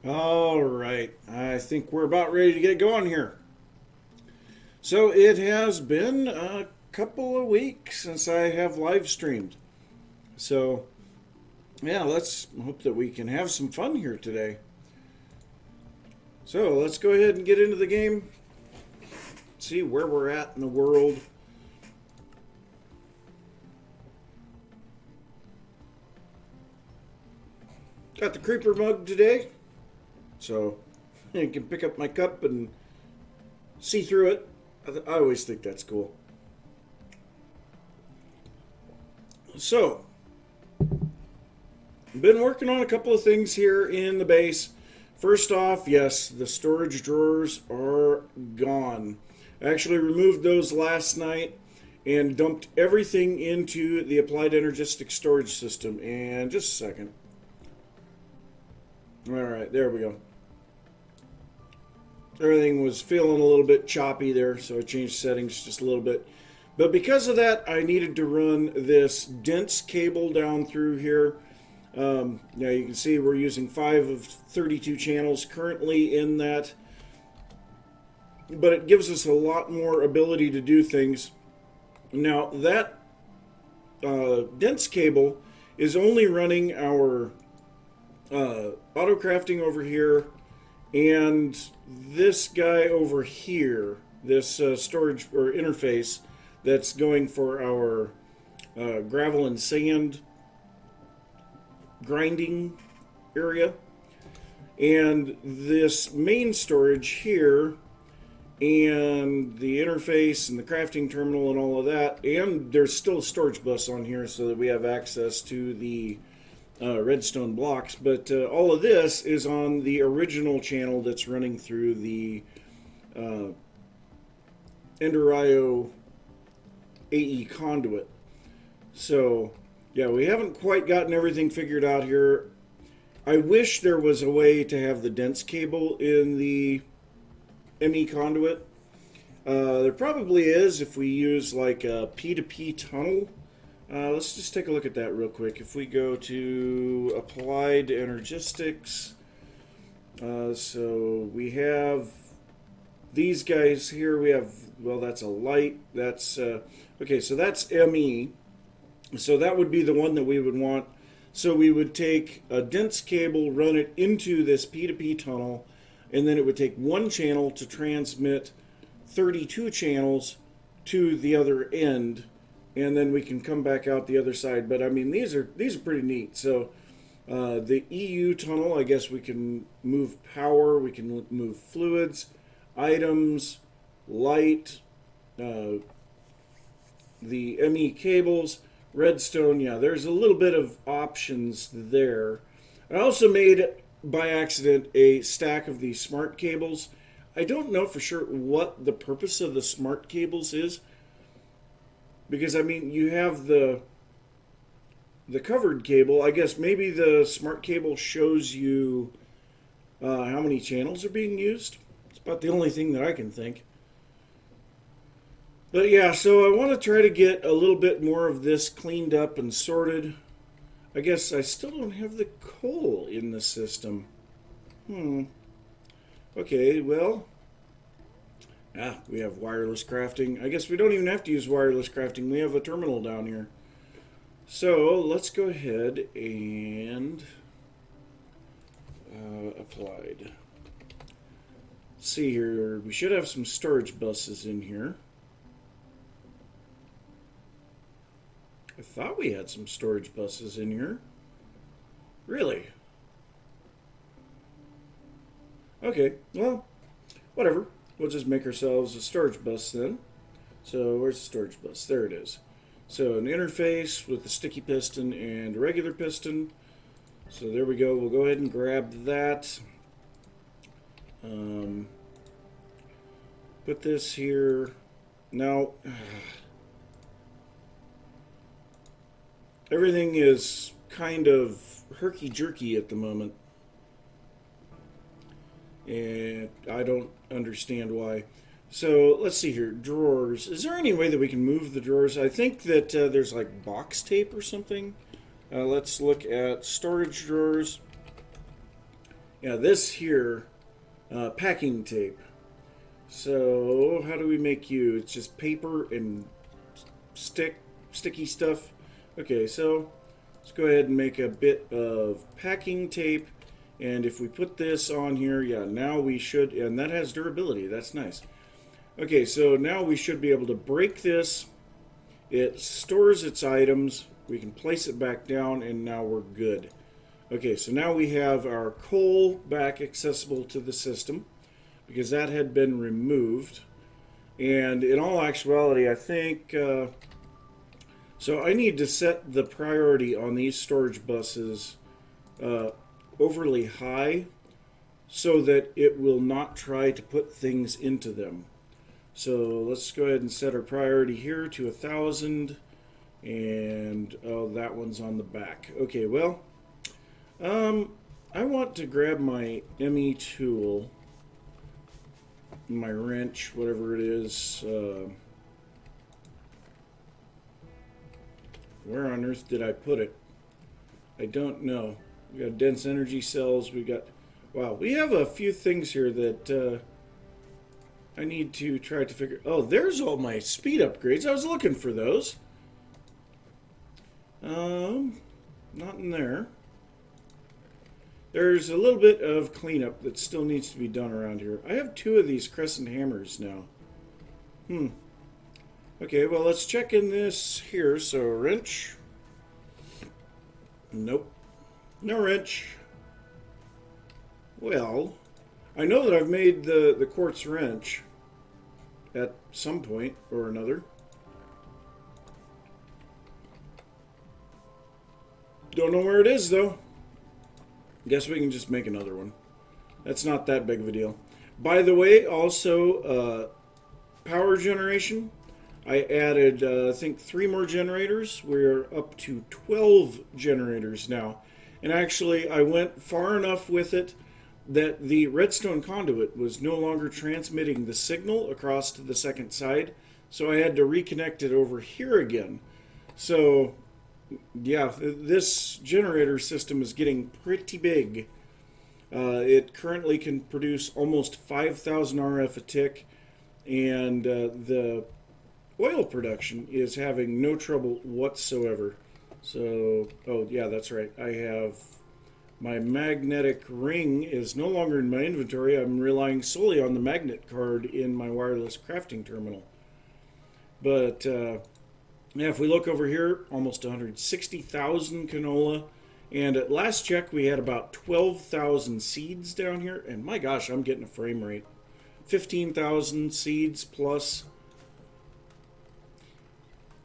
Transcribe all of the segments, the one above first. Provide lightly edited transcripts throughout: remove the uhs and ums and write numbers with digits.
All right, I think we're about ready to get going here. So it has been a couple of weeks since I have live streamed. So, yeah, let's hope that we can have some fun here today. So let's go ahead and get into the game, see where we're at in the world. Got the creeper mug today, so I can pick up my cup and see through it. I always think that's cool. So, I've been working on a couple of things here in the base. First off, yes, the storage drawers are gone. I actually removed those last night and dumped everything into the applied energistic storage system. And just a second. All right, there we go. Everything was feeling a little bit choppy there, so I changed settings just a little bit. But because of that, I needed to run this dense cable down through here. Now you can see we're using 5 of 32 channels currently in that, but it gives us a lot more ability to do things. Now that dense cable is only running our auto crafting over here, and this guy over here, this storage or interface that's going for our gravel and sand grinding area, and this main storage here, and the interface and the crafting terminal and all of that, and there's still a storage bus on here so that we have access to the redstone blocks, but all of this is on the original channel that's running through the Ender.io AE conduit. So yeah, we haven't quite gotten everything figured out here. I wish there was a way to have the dense cable in the ME conduit. There probably is if we use like a P2P tunnel. Let's just take a look at that real quick. If we go to Applied Energistics, so we have these guys here. We have, well, that's a light. That's, okay, so that's ME. So that would be the one that we would want. So we would take a dense cable, run it into this P2P tunnel, and then it would take one channel to transmit 32 channels to the other end, and then we can come back out the other side. But I mean, these are pretty neat. So the EU tunnel, I guess we can move power, we can move fluids, items, light, the ME cables, redstone. Yeah, there's a little bit of options there. I also made by accident a stack of these smart cables. I don't know for sure what the purpose of the smart cables is, because I mean, you have the covered cable. I guess maybe the smart cable shows you how many channels are being used. It's about the only thing that I can think. But yeah, so I want to try to get a little bit more of this cleaned up and sorted. I guess I still don't have the coal in the system. Okay, well, we have wireless crafting. I guess we don't even have to use wireless crafting. We have a terminal down here. So let's go ahead and applied. Let's see here. We should have some storage buses in here. I thought we had some storage buses in here. Really? Okay, well, whatever. We'll just make ourselves a storage bus then. So where's the storage bus? There it is. So an interface with a sticky piston and a regular piston. So there we go. We'll go ahead and grab that. Put this here. Now, everything is kind of herky-jerky at the moment. And I don't understand why. So let's see here. Drawers. Is there any way that we can move the drawers? I think that there's like box tape or something. Let's look at storage drawers. Yeah, this here, packing tape. So how do we make you? It's just paper and sticky stuff. Okay, so let's go ahead and make a bit of packing tape. And if we put this on here, yeah, now we should, and that has durability. That's nice. Okay, so now we should be able to break this. It stores its items. We can place it back down, and now we're good. Okay, so now we have our coal back accessible to the system, because that had been removed. And in all actuality, I think, so I need to set the priority on these storage buses overly high so that it will not try to put things into them. So let's go ahead and set our priority here to 1,000, and oh, that one's on the back. Okay, well, I want to grab my ME tool, my wrench, whatever it is. Where on earth did I put it? I don't know. We got dense energy cells. We got... Wow, we have a few things here that I need to try to figure... Oh, there's all my speed upgrades. I was looking for those. Not in there. There's a little bit of cleanup that still needs to be done around here. I have 2 of these crescent hammers now. Okay, well, let's check in this here. So, wrench. Nope. No wrench. Well, I know that I've made the quartz wrench at some point or another. Don't know where it is, though. Guess we can just make another one. That's not that big of a deal. By the way, also, power generation. I added, I think, 3 more generators. We're up to 12 generators now. And actually, I went far enough with it that the redstone conduit was no longer transmitting the signal across to the second side. So I had to reconnect it over here again. So... yeah, this generator system is getting pretty big. It currently can produce almost 5,000 RF a tick, and the oil production is having no trouble whatsoever. So, oh yeah, that's right. I have my magnetic ring is no longer in my inventory. I'm relying solely on the magnet card in my wireless crafting terminal. But yeah, if we look over here, almost 160,000 canola. And at last check, we had about 12,000 seeds down here. And my gosh, I'm getting a frame rate. 15,000 seeds plus.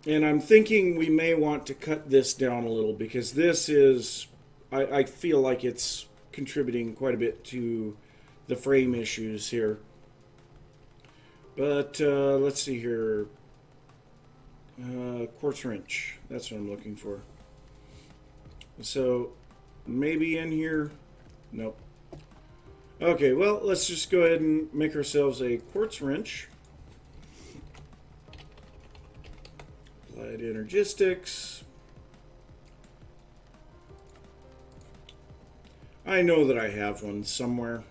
And I'm thinking we may want to cut this down a little because this is, I feel like it's contributing quite a bit to the frame issues here. But let's see here. Quartz wrench. That's what I'm looking for. So, maybe in here. Nope. Okay, well, let's just go ahead and make ourselves a quartz wrench. Applied energistics. I know that I have one somewhere.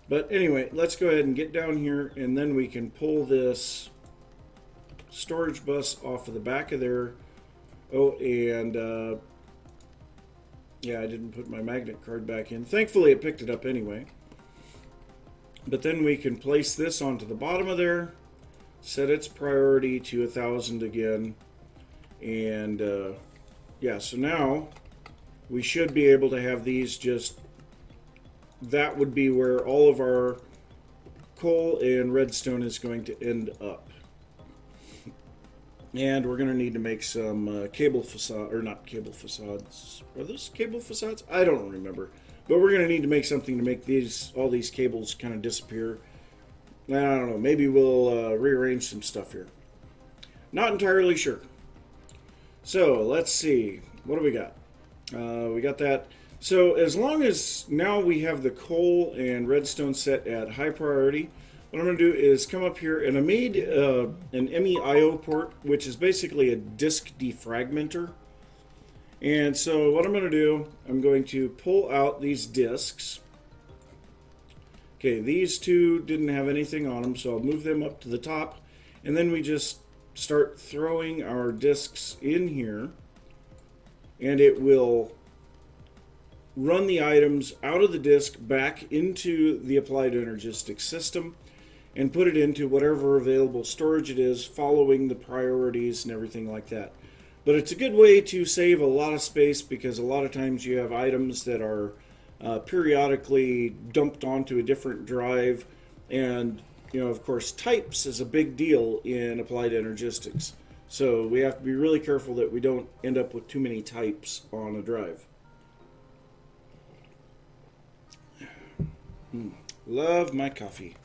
But anyway, let's go ahead and get down here, and then we can pull this storage bus off of the back of there. Oh, and yeah, I didn't put my magnet card back in. Thankfully, it picked it up anyway. But then we can place this onto the bottom of there, set its priority to 1,000 again, and yeah, so now we should be able to have these just, that would be where all of our coal and redstone is going to end up. And we're going to need to make some cable facade, or not cable facades. Are those cable facades? I don't remember. But we're going to need to make something to make these, all these cables kind of disappear. I don't know. Maybe we'll rearrange some stuff here. Not entirely sure. So let's see. What do we got? We got that. So as long as now we have the coal and redstone set at high priority, what I'm going to do is come up here, and I made an MEIO port, which is basically a disk defragmenter. And so what I'm going to do, I'm going to pull out these disks. Okay, these two didn't have anything on them, so I'll move them up to the top. And then we just start throwing our disks in here. And it will run the items out of the disk back into the applied energistics system and put it into whatever available storage it is, following the priorities and everything like that. But it's a good way to save a lot of space, because a lot of times you have items that are periodically dumped onto a different drive, and you know, of course, types is a big deal in applied energistics. So we have to be really careful that we don't end up with too many types on a drive. Love my coffee.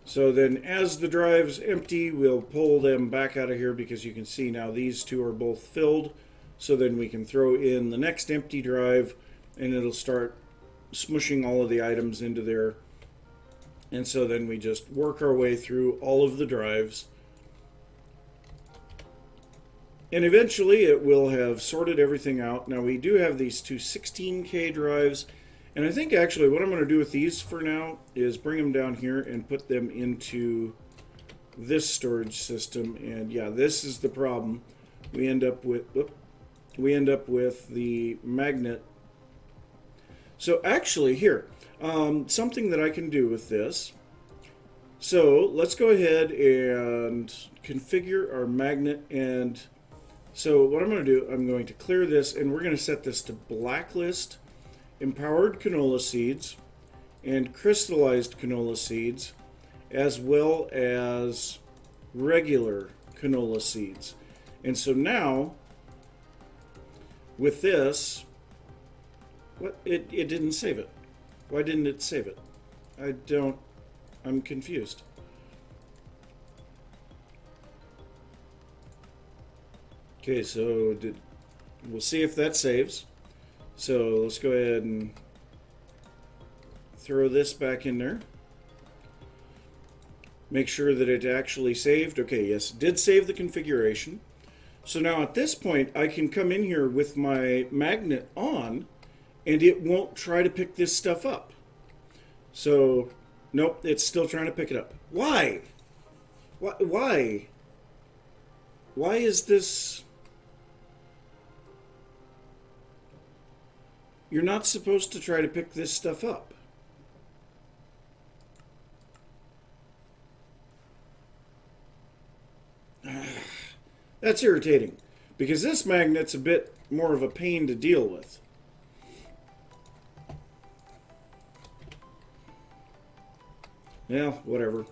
So then as the drive's empty, we'll pull them back out of here, because you can see now these two are both filled. So then we can throw in the next empty drive, and it'll start smushing all of the items into there. And so then we just work our way through all of the drives. And eventually it will have sorted everything out. Now we do have these two 16K drives. And I think actually what I'm going to do with these for now is bring them down here and put them into this storage system. And yeah, this is the problem. We end up with the magnet. So actually here, something that I can do with this. So let's go ahead and configure our magnet. And so what I'm going to do, I'm going to clear this and we're going to set this to blacklist empowered canola seeds and crystallized canola seeds, as well as regular canola seeds. And so now with this, it didn't save it. Why didn't it save it? I'm confused. Okay, so we'll see if that saves. So let's go ahead and throw this back in there. Make sure that it actually saved. Okay, yes, it did save the configuration. So now at this point, I can come in here with my magnet on, and it won't try to pick this stuff up. So, nope, it's still trying to pick it up. Why? Why? Why is this? You're not supposed to try to pick this stuff up. That's irritating, because this magnet's a bit more of a pain to deal with. Yeah, whatever.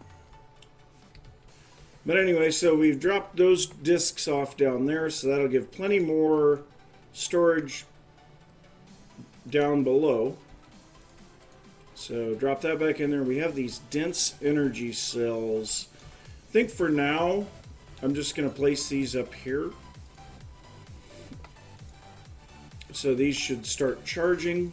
But anyway, so we've dropped those discs off down there, so that'll give plenty more storage down below. So drop that back in there. We have these dense energy cells. I think for now, I'm just going to place these up here. So these should start charging.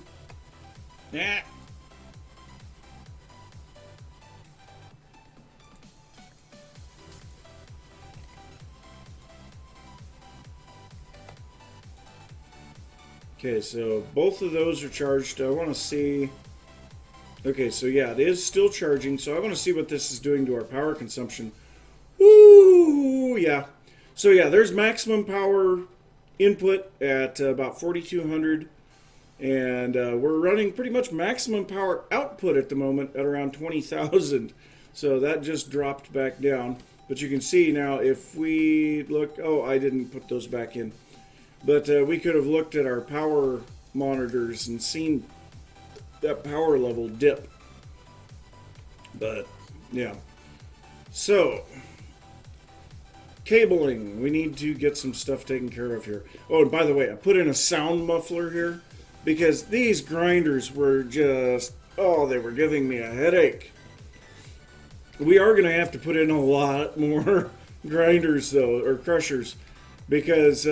Okay, so both of those are charged. I want to see. Okay, so yeah, it is still charging. So I want to see what this is doing to our power consumption. Woo! Yeah. So yeah, there's maximum power input at about 4,200. And we're running pretty much maximum power output at the moment at around 20,000. So that just dropped back down. But you can see now if we look... Oh, I didn't put those back in. But we could have looked at our power monitors and seen that power level dip. But, yeah. So, cabling. We need to get some stuff taken care of here. Oh, and by the way, I put in a sound muffler here because these grinders were just... Oh, they were giving me a headache. We are going to have to put in a lot more grinders, though, or crushers, because...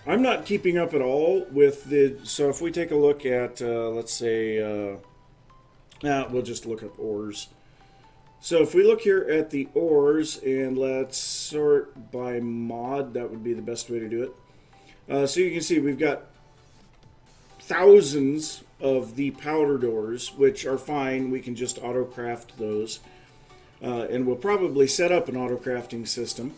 I'm not keeping up at all with the... So if we take a look at, let's say, we'll just look up ores. So if we look here at the ores, and let's sort by mod, that would be the best way to do it. So you can see we've got thousands of the powder ores, which are fine. We can just auto-craft those. And we'll probably set up an auto-crafting system.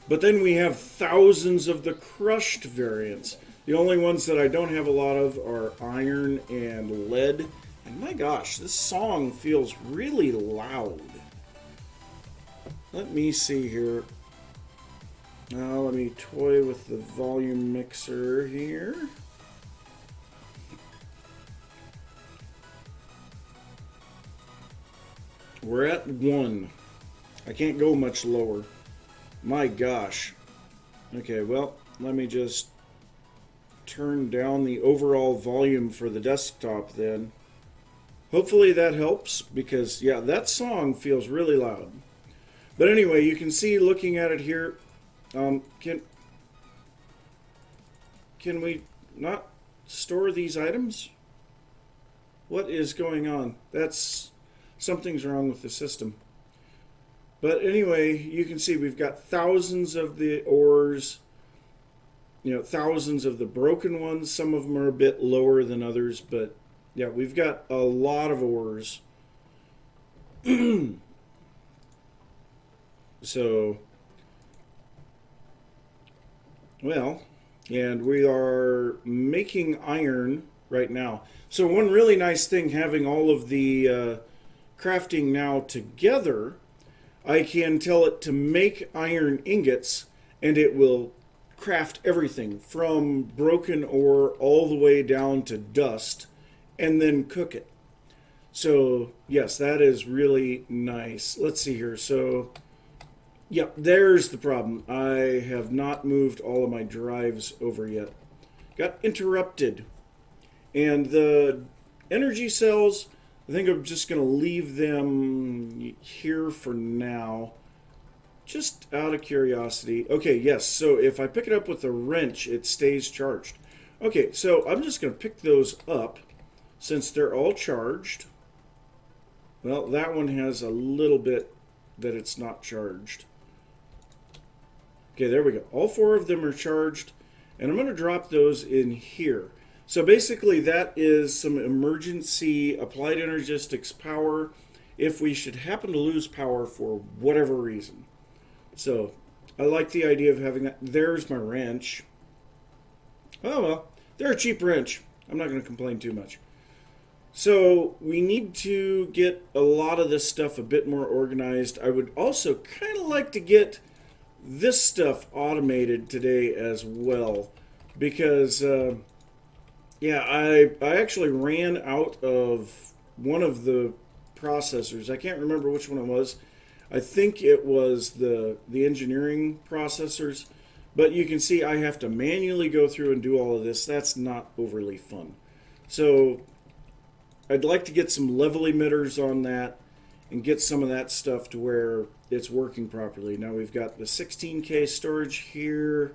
But then we have thousands of the crushed variants. The only ones that I don't have a lot of are iron and lead. And my gosh, this song feels really loud. Let me see here. Now let me toy with the volume mixer here. We're at 1. I can't go much lower. My gosh. Okay, well, let me just turn down the overall volume for the desktop then. Hopefully that helps, because, yeah, that song feels really loud. But anyway, you can see looking at it here, can we not store these items? What is going on? That's something's wrong with the system. But anyway, you can see we've got thousands of the ores, thousands of the broken ones. Some of them are a bit lower than others, but yeah, we've got a lot of ores. So, well, and we are making iron right now. So one really nice thing having all of the crafting now together, I can tell it to make iron ingots, and it will craft everything from broken ore all the way down to dust, and then cook it. So yes, that is really nice. Let's see here. So yep, there's the problem. I have not moved all of my drives over yet. Got interrupted. And the energy cells, I think I'm just going to leave them here for now. Just out of curiosity. Okay, yes, so if I pick it up with a wrench, it stays charged. Okay, so I'm just going to pick those up since they're all charged. Well, that one has a little bit that it's not charged. Okay, there we go. All 4 of them are charged, and I'm going to drop those in here. So basically that is some emergency applied energistics power if we should happen to lose power for whatever reason. So I like the idea of having that. There's my wrench. Oh well, they're a cheap wrench. I'm not going to complain too much. So we need to get a lot of this stuff a bit more organized. I would also kind of like to get this stuff automated today as well, because yeah, I actually ran out of one of the processors. I can't remember which one it was. I think it was the engineering processors, but you can see I have to manually go through and do all of this. That's not overly fun. So I'd like to get some level emitters on that and get some of that stuff to where it's working properly. Now we've got the 16K storage here.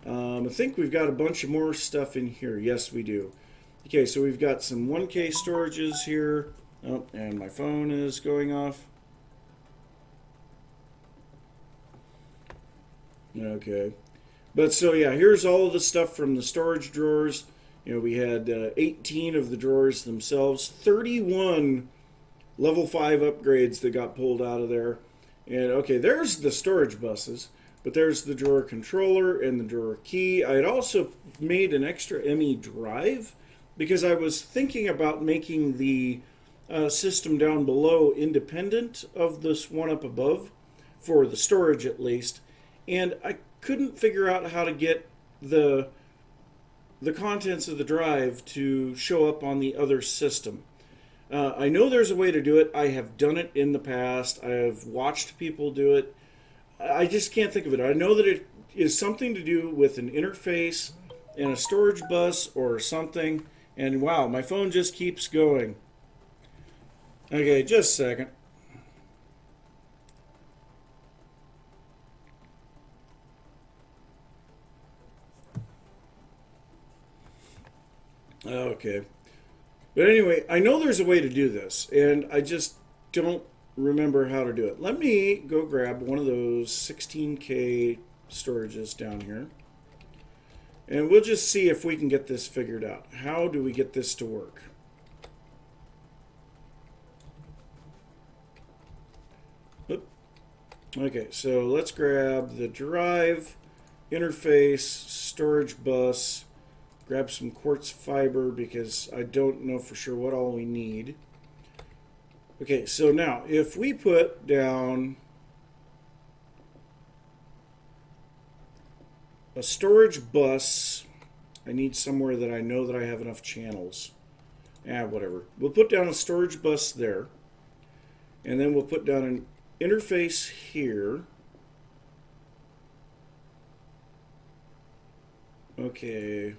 I think we've got a bunch of more stuff in here. Yes, we do. Okay, so we've got some 1K storages here. Oh, and my phone is going off. Okay. But so yeah, here's all of the stuff from the storage drawers. We had 18 of the drawers themselves, 31 level 5 upgrades that got pulled out of there. And okay, there's the storage buses, but there's the drawer controller and the drawer key. I had also made an extra ME drive because I was thinking about making the system down below independent of this one up above, for the storage at least. And I couldn't figure out how to get the contents of the drive to show up on the other system. I know there's a way to do it. I have done it in the past. I have watched people do it. I just can't think of it. I know that it is something to do with an interface and a storage bus or something. And wow, my phone just keeps going. Okay, just a second. Okay. But anyway, I know there's a way to do this, and I just don't remember how to do it. Let me go grab one of those 16K storages down here, and we'll just see if we can get this figured out. How do we get this to work? Oop. Okay, so let's grab the drive, interface, storage bus, grab some quartz fiber because I don't know for sure what all we need. Okay, so now if we put down a storage bus, I need somewhere that I know that I have enough channels. Whatever. We'll put down a storage bus there, and then we'll put down an interface here. Okay.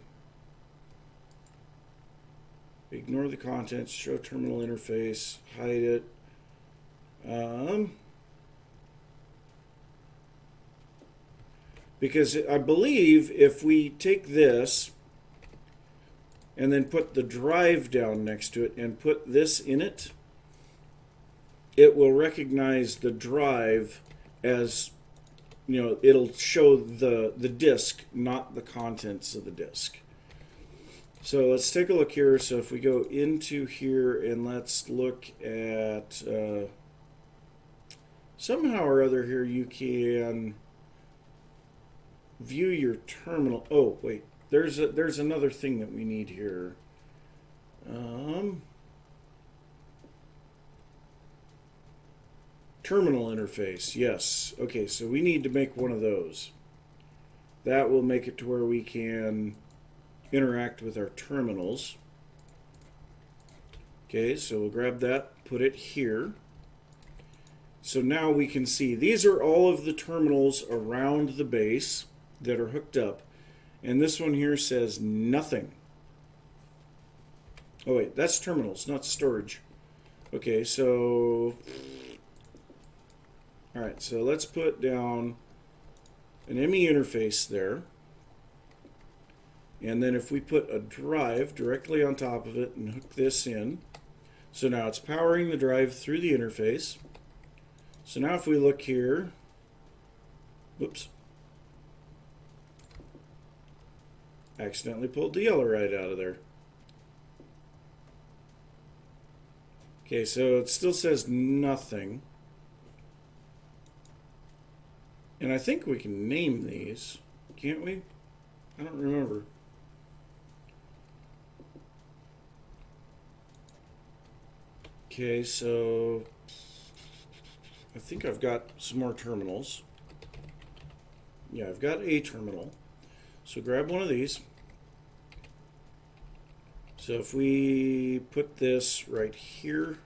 Ignore the contents, show terminal interface, hide it. Because I believe if we take this and then put the drive down next to it and put this in it, it will recognize the drive as, you know, it'll show the disk, not the contents of the disk. So let's take a look here. So if we go into here and let's look at somehow or other here, you can view your terminal. Oh wait, there's another thing that we need here. Terminal interface, yes. Okay, so we need to make one of those. That will make it to where we can interact with our terminals. Okay, so we'll grab that, put it here. So now we can see these are all of the terminals around the base that are hooked up. And this one here says nothing. Oh wait, that's terminals, not storage. Okay, so alright, so let's put down an ME interface there. And then if we put a drive directly on top of it and hook this in, so now it's powering the drive through the interface. So now if we look here, whoops, accidentally pulled the yellow right out of there. Okay, so it still says nothing. And I think we can name these, can't we? I don't remember. Okay, so I think I've got some more terminals. Yeah, I've got a terminal. So grab one of these. So if we put this right here,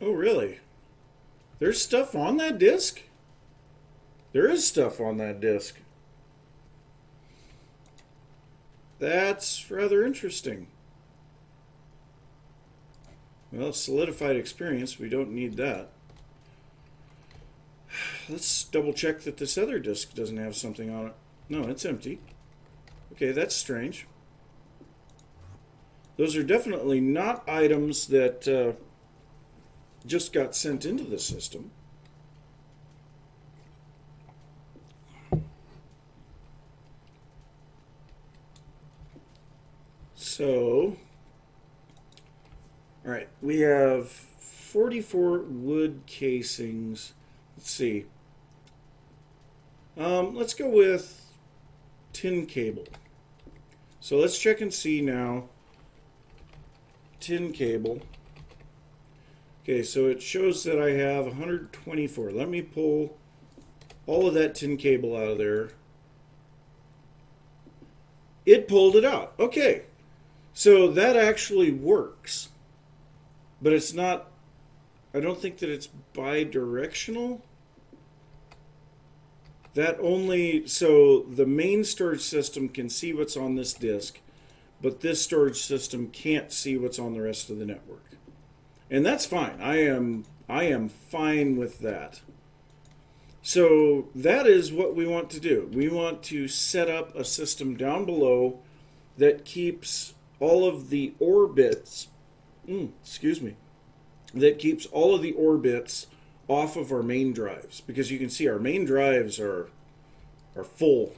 oh really? There's stuff on that disk? There is stuff on that disk. That's rather interesting. Well, solidified experience, we don't need that. Let's double check that this other disk doesn't have something on it. No, it's empty. Okay, that's strange. Those are definitely not items that just got sent into the system. So, all right, we have 44 wood casings. Let's see. Let's go with tin cable. So let's check and see now. Tin cable. Okay, so it shows that I have 124. Let me pull all of that tin cable out of there. It pulled it out. Okay. So that actually works. But it's not, I don't think that it's bi-directional. That only, so the main storage system can see what's on this disk, but this storage system can't see what's on the rest of the network. And that's fine. I am fine with that. So that is what we want to do. We want to set up a system down below that keeps all of the orbits, that keeps all of the orbits off of our main drives, because you can see our main drives are full.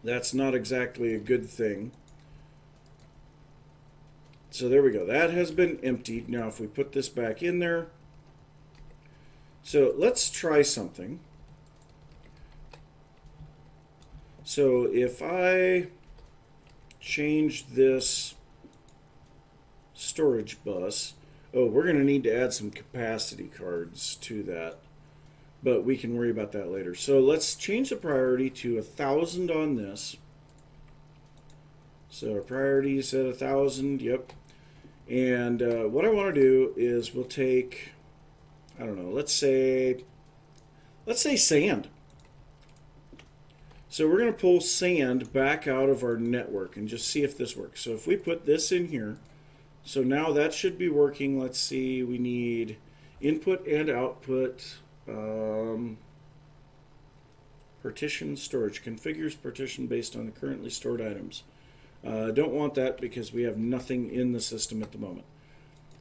That's not exactly a good thing. So there we go. That has been emptied. Now if we put this back in there, so let's try something. So if I change this storage bus, oh, we're going to need to add some capacity cards to that, but we can worry about that later. So let's change the priority to 1,000 on this. So our priority is at 1,000, yep. And what I want to do is we'll take, I don't know, let's say sand. So we're going to pull sand back out of our network and just see if this works. So if we put this in here, so now that should be working. Let's see, we need input and output. Partition storage configures partition based on the currently stored items. Don't want that because we have nothing in the system at the moment.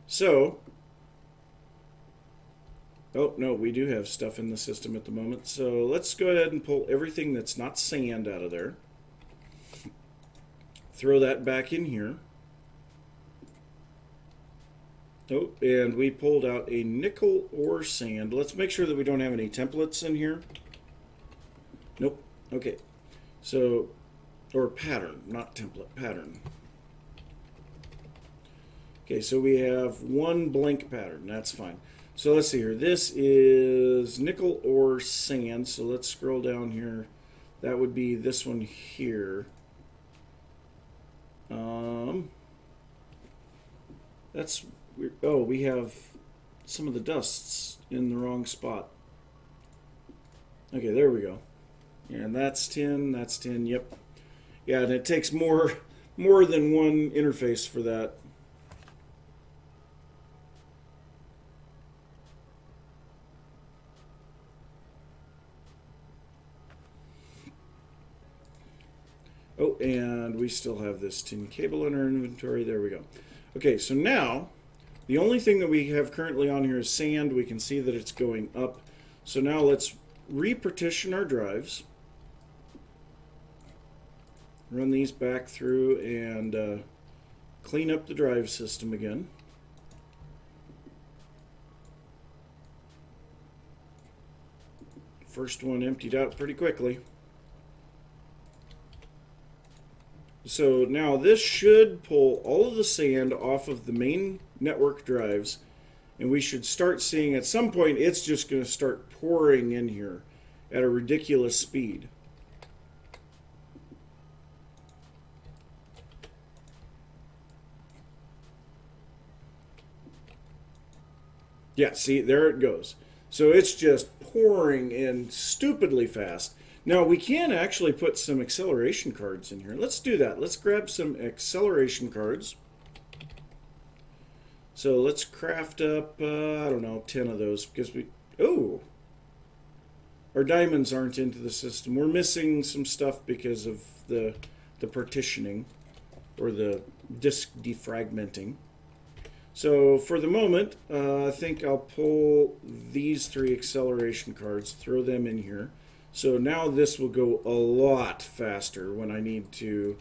So, oh no, we do have stuff in the system at the moment. So let's go ahead and pull everything that's not sand out of there. Throw that back in here. Oh, and we pulled out a nickel ore sand. Let's make sure that we don't have any templates in here. Nope. Okay. So, or pattern, not template, pattern. Okay, so we have one blank pattern. That's fine. So let's see here. This is nickel ore sand. So let's scroll down here. That would be this one here. That's weird. Oh, we have some of the dusts in the wrong spot. Okay, there we go. And that's tin. That's tin. Yep. Yeah, and it takes more than one interface for that. Oh, and we still have this tin cable in our inventory. There we go. Okay, so now the only thing that we have currently on here is sand. We can see that it's going up. So now let's repartition our drives. Run these back through and clean up the drive system again. First one emptied out pretty quickly. So now this should pull all of the sand off of the main network drives, and we should start seeing at some point it's just going to start pouring in here at a ridiculous speed. Yeah, see, there it goes. So it's just pouring in stupidly fast. Now, we can actually put some acceleration cards in here. Let's do that. Let's grab some acceleration cards. So let's craft up, I don't know, 10 of those because we... Oh! Our diamonds aren't into the system. We're missing some stuff because of the partitioning or the disk defragmenting. So for the moment, I think I'll pull these 3 acceleration cards, throw them in here. So now this will go a lot faster when I need to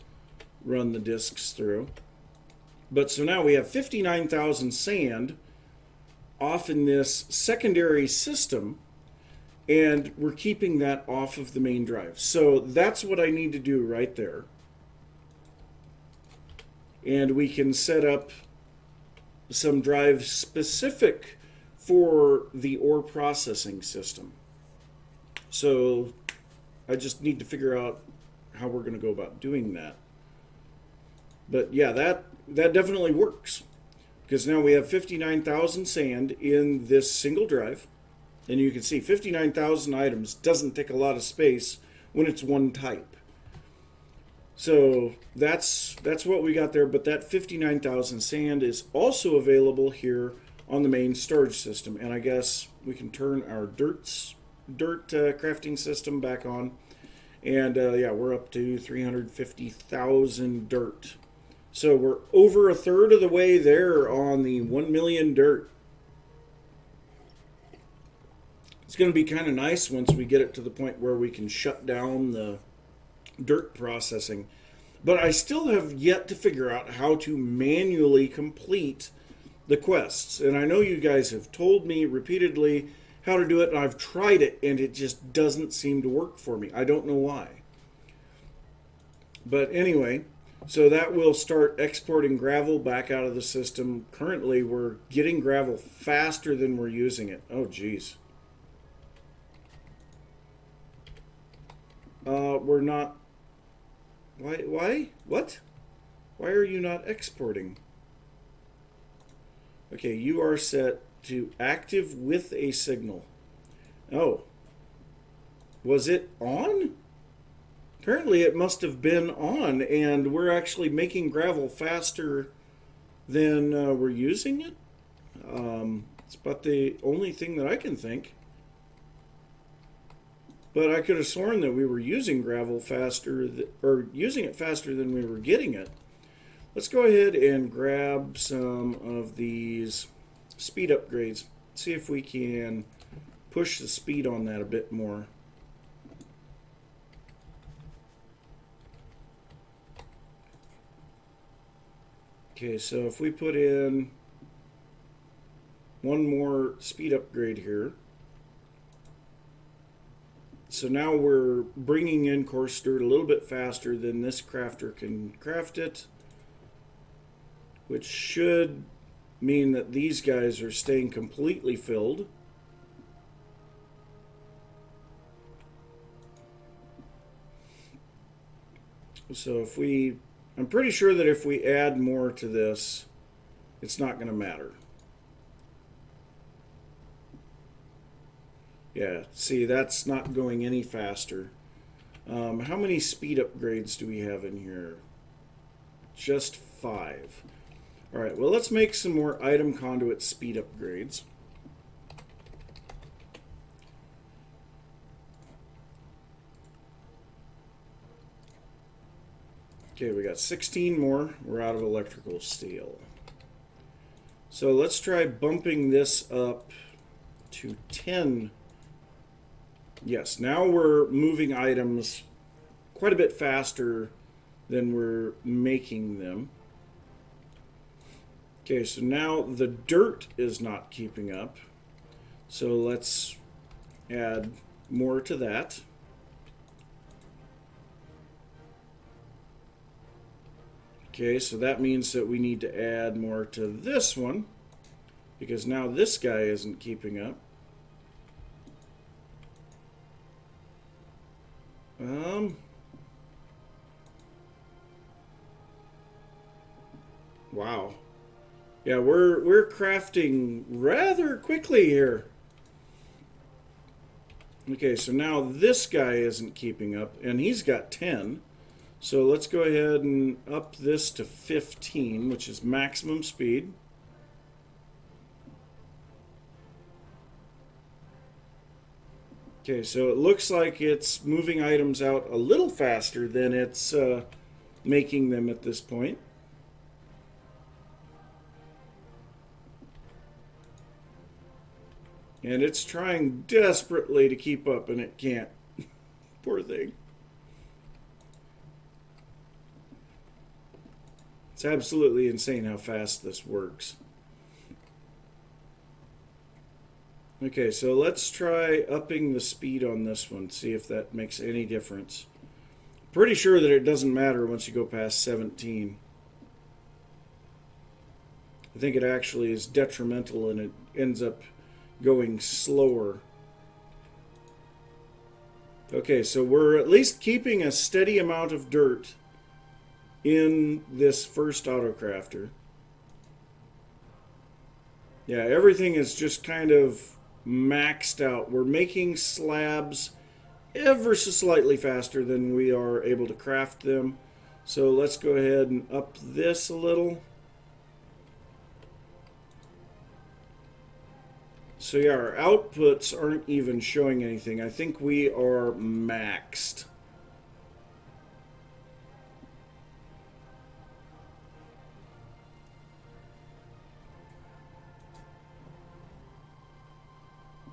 run the disks through. But so now we have 59,000 sand off in this secondary system, and we're keeping that off of the main drive. So that's what I need to do right there. And we can set up some drives specific for the ore processing system. So I just need to figure out how we're going to go about doing that. But yeah, that definitely works. Because now we have 59,000 sand in this single drive. And you can see 59,000 items doesn't take a lot of space when it's one type. So that's what we got there. But that 59,000 sand is also available here on the main storage system. And I guess we can turn our dirt crafting system back on, and yeah, we're up to 350,000 dirt. So we're over a third of the way there on the 1 million dirt. It's going to be kind of nice once we get it to the point where we can shut down the dirt processing. But I still have yet to figure out how to manually complete the quests. And I know you guys have told me repeatedly how to do it, and I've tried it, and it just doesn't seem to work for me. I don't know why. But anyway, so that will start exporting gravel back out of the system. Currently, we're getting gravel faster than we're using it. Oh, geez. We're not... Why? What? Why are you not exporting? Okay, you are set to active with a signal. Oh. Was it on? Apparently it must have been on, and we're actually making gravel faster than we're using it. It's about the only thing that I can think. but I could have sworn that we were using gravel faster, or using it faster than we were getting it. Let's go ahead and grab some of these speed upgrades. See if we can push the speed on that a bit more. Okay, so if we put in one more speed upgrade here. So now we're bringing in coarse dirt a little bit faster than this crafter can craft it, which should mean that these guys are staying completely filled. So if we, I'm pretty sure that if we add more to this, it's not going to matter. Yeah, see, that's not going any faster. How many speed upgrades do we have in here? Just 5. All right, well, let's make some more item conduit speed upgrades. Okay, we got 16 more. We're out of electrical steel. So let's try bumping this up to 10. Yes, now we're moving items quite a bit faster than we're making them. Okay, so now the dirt is not keeping up. So let's add more to that. Okay, so that means that we need to add more to this one, because now this guy isn't keeping up. Wow. Yeah, we're crafting rather quickly here. Okay, so now this guy isn't keeping up, and he's got 10. So let's go ahead and up this to 15, which is maximum speed. Okay, so it looks like it's moving items out a little faster than it's making them at this point. And it's trying desperately to keep up, and it can't. Poor thing. It's absolutely insane how fast this works. Okay, so let's try upping the speed on this one, see if that makes any difference. Pretty sure that it doesn't matter once you go past 17. I think it actually is detrimental, and it ends up going slower. Okay, so we're at least keeping a steady amount of dirt in this first autocrafter. Yeah, everything is just kind of maxed out. We're making slabs ever so slightly faster than we are able to craft them. So let's go ahead and up this a little. So yeah, our outputs aren't even showing anything. I think we are maxed.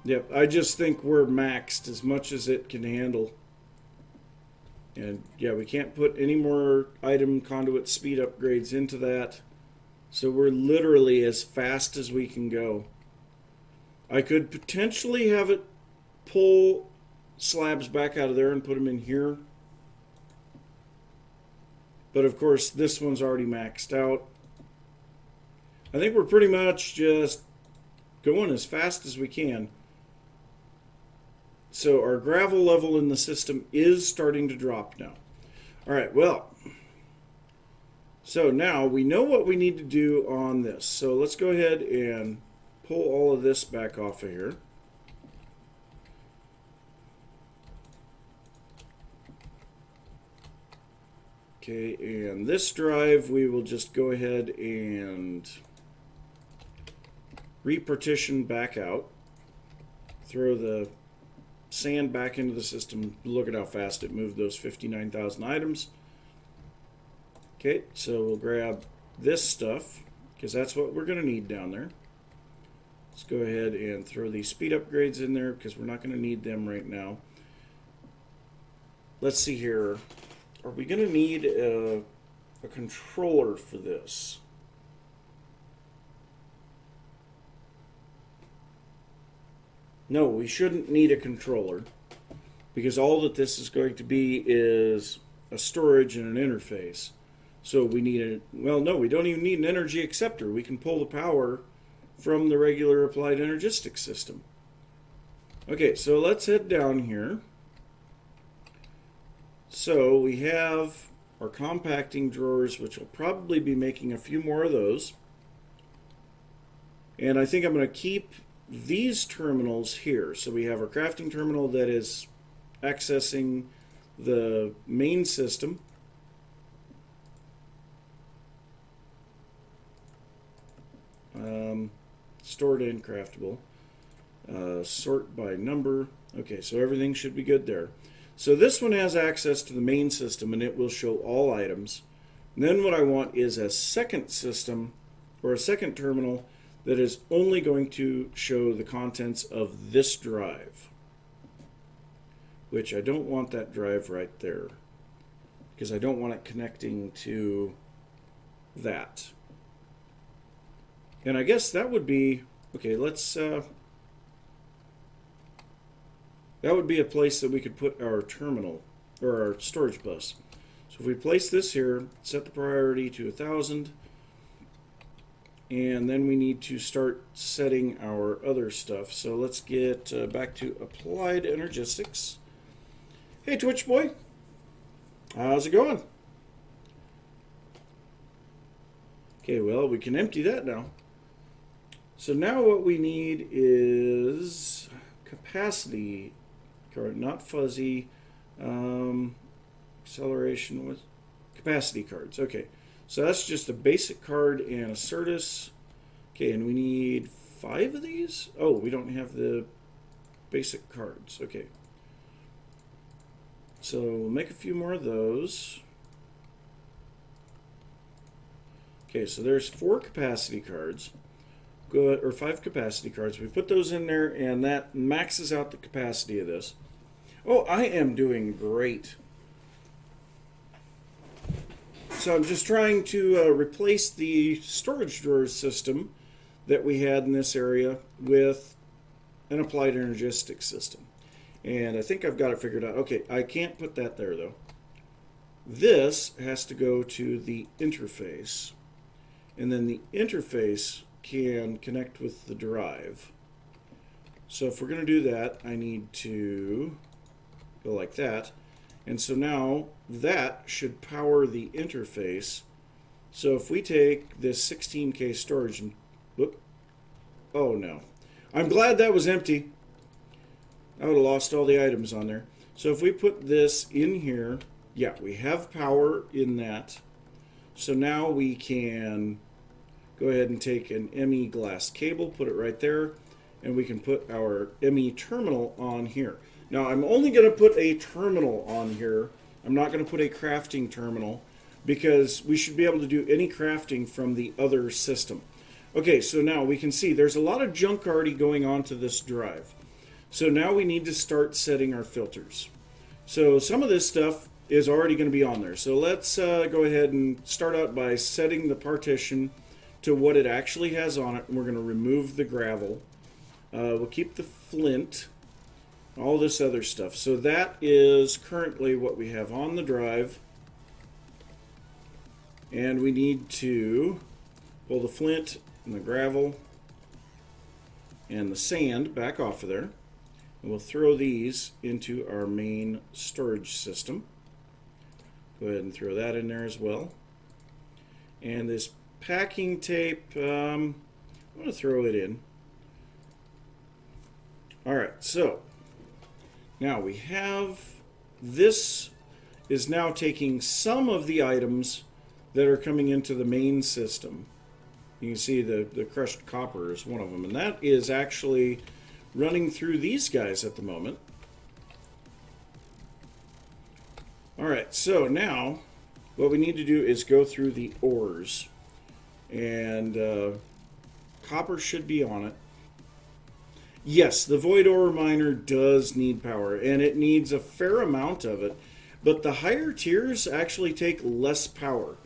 Yep, I just think we're maxed as much as it can handle. And yeah, we can't put any more item conduit speed upgrades into that. So we're literally as fast as we can go. I could potentially have it pull slabs back out of there and put them in here. But of course, this one's already maxed out. I think we're pretty much just going as fast as we can. So our gravel level in the system is starting to drop now. All right, well, so now we know what we need to do on this. So let's go ahead and pull all of this back off of here. Okay, and this drive we will just go ahead and repartition back out. Throw the sand back into the system. Look at how fast it moved those 59,000 items. Okay, so we'll grab this stuff, because that's what we're going to need down there. Let's go ahead and throw these speed upgrades in there, because we're not going to need them right now. Let's see here. Are we going to need a controller for this? No, we shouldn't need a controller, because all that this is going to be is a storage and an interface. So we need a, well, no, we don't even need an energy acceptor. We can pull the power from the regular applied energistic system. Okay, so let's head down here. So we have our compacting drawers, which will probably be making a few more of those. And I think I'm going to keep these terminals here. So we have our crafting terminal that is accessing the main system. Stored and craftable. Sort by number. Okay, so everything should be good there. So this one has access to the main system, and it will show all items. And then what I want is a second system, or a second terminal, that is only going to show the contents of this drive. Which I don't want that drive right there, because I don't want it connecting to that. And I guess that would be, okay, let's, that would be a place that we could put our terminal, or our storage bus. So if we place this here, set the priority to 1,000, and then we need to start setting our other stuff. So let's get back to Applied Energistics. Hey, Twitch boy. How's it going? Okay, well, we can empty that now. So now what we need is capacity card, not fuzzy, acceleration with capacity cards. Okay, so that's just a basic card and a Certus. Okay, and we need 5 of these? Oh, we don't have the basic cards. Okay. So we'll make a few more of those. Okay, so there's 4 capacity cards. Good, or 5 capacity cards. We put those in there, and that maxes out the capacity of this. Oh, I am doing great. So I'm just trying to replace the storage drawers system that we had in this area with an applied energistic system. And I think I've got it figured out. Okay, I can't put that there, though. This has to go to the interface. And then the interface can connect with the drive. So if we're going to do that, I need to go like that. And so now that should power the interface. So if we take this 16K storage and, whoop, oh no. I'm glad that was empty. I would have lost all the items on there. So if we put this in here, yeah, we have power in that. So now we can go ahead and take an ME glass cable, put it right there, and we can put our ME terminal on here. Now I'm only going to put a terminal on here. I'm not going to put a crafting terminal, because we should be able to do any crafting from the other system. Okay, so now we can see there's a lot of junk already going onto this drive. So now we need to start setting our filters. So some of this stuff is already going to be on there. So let's go ahead and start out by setting the partition to what it actually has on it. And we're going to remove the gravel. We'll keep the flint, all this other stuff. So that is currently what we have on the drive. And we need to pull the flint and the gravel and the sand back off of there. And we'll throw these into our main storage system. Go ahead and throw that in there as well. And this packing tape, I'm going to throw it in. Alright, so now we have, this is now taking some of the items that are coming into the main system. You can see the crushed copper is one of them, and that is actually running through these guys at the moment. All right, so now what we need to do is go through the ores. And copper should be on it. Yes, the void ore miner does need power, and it needs a fair amount of it. But the higher tiers actually take less power.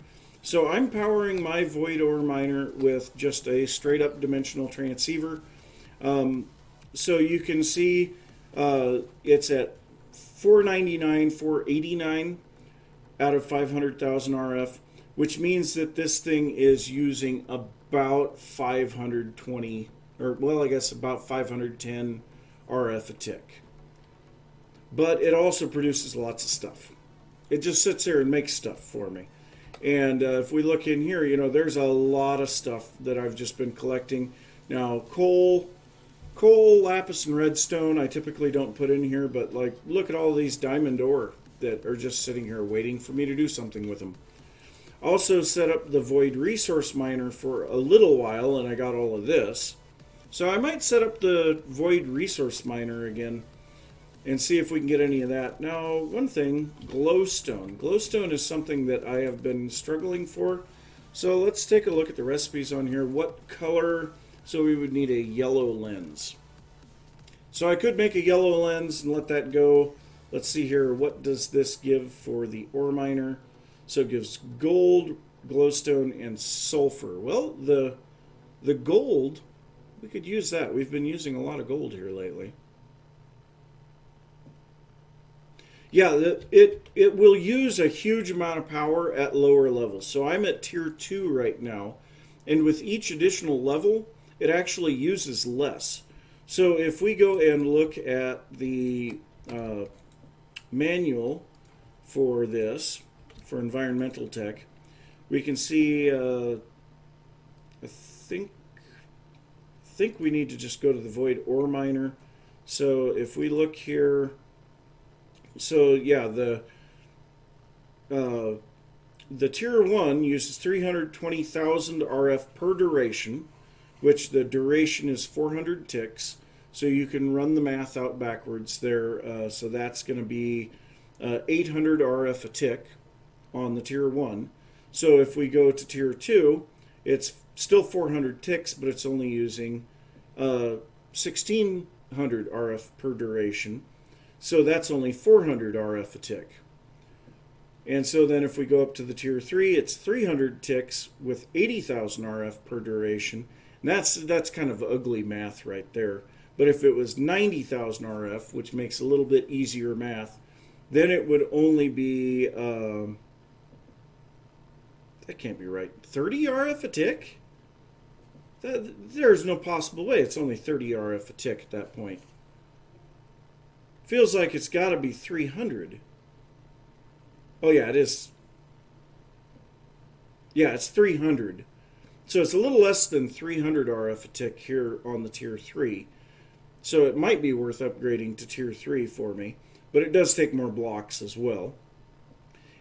So I'm powering my void ore miner with just a straight up dimensional transceiver. So you can see it's at 499, 489 out of 500,000 RF, which means that this thing is using about 520, or well, I guess about 510 RF a tick. But it also produces lots of stuff. It just sits there and makes stuff for me. And if we look in here, you know, there's a lot of stuff that I've just been collecting. Now, coal, lapis, and redstone I typically don't put in here, but like, look at all these diamond ore that are just sitting here waiting for me to do something with them. Also set up the void resource miner for a little while, and I got all of this. So I might set up the void resource miner again and see if we can get any of that. Now, one thing, glowstone. Glowstone is something that I have been struggling for. So let's take a look at the recipes on here. What color? So we would need a yellow lens. So I could make a yellow lens and let that go. Let's see here. What does this give for the ore miner? So it gives gold, glowstone, and sulfur. Well, the gold, we could use that. We've been using a lot of gold here lately. Yeah, it will use a huge amount of power at lower levels. So I'm at tier 2 right now. And with each additional level, it actually uses less. So if we go and look at the manual for this, for environmental tech, we can see, I think we need to just go to the void ore miner. So if we look here, so yeah, the tier 1 uses 320,000 RF per duration, which the duration is 400 ticks. So you can run the math out backwards there. So that's going to be 800 RF a tick on the tier 1. So if we go to tier 2, it's still 400 ticks, but it's only using 1600 RF per duration. So that's only 400 RF a tick. And so then if we go up to the tier 3, it's 300 ticks with 80,000 RF per duration. And that's kind of ugly math right there. But if it was 90,000 RF, which makes a little bit easier math, then it would only be, that can't be right, 30 RF a tick? There's no possible way. It's only 30 RF a tick at that point. Feels like it's got to be 300. Oh yeah, it is. Yeah, it's 300. So it's a little less than 300 RF a tick here on the tier 3. So it might be worth upgrading to tier 3 for me. But it does take more blocks as well.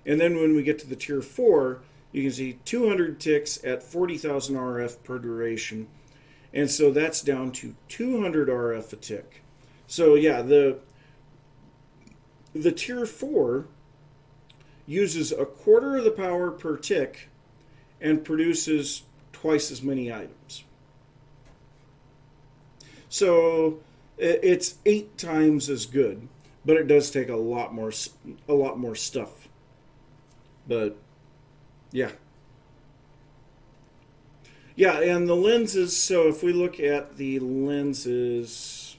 And then when we get to the tier 4, you can see 200 ticks at 40,000 RF per duration. And so that's down to 200 RF a tick. So yeah, the tier 4 uses a quarter of the power per tick and produces twice as many items. So it's 8 times as good, but it does take a lot more stuff. But yeah. Yeah, and the lenses, so if we look at the lenses,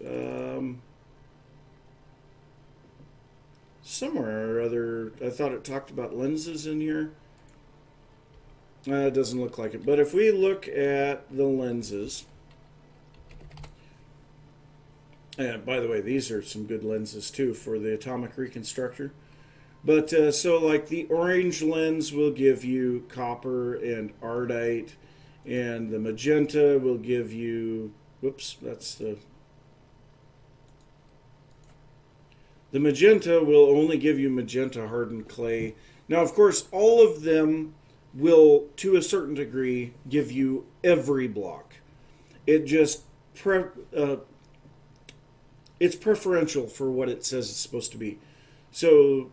somewhere or other, I thought it talked about lenses in here. It doesn't look like it. But if we look at the lenses, and by the way, these are some good lenses too for the atomic reconstructor. But so like the orange lens will give you copper and ardite, and the magenta will give you, whoops, that's the magenta will only give you magenta hardened clay. Now, of course, all of them will, to a certain degree, give you every block. It just it's preferential for what it says it's supposed to be. So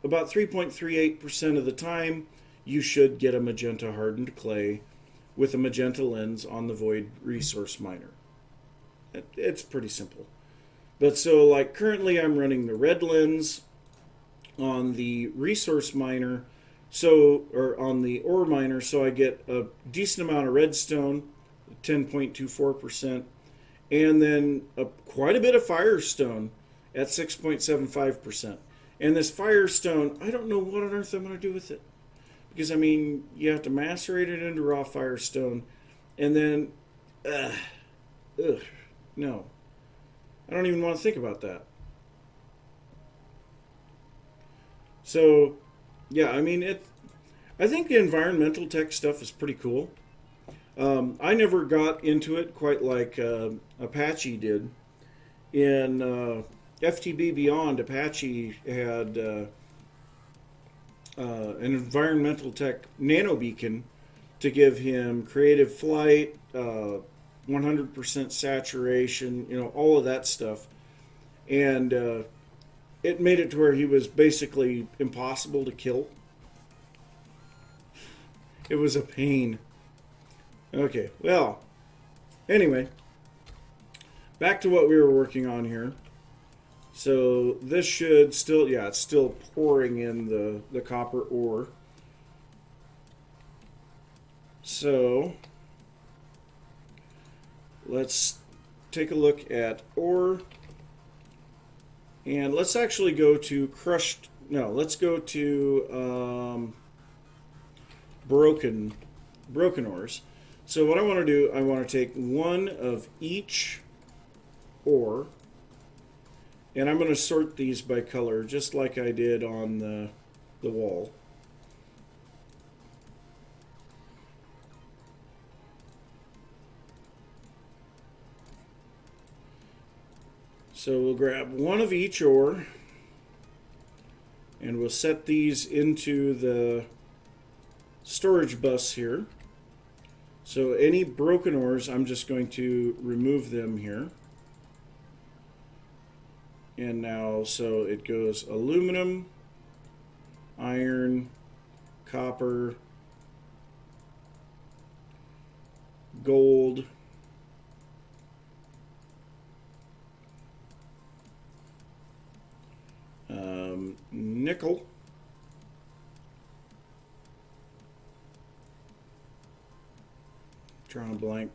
about 3.38% of the time, you should get a magenta hardened clay with a magenta lens on the void resource miner. It's pretty simple. But so like currently I'm running the red lens on the resource miner, or on the ore miner, so I get a decent amount of redstone, 10.24%, and then quite a bit of firestone at 6.75%. And this firestone, I don't know what on earth I'm going to do with it. Because, I mean, you have to macerate it into raw firestone, and then, no. I don't even want to think about that. So, yeah, I mean, I think the environmental tech stuff is pretty cool. I never got into it quite like Apache did. In FTB Beyond, Apache had an environmental tech nano beacon to give him creative flight, 100% saturation, all of that stuff. And it made it to where he was basically impossible to kill. It was a pain. Okay, well, anyway, back to what we were working on here. So this should still, yeah, it's still pouring in the copper ore. So let's take a look at ore. And let's actually go to let's go to broken ores. So what I want to do, I want to take one of each ore, and I'm going to sort these by color, just like I did on the wall. So we'll grab one of each ore, and we'll set these into the storage bus here. So any broken ores, I'm just going to remove them here. And now, so it goes aluminum, iron, copper, gold, nickel, drawing a blank.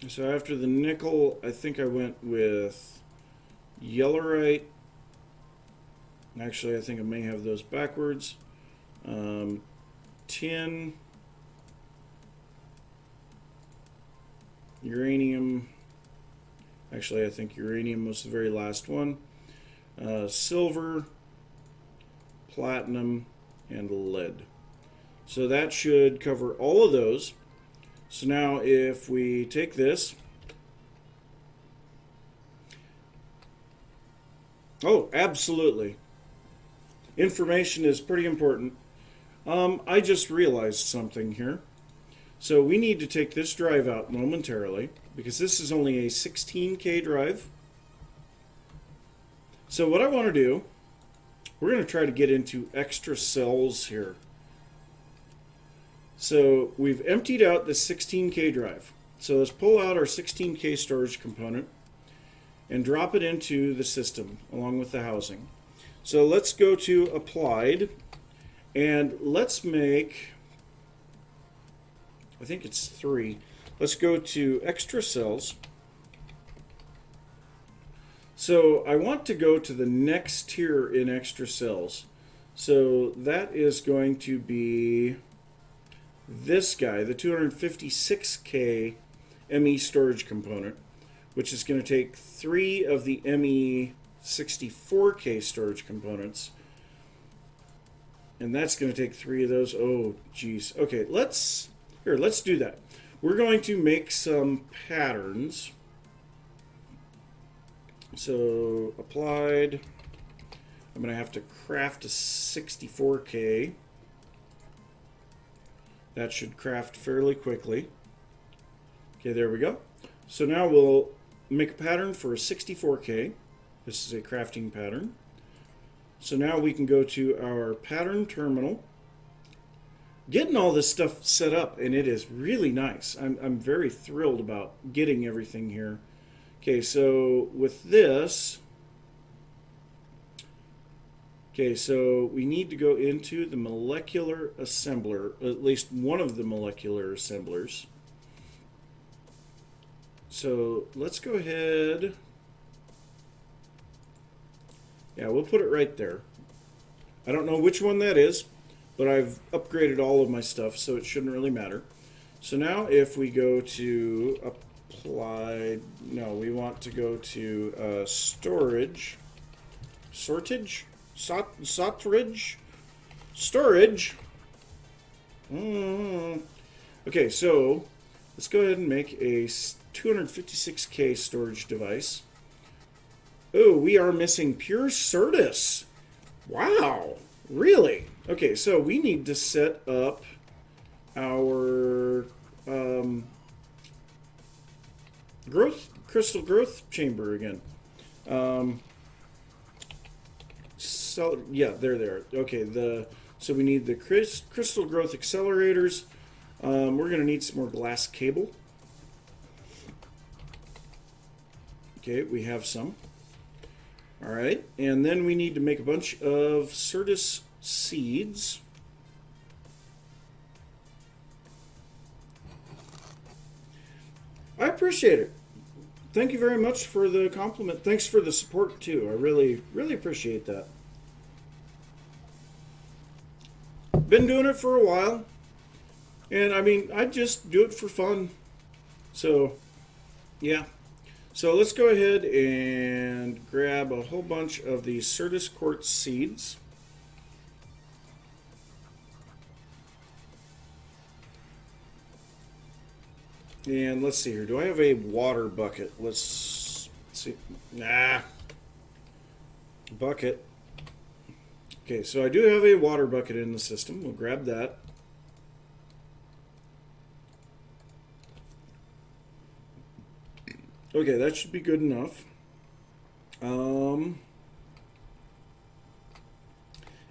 So after the nickel, I think I went with yellowite. Actually, I think I may have those backwards. Tin, uranium. Actually, I think uranium was the very last one. Silver, platinum, and lead. So that should cover all of those. So now if we take this, oh, absolutely. Information is pretty important. I just realized something here. So we need to take this drive out momentarily because this is only a 16K drive. So what I want to do, we're going to try to get into extra cells here. So we've emptied out the 16K drive. So let's pull out our 16K storage component and drop it into the system along with the housing. So let's go to Applied, and let's make, I think it's 3. Let's go to Extra Cells. So I want to go to the next tier in Extra Cells. So that is going to be this guy, the 256K ME storage component, which is going to take 3 of the ME 64K storage components. And that's going to take 3 of those. Oh, geez. Okay, let's do that. We're going to make some patterns. So, applied. I'm going to have to craft a 64K. That should craft fairly quickly. Okay, there we go. So now we'll make a pattern for a 64K. This is a crafting pattern. So now we can go to our pattern terminal. Getting all this stuff set up, and it is really nice. I'm very thrilled about getting everything here. Okay, so with this, okay, so we need to go into the molecular assembler, at least one of the molecular assemblers. So let's go ahead. Yeah, we'll put it right there. I don't know which one that is, but I've upgraded all of my stuff, so it shouldn't really matter. So now if we go to apply, no, we want to go to storage, sortage, storage. Okay, so let's go ahead and make a 256K storage device. Oh, we are missing pure Certus. Wow, really? Okay, so we need to set up our crystal growth chamber again. So yeah, there. Okay, so we need the crystal growth accelerators. We're going to need some more glass cable. Okay, we have some. All right, and then we need to make a bunch of Certus seeds. I appreciate it. Thank you very much for the compliment. Thanks for the support too. I really, really appreciate that. Been doing it for a while, and I mean, I just do it for fun. So, yeah. So let's go ahead and grab a whole bunch of these Certus quartz seeds. And let's see here. Do I have a water bucket? Let's see. Nah. Bucket. Okay, so I do have a water bucket in the system. We'll grab that. Okay, that should be good enough. And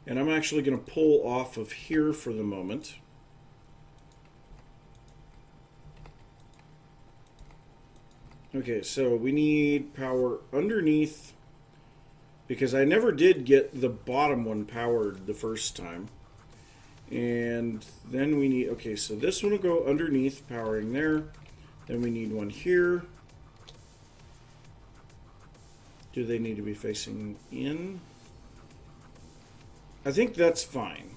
I'm actually going to pull off of here for the moment. Okay, so we need power underneath, because I never did get the bottom one powered the first time. And then we need, okay, so this one will go underneath, powering there. Then we need one here. Do they need to be facing in? I think that's fine.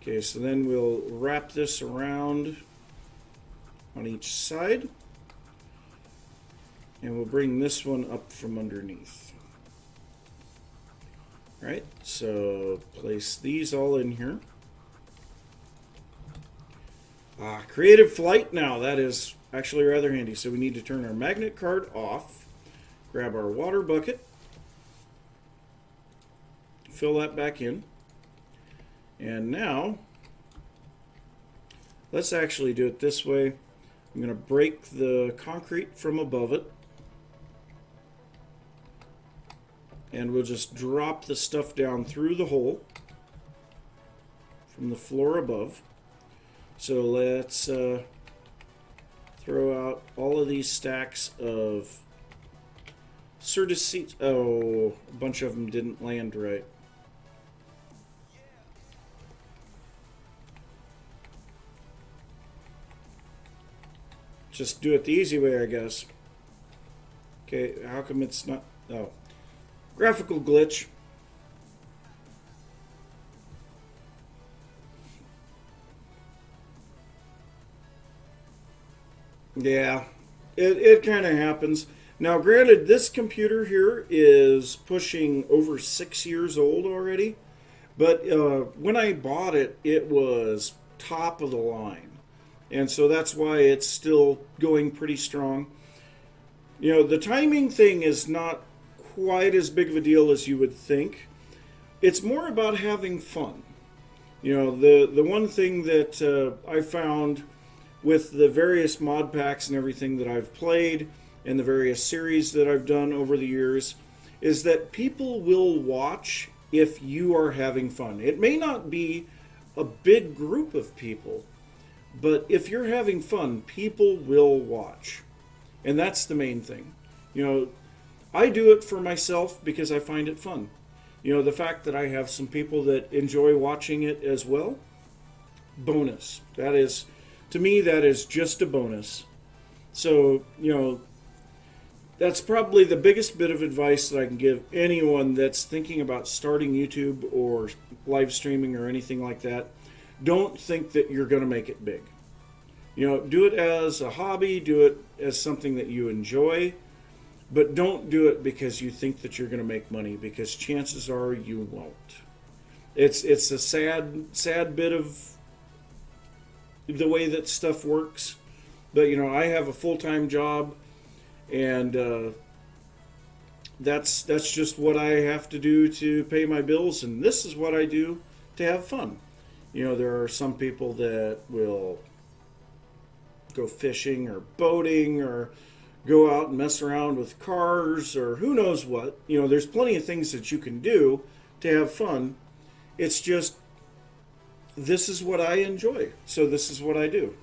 Okay, so then we'll wrap this around on each side. And we'll bring this one up from underneath. All right, so place these all in here. Creative flight now. That is actually rather handy. So we need to turn our magnet card off. Grab our water bucket, fill that back in, and now let's actually do it this way. I'm going to break the concrete from above it, and we'll just drop the stuff down through the hole from the floor above. So let's throw out all of these stacks of Certus seeds. Oh, a bunch of them didn't land right. Just do it the easy way, I guess. Okay, how come it's not? Oh, graphical glitch. Yeah, it kind of happens. Now, granted, this computer here is pushing over 6 years old already, but when I bought it, it was top of the line. And so that's why it's still going pretty strong. You know, the timing thing is not quite as big of a deal as you would think. It's more about having fun. You know, the one thing that I found with the various mod packs and everything that I've played, and the various series that I've done over the years is that people will watch if you are having fun. It may not be a big group of people, but if you're having fun, people will watch. And that's the main thing. You know, I do it for myself because I find it fun. You know, the fact that I have some people that enjoy watching it as well, bonus. That is, to me, that is just a bonus. So, you know, that's probably the biggest bit of advice that I can give anyone that's thinking about starting YouTube or live streaming or anything like that. Don't think that you're going to make it big. You know, do it as a hobby, do it as something that you enjoy, but don't do it because you think that you're going to make money, because chances are you won't. It's a sad bit of the way that stuff works. But, you know, I have a full-time job, and that's just what I have to do to pay my bills, and this is what I do to have fun. You know, there are some people that will go fishing or boating or go out and mess around with cars or who knows what. You know, there's plenty of things that you can do to have fun. It's just, this is what I enjoy, so this is what I do.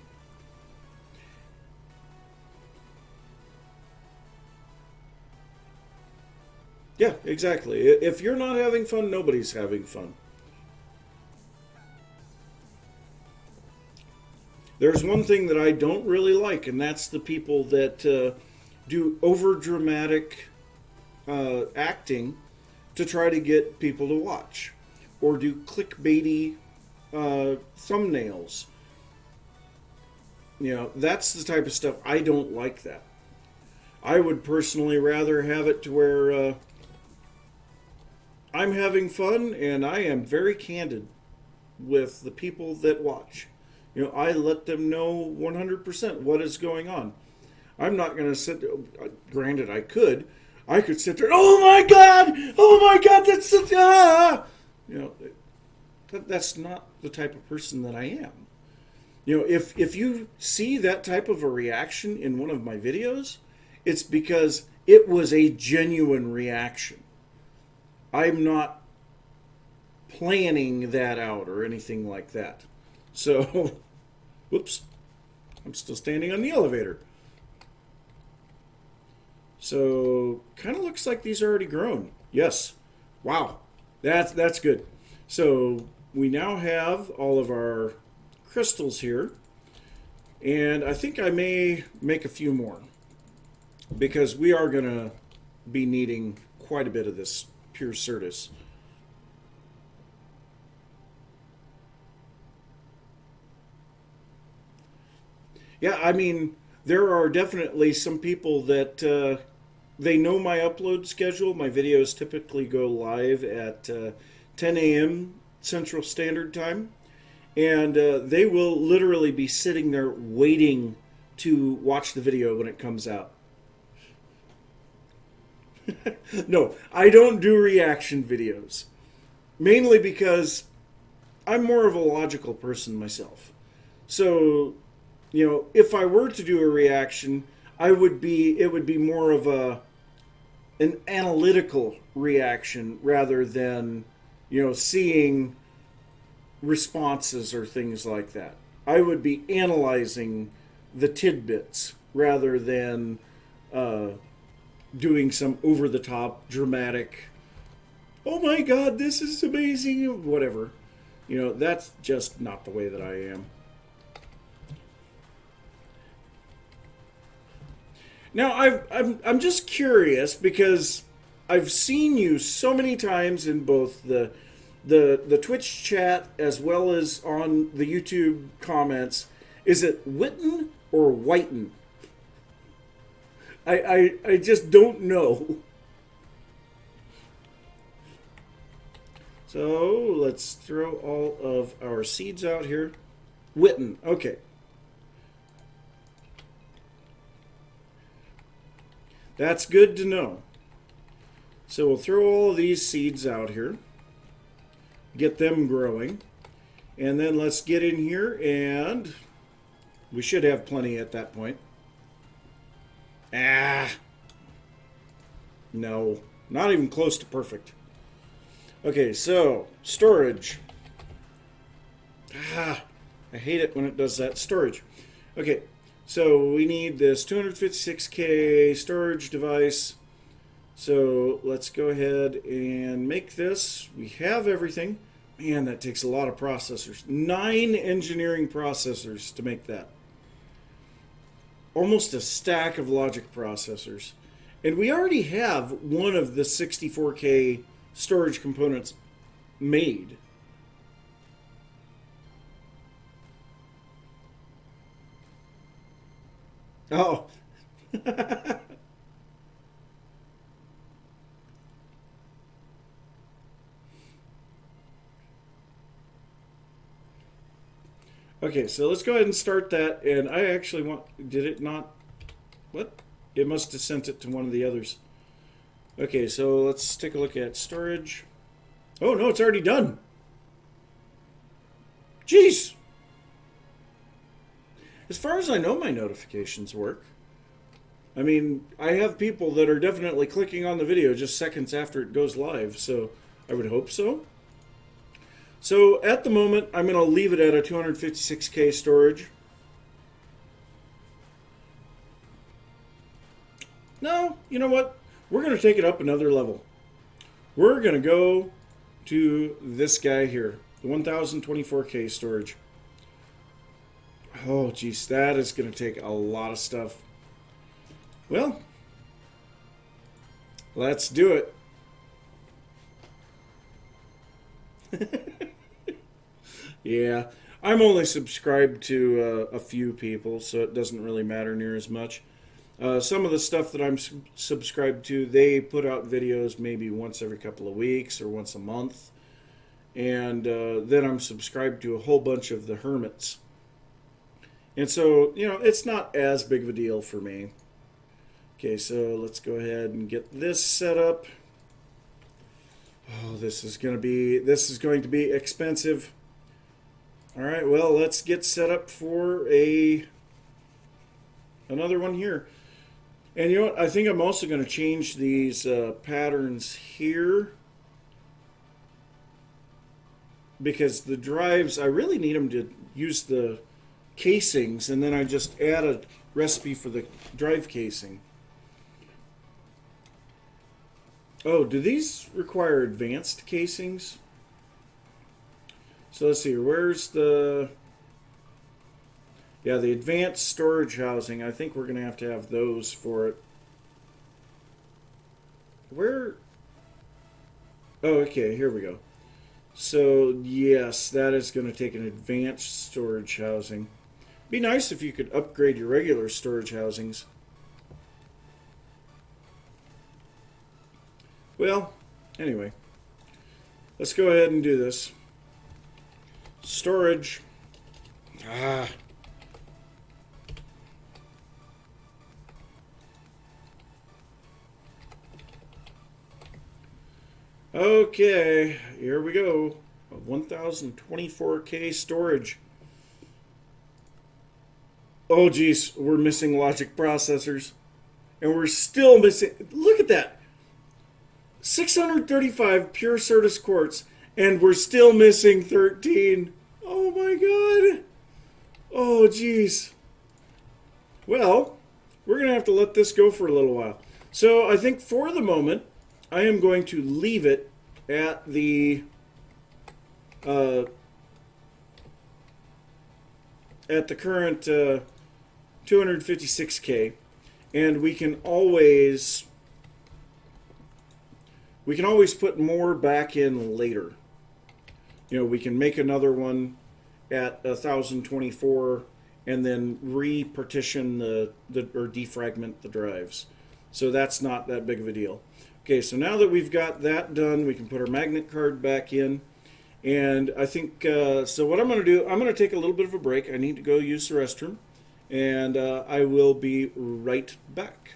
Yeah, exactly. If you're not having fun, nobody's having fun. There's one thing that I don't really like, and that's the people that do over-dramatic acting to try to get people to watch, or do clickbaity thumbnails. You know, that's the type of stuff I don't like. That I would personally rather have it to where I'm having fun and I am very candid with the people that watch. You know, I let them know 100% what is going on. I'm not going to sit there. Granted, I could sit there. Oh my God, that's you know, that's not the type of person that I am. You know, if you see that type of a reaction in one of my videos, it's because it was a genuine reaction. I'm not planning that out or anything like that. So, whoops, I'm still standing on the elevator. So, kind of looks like these are already grown. Yes. Wow. That's good. So, we now have all of our crystals here. And I think I may make a few more, because we are going to be needing quite a bit of this pure Certus. Yeah, I mean, there are definitely some people that they know my upload schedule. My videos typically go live at 10 a.m. Central Standard Time, and they will literally be sitting there waiting to watch the video when it comes out. No, I don't do reaction videos, mainly because I'm more of a logical person myself. So, you know, if I were to do a reaction, it would be more of an analytical reaction rather than, you know, seeing responses or things like that. I would be analyzing the tidbits rather than doing some over-the-top dramatic, oh my God, this is amazing, whatever. You know, that's just not the way that I am. Now, I'm just curious, because I've seen you so many times in both the Twitch chat as well as on the YouTube comments. Is it Witten or Whiten? I just don't know. So let's throw all of our seeds out here. Witten, okay. That's good to know. So we'll throw all of these seeds out here, get them growing, and then let's get in here, and we should have plenty at that point. Ah, no, not even close to perfect. Okay, so storage. Ah, I hate it when it does that. Storage. Okay, so we need this 256K storage device. So let's go ahead and make this. We have everything. Man, that takes a lot of processors. 9 engineering processors to make that. Almost a stack of logic processors. And we already have one of the 64K storage components made. Oh. Okay, so let's go ahead and start that. And I actually want. Did it not? What? It must have sent it to one of the others. Okay, so let's take a look at storage. Oh, no, it's already done. Jeez. As far as I know, my notifications work. I mean, I have people that are definitely clicking on the video just seconds after it goes live, so I would hope so. So at the moment, I'm going to leave it at a 256K storage. No, you know what? We're going to take it up another level. We're going to go to this guy here, the 1024K storage. Oh, geez, that is going to take a lot of stuff. Well, let's do it. Yeah, I'm only subscribed to a few people, so it doesn't really matter near as much. Some of the stuff that I'm subscribed to, they put out videos maybe once every couple of weeks or once a month. And then I'm subscribed to a whole bunch of the hermits. And so, you know, it's not as big of a deal for me. Okay, so let's go ahead and get this set up. Oh, this is going to be expensive. All right, well, let's get set up for another one here. And you know what? I think I'm also going to change these patterns here, because the drives, I really need them to use the casings, and then I just add a recipe for the drive casing. Oh, do these require advanced casings? So let's see, where's the... Yeah, the advanced storage housing. I think we're going to have those for it. Where... Oh, okay, here we go. So, yes, that is going to take an advanced storage housing. Be nice if you could upgrade your regular storage housings. Well, anyway, let's go ahead and do this. Storage. Okay, here we go. 1024K storage. Oh, geez, we're missing logic processors. And we're still missing... Look at that. 635 pure Certus quartz, and we're still missing 13. Oh my god. Oh, geez. Well, we're going to have to let this go for a little while. So I think for the moment, I am going to leave it at the current 256K, and we can always put more back in later. You know, we can make another one at 1024 and then re-partition or defragment the drives. So that's not that big of a deal. Okay, so now that we've got that done, we can put our magnet card back in. And I think, so what I'm going to do, I'm going to take a little bit of a break. I need to go use the restroom. And I will be right back.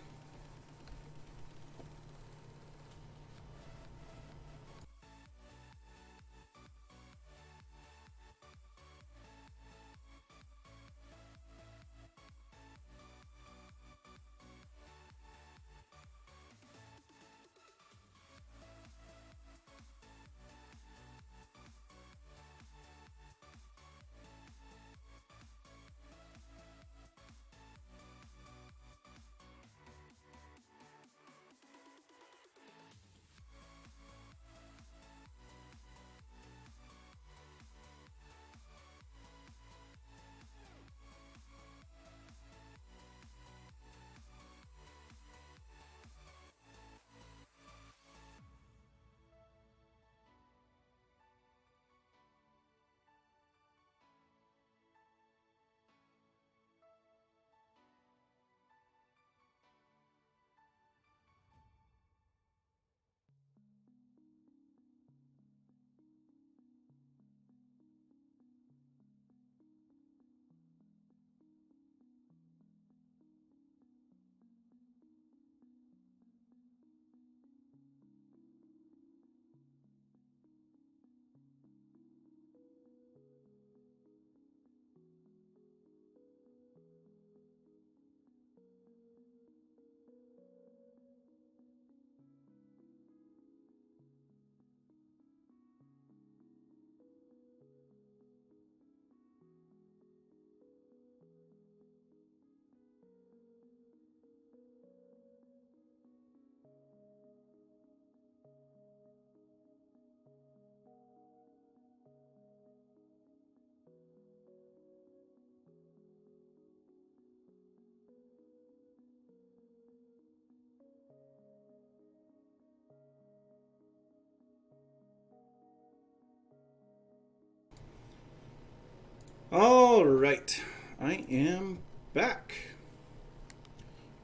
All right, I am back.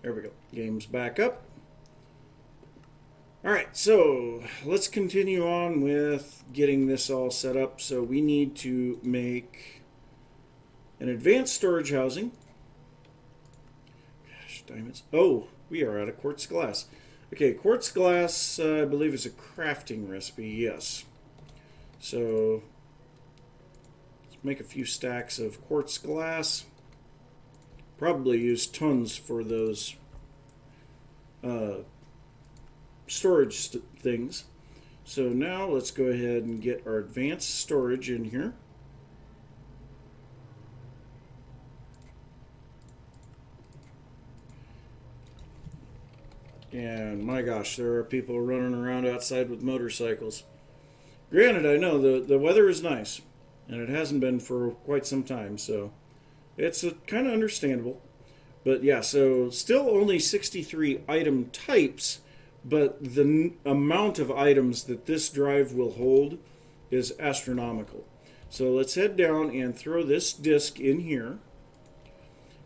There we go. Game's back up. All right, so let's continue on with getting this all set up. So we need to make an advanced storage housing. Gosh, diamonds. Oh, we are out of quartz glass. Okay, quartz glass, I believe, is a crafting recipe. Yes. So let's make a few stacks of quartz glass. Probably use tons for those storage things. So now let's go ahead and get our advanced storage in here. And my gosh, there are people running around outside with motorcycles. Granted, I know the weather is nice, and it hasn't been for quite some time, so it's kind of understandable. But yeah, so still only 63 item types, but the amount of items that this drive will hold is astronomical. So let's head down and throw this disk in here.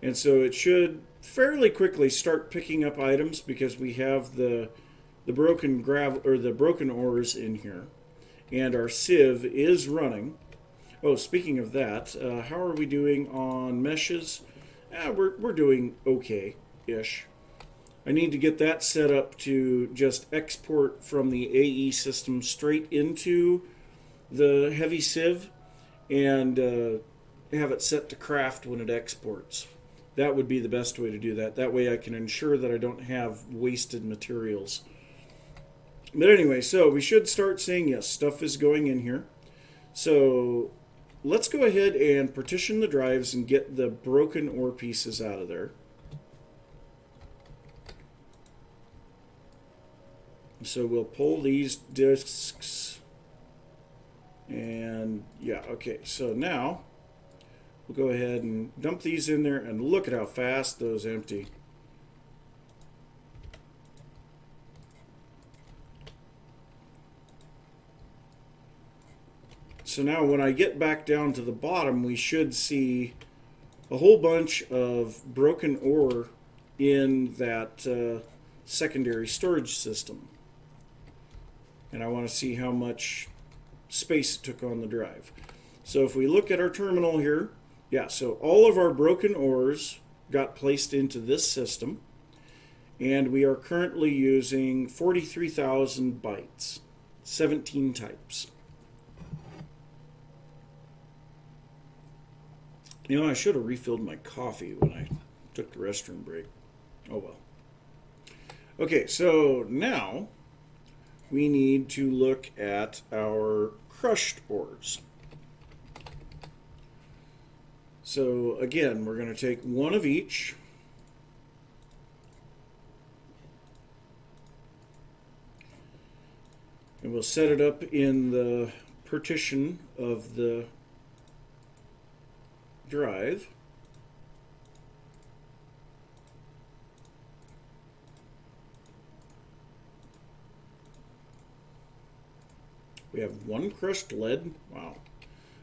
And so it should fairly quickly start picking up items because we have the broken gravel or the broken ores in here, and our sieve is running. Oh, speaking of that, how are we doing on meshes? We're doing okay-ish. I need to get that set up to just export from the AE system straight into the heavy sieve and have it set to craft when it exports. That would be the best way to do that. That way I can ensure that I don't have wasted materials. But anyway, so we should start seeing, yes, stuff is going in here. So let's go ahead and partition the drives and get the broken ore pieces out of there. So we'll pull these discs. And yeah, okay, so now we'll go ahead and dump these in there, and look at how fast those empty. So now when I get back down to the bottom, we should see a whole bunch of broken ore in that secondary storage system. And I want to see how much space it took on the drive. So if we look at our terminal here, yeah, so all of our broken ores got placed into this system, and we are currently using 43,000 bytes, 17 types. You know, I should have refilled my coffee when I took the restroom break. Oh well. Okay, so now we need to look at our crushed ores. So again, we're going to take one of each. And we'll set it up in the partition of the drive. We have one crushed lead. Wow.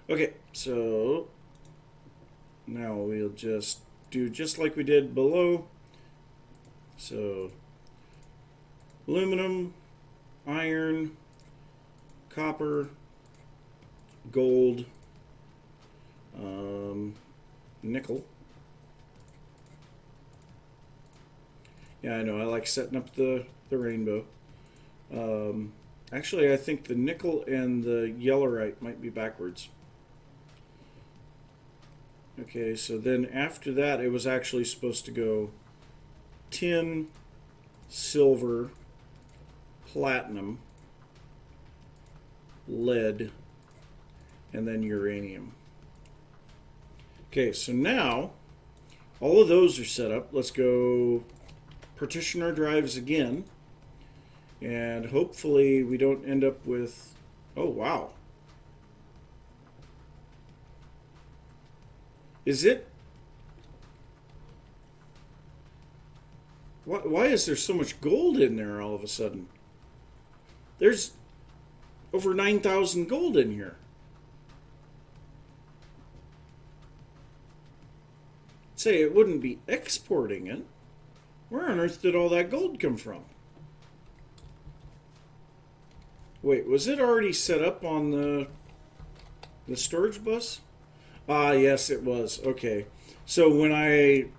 Okay, so now we'll just do just like we did below. So aluminum, iron, copper, gold, nickel. Yeah, I know, I like setting up the rainbow. Actually, I think the nickel and the yellowite might be backwards. Okay, so then after that, it was actually supposed to go tin, silver, platinum, lead, and then uranium. Okay, so now all of those are set up. Let's go partition our drives again. And hopefully we don't end up with... Oh, wow. Is it... Why is there so much gold in there all of a sudden? There's over 9,000 gold in here. Say, it wouldn't be exporting it. Where on earth did all that gold come from? Wait, was it already set up on the storage bus? Ah, yes, it was. Okay. So when I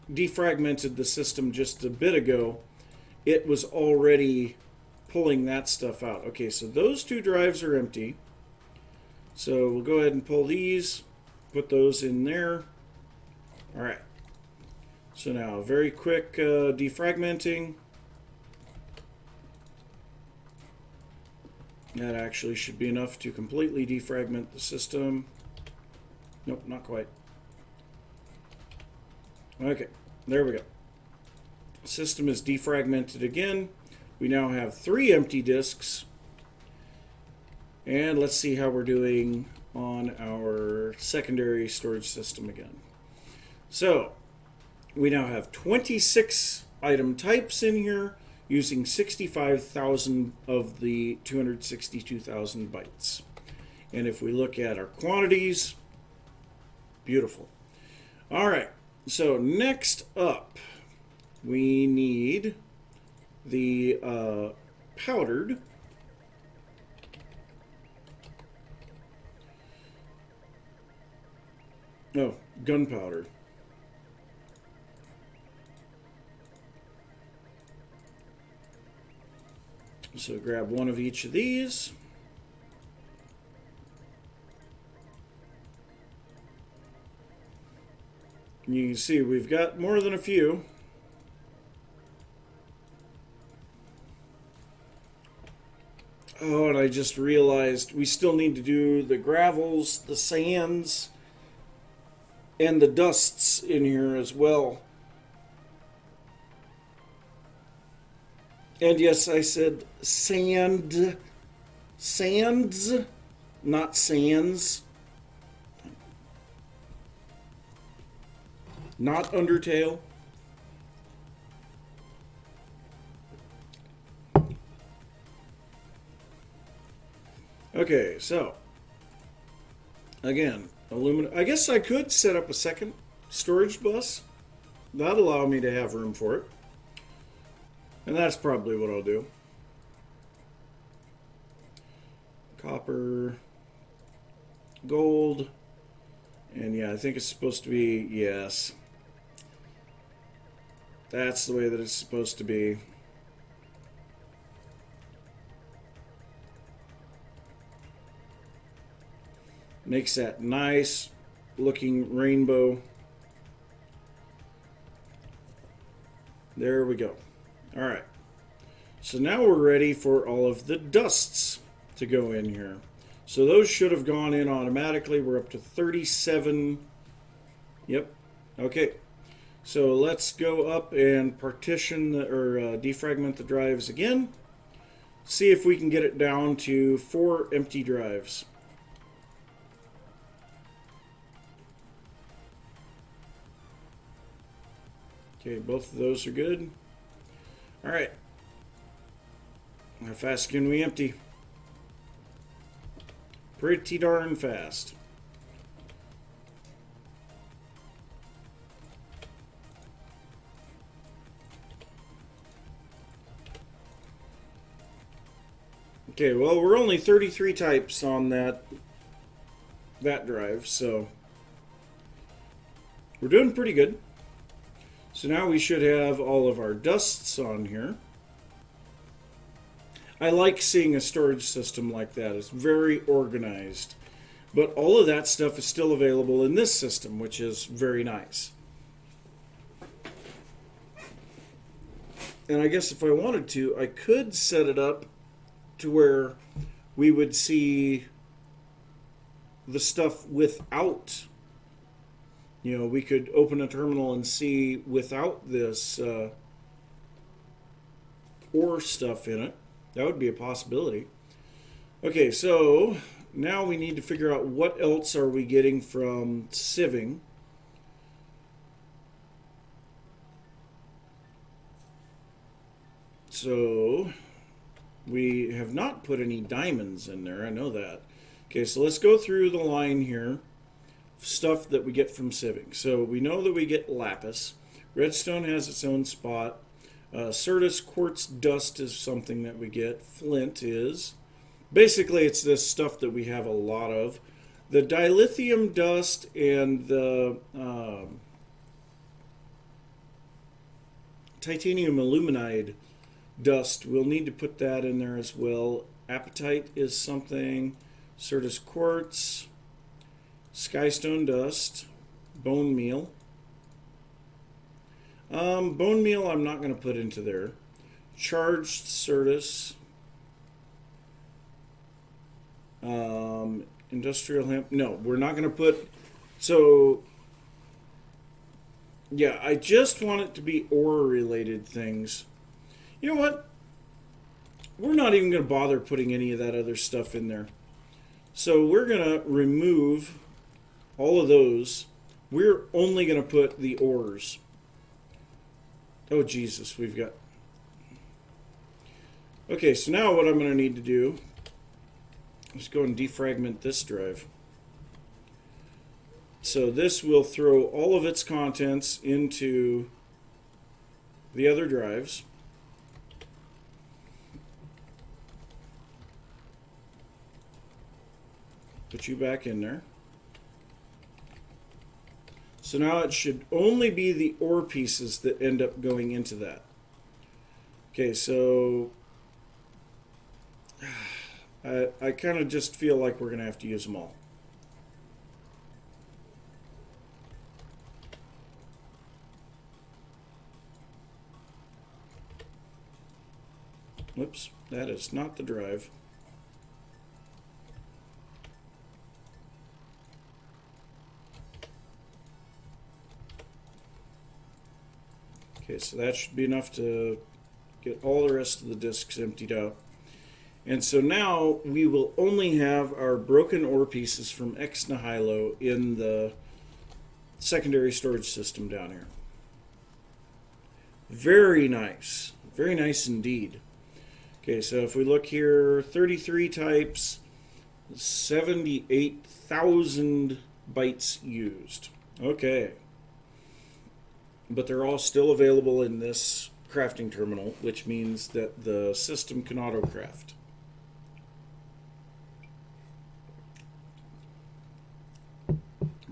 defragmented the system just a bit ago, it was already pulling that stuff out. Okay, so those two drives are empty. So we'll go ahead and pull these, put those in there. All right. So now, very quick defragmenting. That actually should be enough to completely defragment the system. Nope, not quite. Okay, there we go. System is defragmented again. We now have 3 empty disks. And let's see how we're doing on our secondary storage system again. So, we now have 26 item types in here, using 65,000 of the 262,000 bytes. And if we look at our quantities, beautiful. All right, so next up, we need the powdered. Oh, gunpowder. So grab one of each of these. You can see we've got more than a few. Oh, and I just realized we still need to do the gravels, the sands, and the dusts in here as well. And yes, I said sand, sands, not sands. Not Undertale. Okay, so again, aluminum. I guess I could set up a second storage bus. That'd allow me to have room for it. And that's probably what I'll do. Copper, gold, and yeah, I think it's supposed to be, yes. That's the way that it's supposed to be. Makes that nice looking rainbow. There we go. All right. So now we're ready for all of the dusts to go in here. So those should have gone in automatically. We're up to 37. Yep. Okay. So let's go up and partition or defragment the drives again. See if we can get it down to 4 empty drives. Okay, both of those are good. All right. How fast can we empty? Pretty darn fast. Okay, well, we're only 33 types on that drive, so we're doing pretty good. So now we should have all of our dusts on here. I like seeing a storage system like that. It's very organized. But all of that stuff is still available in this system, which is very nice. And I guess if I wanted to, I could set it up to where we would see the stuff without, you know, we could open a terminal and see without this ore stuff in it. That would be a possibility. Okay, so now we need to figure out what else are we getting from sieving. So we have not put any diamonds in there, I know that. Okay, so let's go through the line here. stuff that we get from sieving. So we know that we get lapis. Redstone has its own spot. Certus quartz dust is something that we get. Flint is. Basically, it's this stuff that we have a lot of. The dilithium dust and the titanium aluminide dust, we'll need to put that in there as well. Apatite is something. Certus quartz. Skystone dust. Bone meal. Bone meal I'm not going to put into there. Charged Certus. Industrial hemp. No, we're not going to put... So, yeah, I just want it to be ore-related things. You know what? We're not even going to bother putting any of that other stuff in there. So we're going to remove all of those. We're only going to put the ores. Oh, Jesus, we've got... Okay, so now what I'm going to need to do is go and defragment this drive. So this will throw all of its contents into the other drives. Put you back in there. So now it should only be the ore pieces that end up going into that. Okay, so I kind of just feel like we're going to have to use them all. Whoops, that is not the drive. Okay, so that should be enough to get all the rest of the discs emptied out. And so now we will only have our broken ore pieces from Ex Nihilo in the secondary storage system down here. Very nice indeed. Okay, so if we look here, 33 types, 78,000 bytes used. Okay. But they're all still available in this crafting terminal, which means that the system can auto-craft.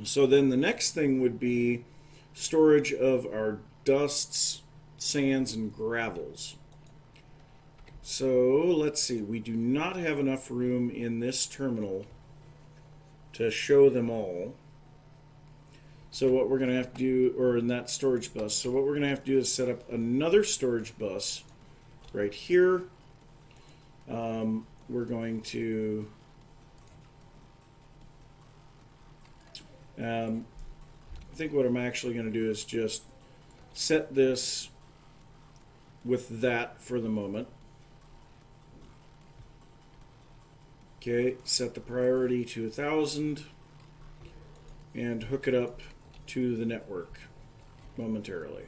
So then the next thing would be storage of our dusts, sands, and gravels. So let's see, we do not have enough room in this terminal to show them all. So what we're going to have to do, or in that storage bus, so what we're going to have to do is set up another storage bus right here. We're going to I think what I'm actually going to do is just set this with that for the moment. Okay, set the priority to 1,000 and hook it up to the network momentarily.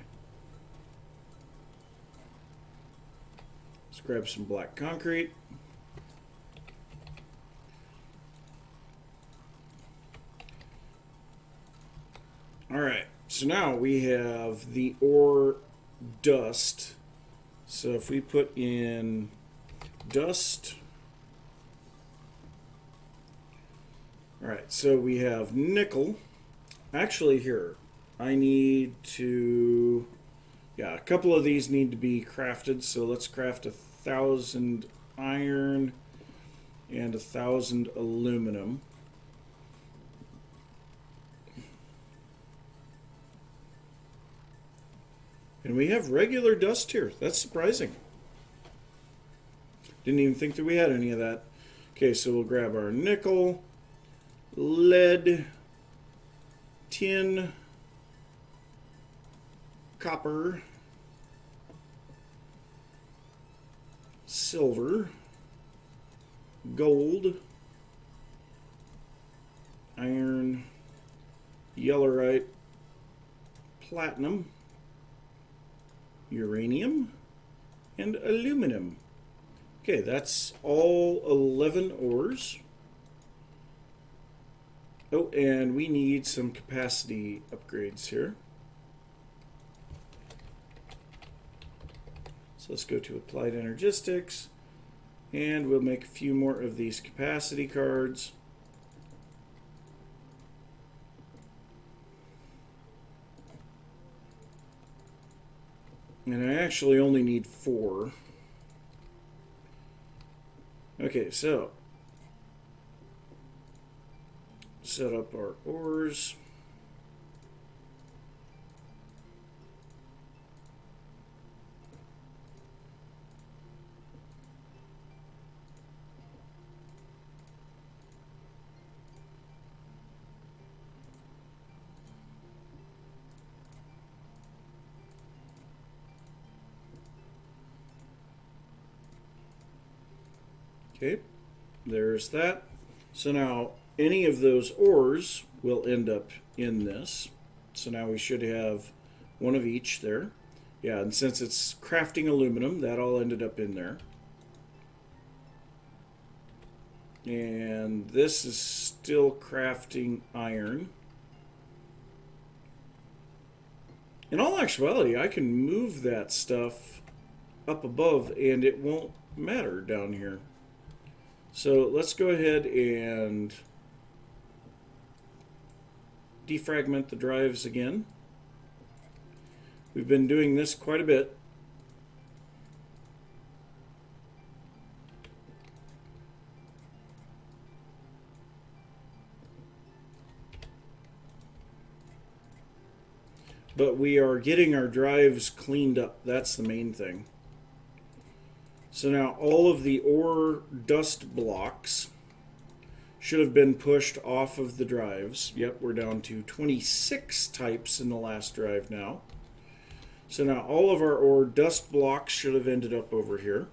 Let's grab some black concrete. Alright, so now we have the ore dust. So if we put in dust. Alright, so we have nickel. Actually, here, I need to... Yeah, a couple of these need to be crafted. So let's craft 1,000 iron and 1,000 aluminum. And we have regular dust here. That's surprising. Didn't even think that we had any of that. Okay, so we'll grab our nickel, lead, tin, copper, silver, gold, iron, yellowite, platinum, uranium, and aluminum. Okay, that's all 11 ores. Oh, and we need some capacity upgrades here. So let's go to Applied Energistics, and we'll make a few more of these capacity cards. And I actually only need 4. Okay, so set up our ores. Okay, there's that. So now any of those ores will end up in this. So now we should have one of each there. Yeah, and since it's crafting aluminum, that all ended up in there. And this is still crafting iron. In all actuality, I can move that stuff up above and it won't matter down here. So let's go ahead and defragment the drives again. We've been doing this quite a bit. But we are getting our drives cleaned up. That's the main thing. So now all of the ore dust blocks should have been pushed off of the drives. Yep, we're down to 26 types in the last drive now. So now all of our ore dust blocks should have ended up over here.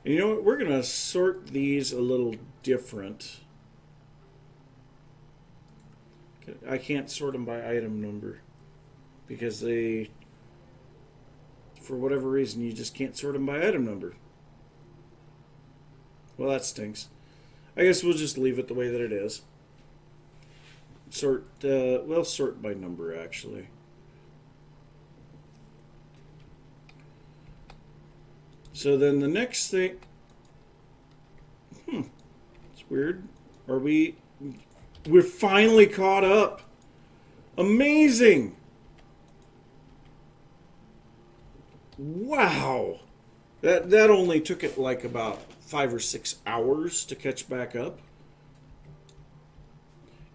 And you know what? We're going to sort these a little different. I can't sort them by item number because they, for whatever reason, you just can't sort them by item number. Well, that stinks. I guess we'll just leave it the way that it is. We'll sort by number, actually. So then the next thing... it's weird. We're finally caught up. Amazing! Wow! That only took it like about 5 or 6 hours to catch back up.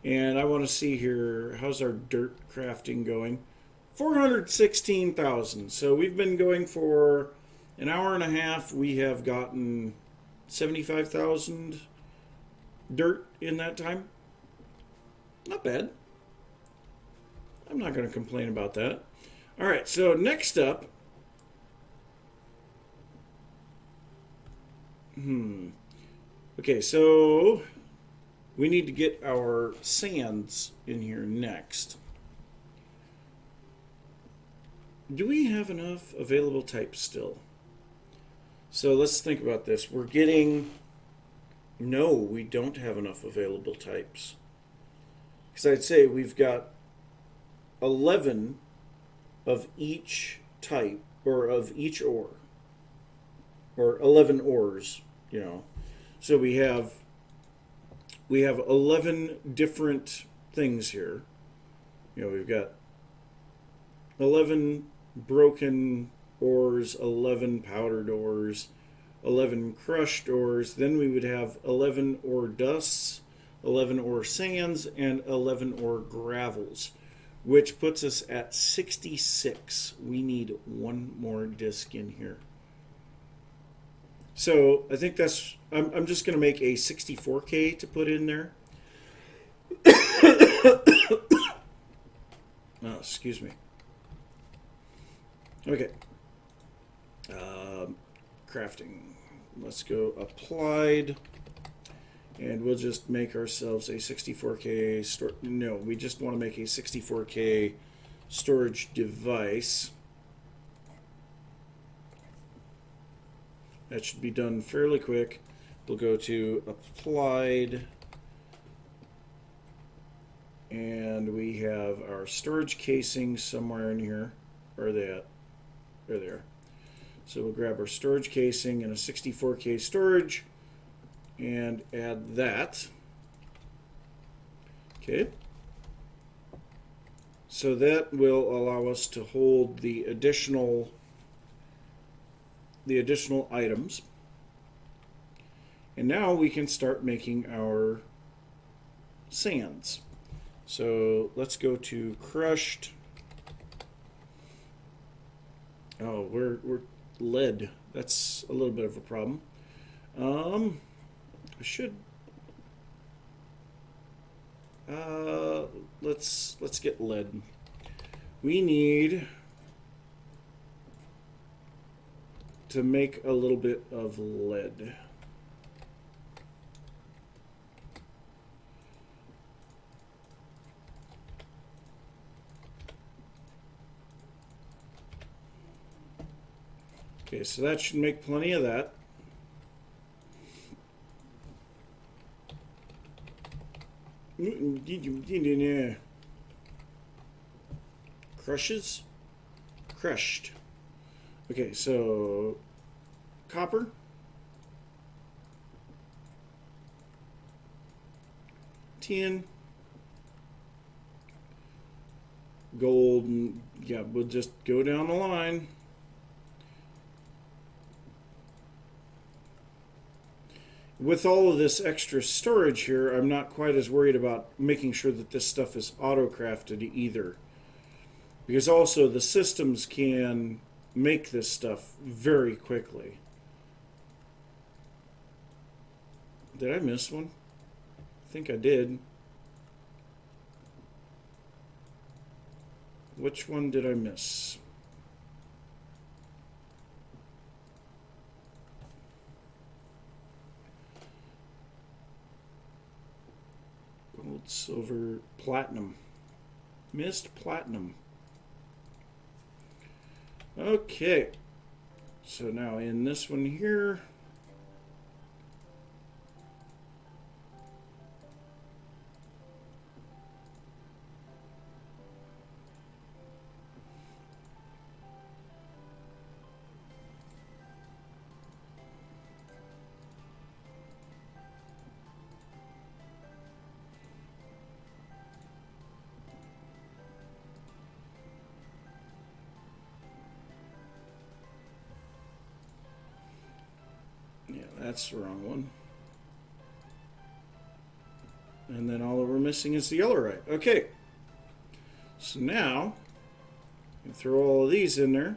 And I want to see here, how's our dirt crafting going? 416,000. So we've been going for an hour and a half. We have gotten 75,000 dirt in that time. Not bad. I'm not going to complain about that. All right, so next up, okay, so we need to get our sands in here next. Do we have enough available types still? So let's think about this. No, we don't have enough available types. Because I'd say we've got 11 of each type, or of each ore. Or 11 ores, you know. So we have 11 different things here. You know, we've got 11 broken ores, 11 powdered ores, 11 crushed ores. Then we would have 11 ore dusts, 11 ore sands, and 11 ore gravels, which puts us at 66. We need one more disc in here. So I think I'm just going to make a 64K to put in there. Oh, excuse me. Okay. Crafting. Let's go applied. And we'll just make ourselves a 64K no, we just want to make a 64K storage device. That should be done fairly quick. We'll go to applied And we have our storage casing somewhere in here. Where are they at? There they are. So we'll grab our storage casing and a 64K storage and add that. Okay. So that will allow us to hold the additional items. And now we can start making our sands. So let's go to crushed. Oh, we're lead. That's a little bit of a problem. I should. Let's get lead. We need to make a little bit of lead. Okay, so that should make plenty of that. Crushes? Crushed. Okay, so copper. Tin. Gold. And yeah, we'll just go down the line. With all of this extra storage here, I'm not quite as worried about making sure that this stuff is auto-crafted either. Because also the systems can make this stuff very quickly. Did I miss one? I think I did. Which one did I miss? Gold, silver, platinum. Missed platinum. Okay. So now in this one here, that's the wrong one. And then all that we're missing is the yellowite. Okay. So now, we throw all of these in there.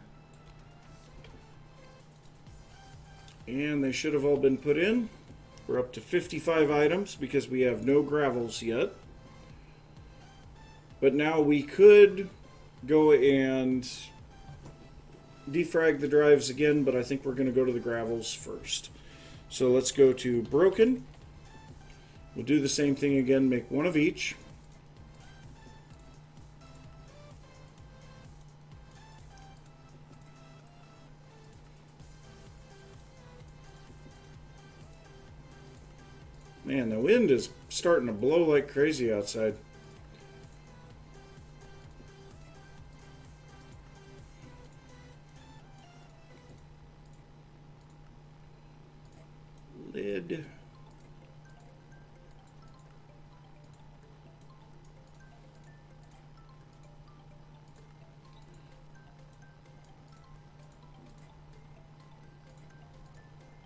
And they should have all been put in. We're up to 55 items because we have no gravels yet. But now we could go and defrag the drives again, but I think we're going to go to the gravels first. So let's go to broken. We'll do the same thing again, make one of each. Man, the wind is starting to blow like crazy outside. Lid.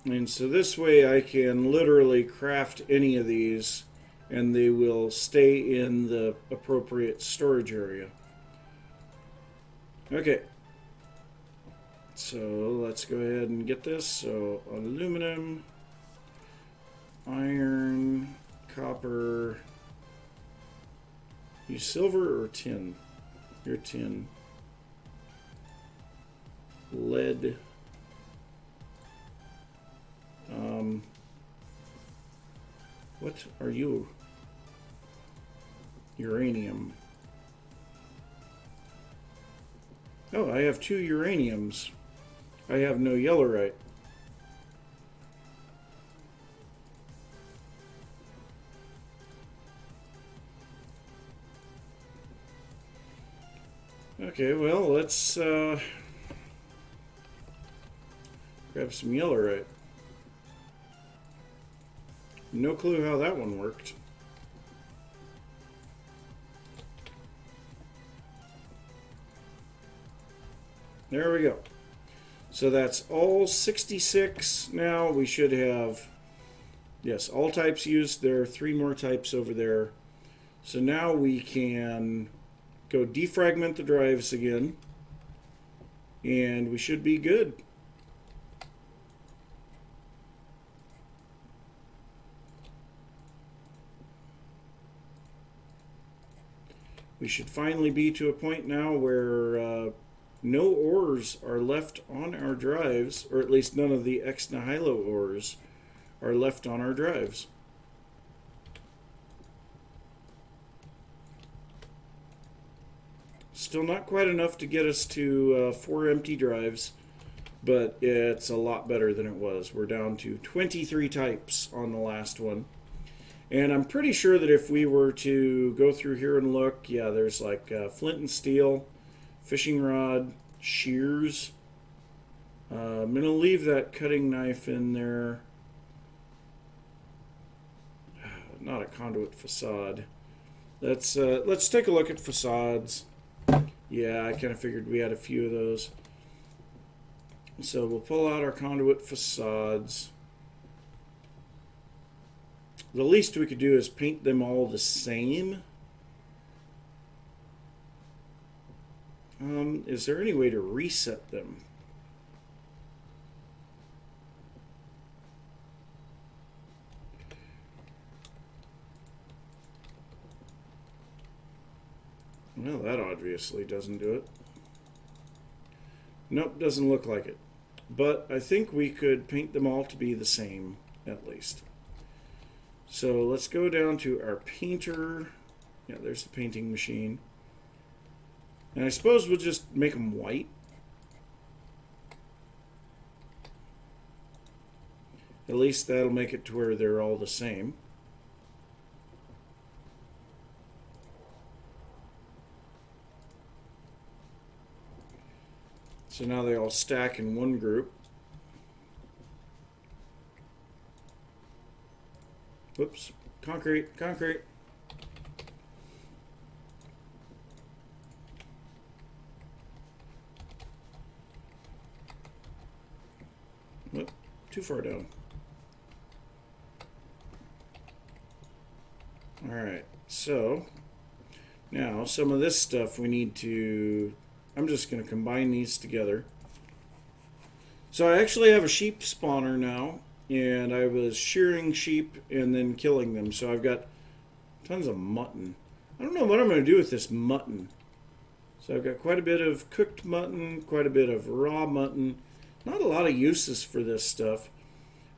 And so this way I can literally craft any of these and they will stay in the appropriate storage area. Okay. So let's go ahead and get this. So aluminum, iron, copper. You silver or tin? You're tin. Lead. What are you? Uranium. Oh, I have 2 uraniums. I have no yellowite. Okay, well, let's grab some yellow. No clue how that one worked. There we go. So that's all 66. Now we should have, yes, all types used. There are 3 more types over there. So now we can go defragment the drives again, and we should be good. We should finally be to a point now where no ores are left on our drives, or at least none of the ex nihilo ores are left on our drives. Still not quite enough to get us to 4 empty drives, but it's a lot better than it was. We're down to 23 types on the last one. And I'm pretty sure that if we were to go through here and look, yeah, there's like flint and steel, fishing rod, shears. I'm going to leave that cutting knife in there. Not a conduit facade. Let's take a look at facades. Yeah, I kind of figured we had a few of those. So we'll pull out our conduit facades. The least we could do is paint them all the same. Is there any way to reset them? Well, that obviously doesn't do it. Nope, doesn't look like it. But I think we could paint them all to be the same, at least. So let's go down to our painter. Yeah, there's the painting machine. And I suppose we'll just make them white. At least that'll make it to where they're all the same. So now they all stack in one group. Whoops. Concrete, concrete. Whoop, too far down. Alright, so now some of this stuff we need to... I'm just going to combine these together. So I actually have a sheep spawner now, and I was shearing sheep and then killing them. So I've got tons of mutton. I don't know what I'm going to do with this mutton. So I've got quite a bit of cooked mutton, quite a bit of raw mutton. Not a lot of uses for this stuff.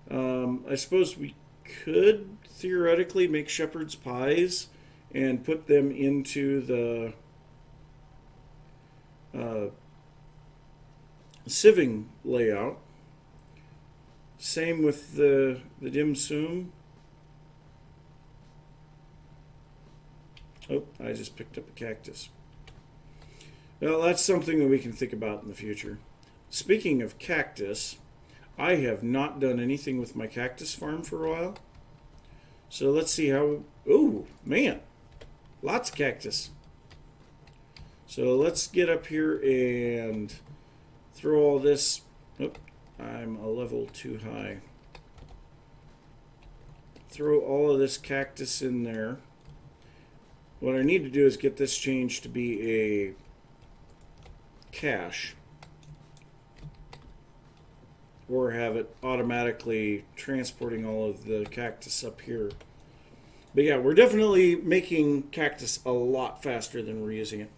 I suppose we could theoretically make shepherd's pies and put them into the sieving layout. Same with the dim sum. Oh, I just picked up a cactus. Well, that's something that we can think about in the future. Speaking of cactus, I have not done anything with my cactus farm for a while. So let's see how... Oh, man. Lots of cactus. So let's get up here and throw all this... Oh, I'm a level too high. Throw all of this cactus in there. What I need to do is get this changed to be a cache. Or have it automatically transporting all of the cactus up here. But yeah, we're definitely making cactus a lot faster than we're using it.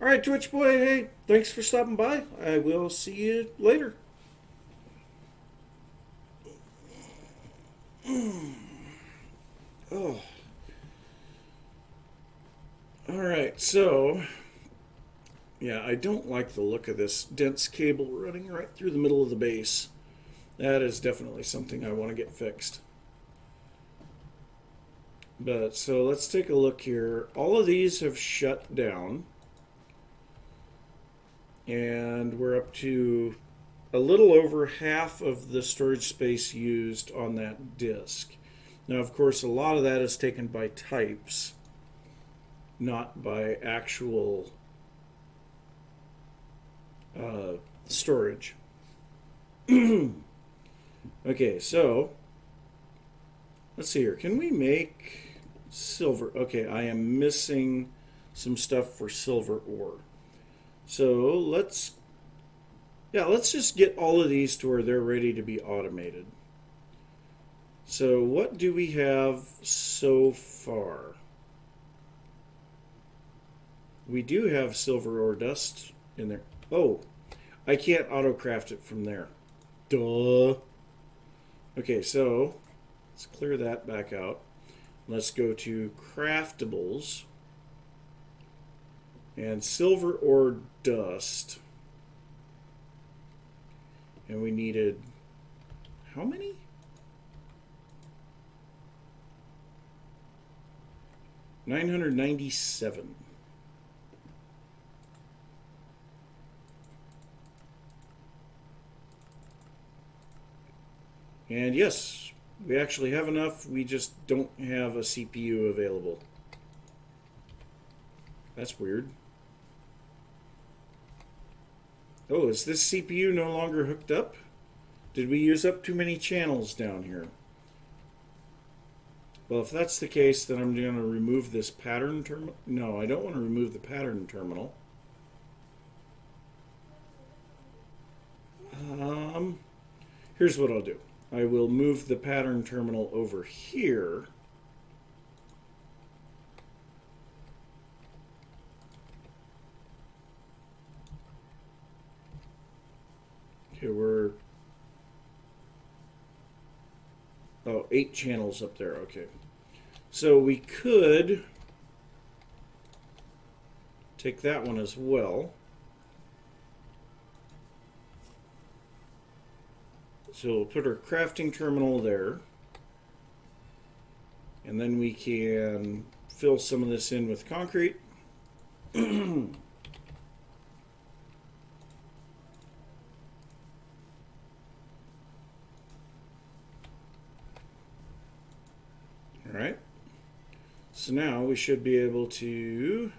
Alright, Twitch boy, hey, thanks for stopping by. I will see you later. Oh. Alright, so... yeah, I don't like the look of this dense cable running right through the middle of the base. That is definitely something I want to get fixed. But, so let's take a look here. All of these have shut down. and we're up to a little over half of the storage space used on that disk. Now, of course, a lot of that is taken by types, not by actual storage. Okay, so let's see here. Can we make silver? Okay, I am missing some stuff for silver ore. So let's just get all of these to where they're ready to be automated. So what do we have so far? We do have silver ore dust in there. Oh, I can't auto-craft it from there. Duh. Okay, so let's clear that back out. Let's go to craftables and silver ore dust. And we needed how many? 997. And yes, we actually have enough. We just don't have a CPU available. That's weird. Oh, is this CPU no longer hooked up? Did we use up too many channels down here? Well, if that's the case, then I'm going to remove this pattern terminal. No, I don't want to remove the pattern terminal. Here's what I'll do. I will move the pattern terminal over here. Okay, we're... Oh, 8 channels up there, okay. So we could take that one as well. So we'll put our crafting terminal there. And then we can fill some of this in with concrete. All right. So now we should be able to...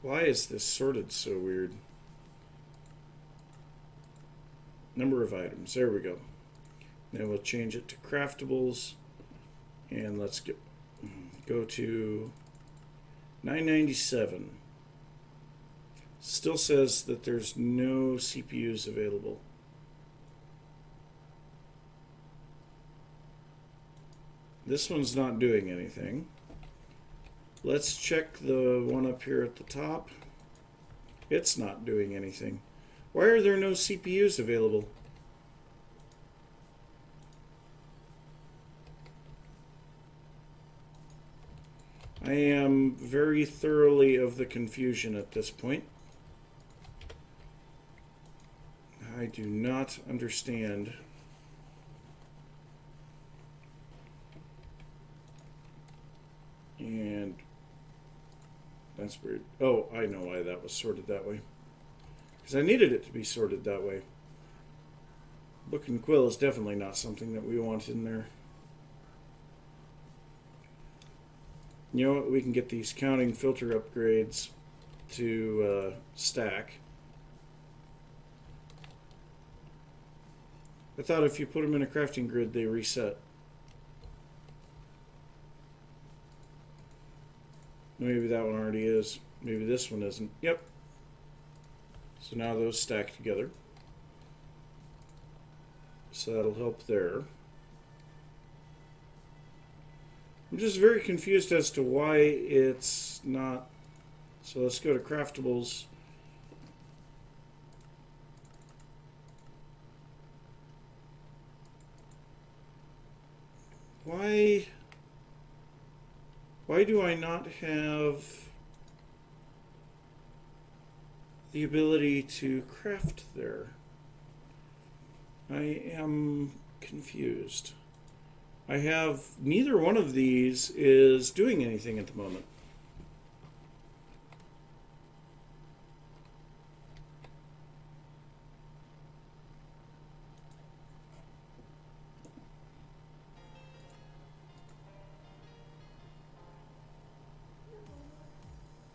Why is this sorted so weird? Number of items. There we go. Now we'll change it to craftables. And let's go to 997. Still says that there's no CPUs available. This one's not doing anything. Let's check the one up here at the top. It's not doing anything. Why are there no CPUs available? I am very thoroughly of the confusion at this point. I do not understand. And that's weird. Oh, I know why that was sorted that way. Because I needed it to be sorted that way. Book and quill is definitely not something that we want in there. You know what? We can get these counting filter upgrades to stack. I thought if you put them in a crafting grid, they reset. Maybe that one already is. Maybe this one isn't. Yep. So now those stack together. So that'll help there. I'm just very confused as to why it's not. So let's go to craftables. Why do I not have the ability to craft there? I am confused. I have neither one of these is doing anything at the moment.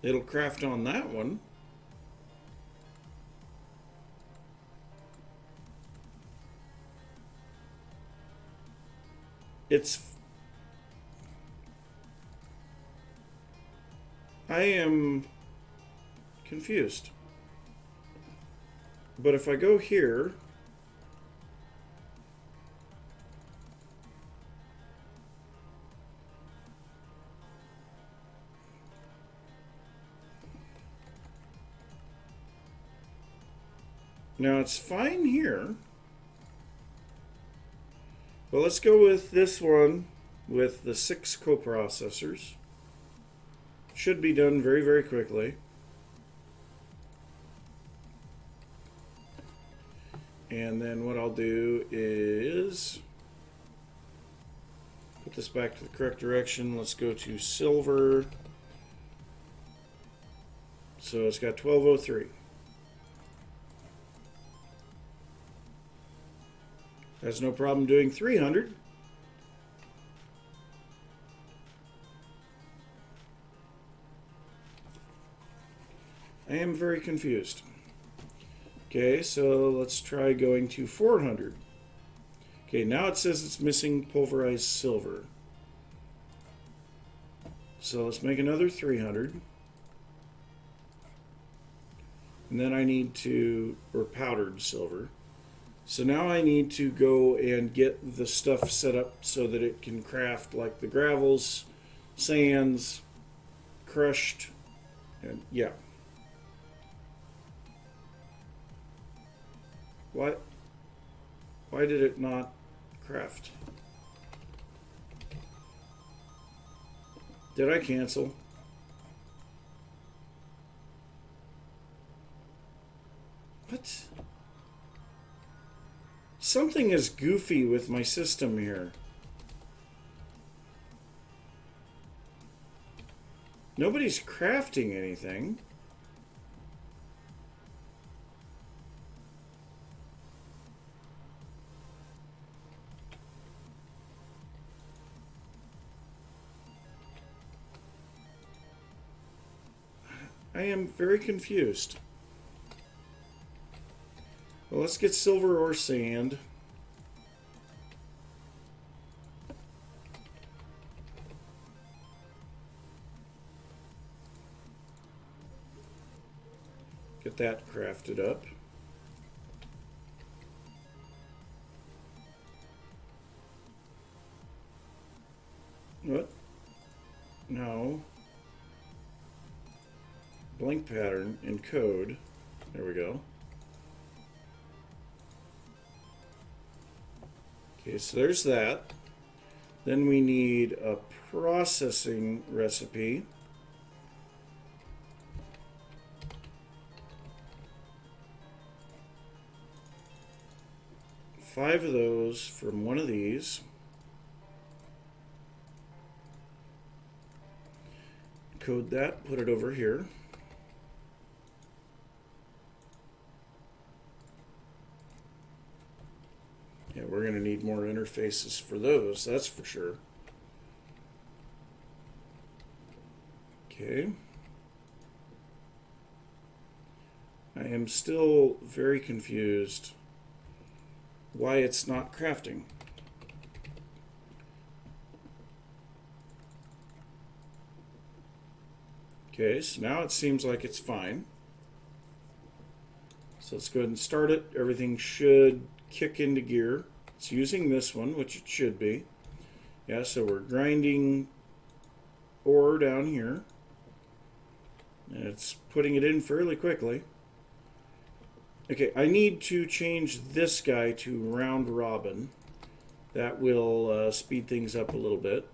It'll craft on that one. I am confused. But if I go here, now it's fine here. Well, let's go with this one with the 6 coprocessors. Should be done very, very quickly. And then what I'll do is put this back to the correct direction. Let's go to silver. So it's got 1203. Has no problem doing 300. I am very confused. Okay, so let's try going to 400. Okay, now it says it's missing pulverized silver. So let's make another 300. And then I need to, or powdered silver. So now I need to go and get the stuff set up so that it can craft like the gravels, sands, crushed, and yeah. Why did it not craft? Did I cancel? What? Something is goofy with my system here. Nobody's crafting anything. I am very confused. Well, let's get silver or sand. Get that crafted up. What? No. Blank pattern, encode. There we go. Okay, so there's that. Then we need a processing recipe. Five of those from one of these. Code that, put it over here. Yeah, we're going to need more interfaces for those, that's for sure. Okay. I am still very confused why it's not crafting. Okay, so now it seems like it's fine. So let's go ahead and start it. Everything should kick into gear. It's using this one, which it should be. Yeah, so we're grinding ore down here. And it's putting it in fairly quickly. Okay, I need to change this guy to round robin. That will speed things up a little bit.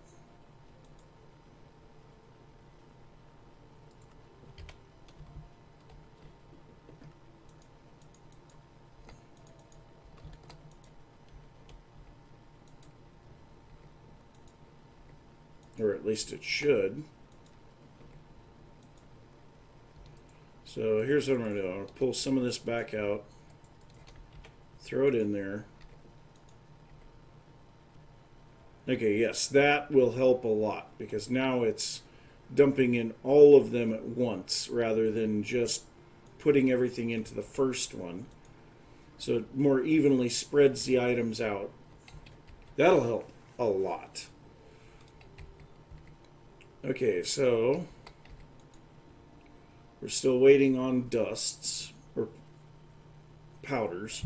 Or at least it should. So here's what I'm going to do. I'm going to pull some of this back out. Throw it in there. Okay, yes, that will help a lot because now it's dumping in all of them at once rather than just putting everything into the first one. So it more evenly spreads the items out. That'll help a lot. Okay, so we're still waiting on dusts or powders,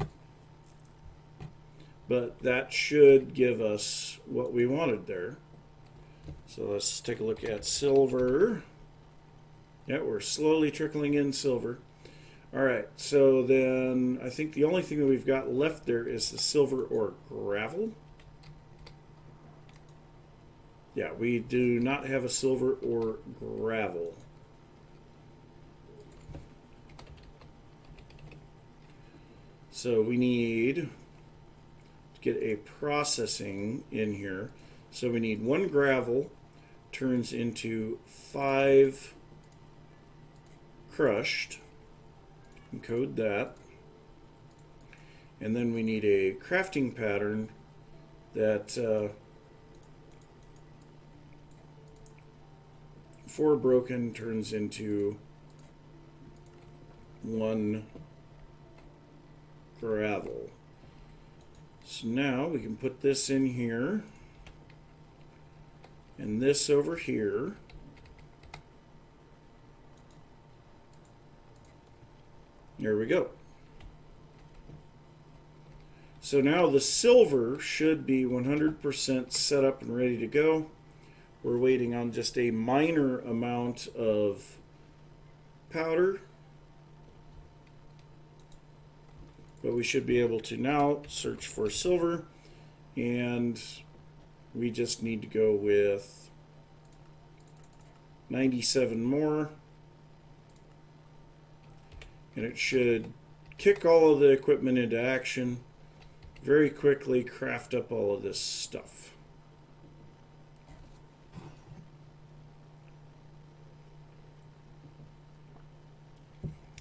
but that should give us what we wanted there. So let's take a look at silver. Yeah, we're slowly trickling in silver. All right, so then I think the only thing that we've got left there is the silver or gravel. Yeah, we do not have a silver or gravel. So we need to get a processing in here. So we need 1 gravel turns into 5 crushed. Encode that. And then we need a crafting pattern that 4 broken turns into 1 gravel. So now we can put this in here and this over here. There we go. So now the silver should be 100% set up and ready to go. We're waiting on just a minor amount of powder, but we should be able to now search for silver, and we just need to go with 97 more, and it should kick all of the equipment into action, very quickly craft up all of this stuff.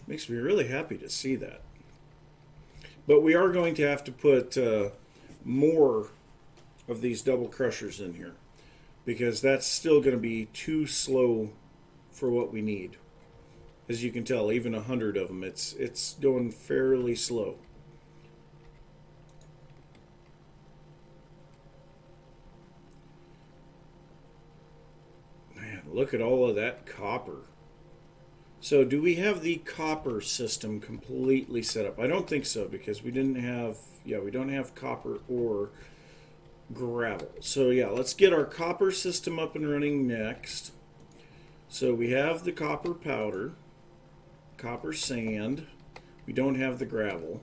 Makes me really happy to see that. But we are going to have to put more of these double crushers in here, because that's still going to be too slow for what we need. As you can tell, even 100 of them, it's going fairly slow. Man, look at all of that copper. So do we have the copper system completely set up? I don't think so, because we didn't have, we don't have copper or gravel. So yeah, let's get our copper system up and running next. So we have the copper powder, copper sand. We don't have the gravel.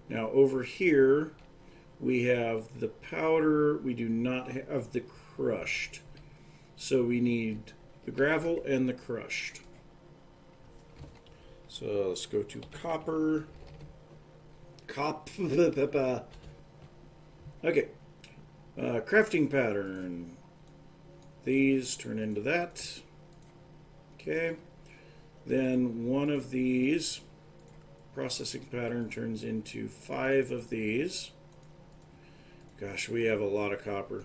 Now over here we have the powder. We do not have the crushed. So we need the gravel and the crushed. So let's go to copper. Okay. Crafting pattern. These turn into that. Okay. Then one of these processing pattern turns into 5 of these. Gosh, we have a lot of copper.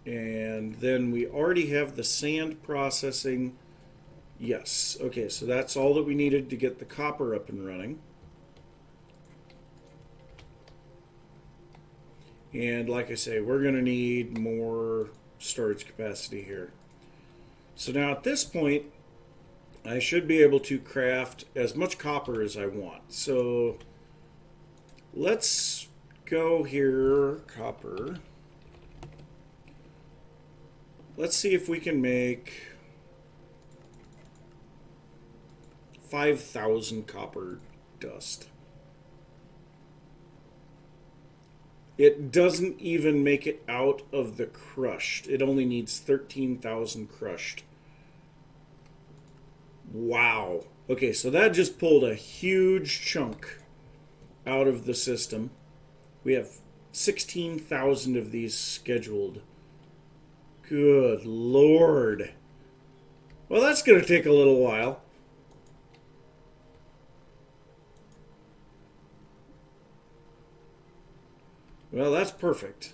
And then we already have the sand processing. Yes. Okay, so that's all that we needed to get the copper up and running. And like I say, we're going to need more storage capacity here. So now at this point, I should be able to craft as much copper as I want. So let's go here, copper. Let's see if we can make 5,000 copper dust. It doesn't even make it out of the crushed. It only needs 13,000 crushed. Wow. Okay, so that just pulled a huge chunk out of the system. We have 16,000 of these scheduled. Good Lord. Well, that's going to take a little while. Well, that's perfect.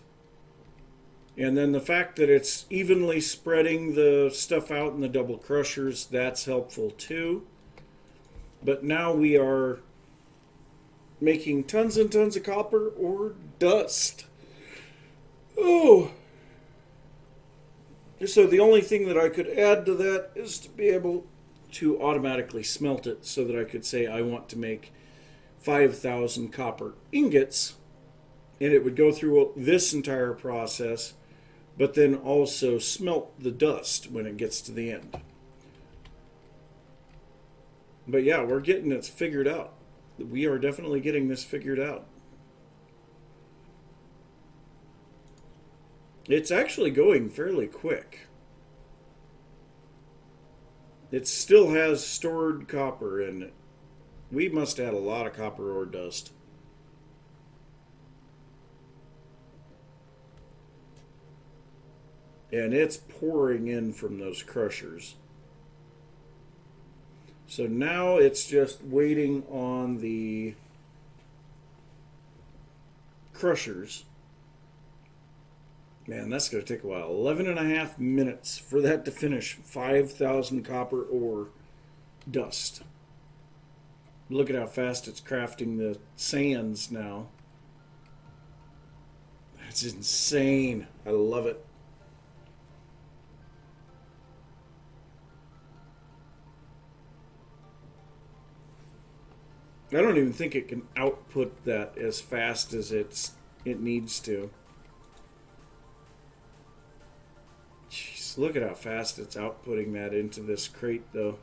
And then the fact that it's evenly spreading the stuff out in the double crushers, that's helpful too. But now we are making tons and tons of copper ore dust. Oh. So the only thing that I could add to that is to be able to automatically smelt it so that I could say I want to make 5,000 copper ingots, and it would go through this entire process, but then also smelt the dust when it gets to the end. But yeah, we're getting it figured out. We are definitely getting this figured out. It's actually going fairly quick. It still has stored copper in it. We must add a lot of copper ore dust. And it's pouring in from those crushers. So now it's just waiting on the crushers. Man, that's going to take a while. 11.5 minutes for that to finish 5,000 copper ore dust. Look at how fast it's crafting the sands now. That's insane. I love it. I don't even think it can output that as fast as it needs to. Jeez, look at how fast it's outputting that into this crate, though.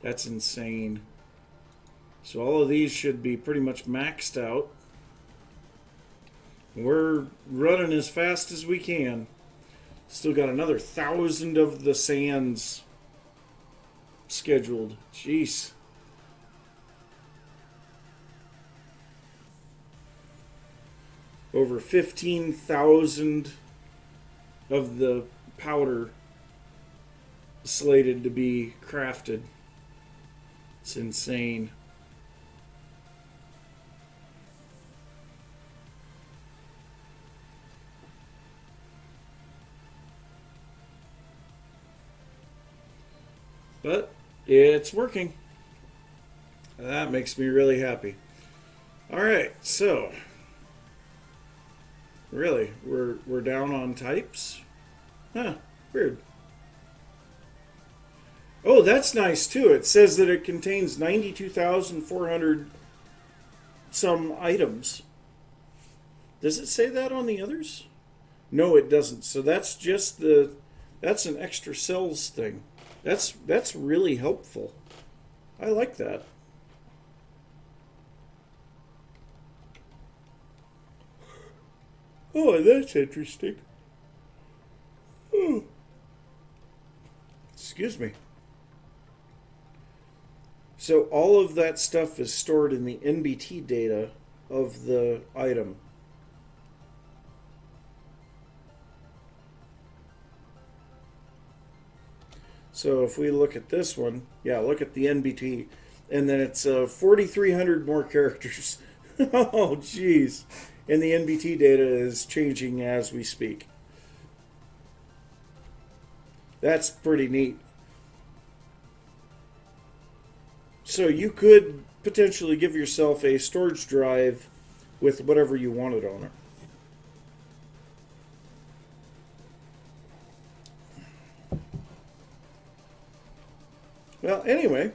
That's insane. So all of these should be pretty much maxed out. We're running as fast as we can. Still got another 1,000 of the sands scheduled. Jeez. Over 15,000 of the powder slated to be crafted. It's insane. But it's working. That makes me really happy. All right, so really, we're down on types? Huh, weird. Oh, that's nice too. It says that it contains 92,400 some items. Does it say that on the others? No, it doesn't. So that's just that's an extra cells thing. That's really helpful. I like that. Oh, that's interesting. Oh. Excuse me. So all of that stuff is stored in the NBT data of the item. So if we look at this one, yeah, look at the NBT, and then it's 4,300 more characters. Oh, jeez. And the NBT data is changing as we speak. That's pretty neat. So you could potentially give yourself a storage drive with whatever you wanted on it. Well, anyway,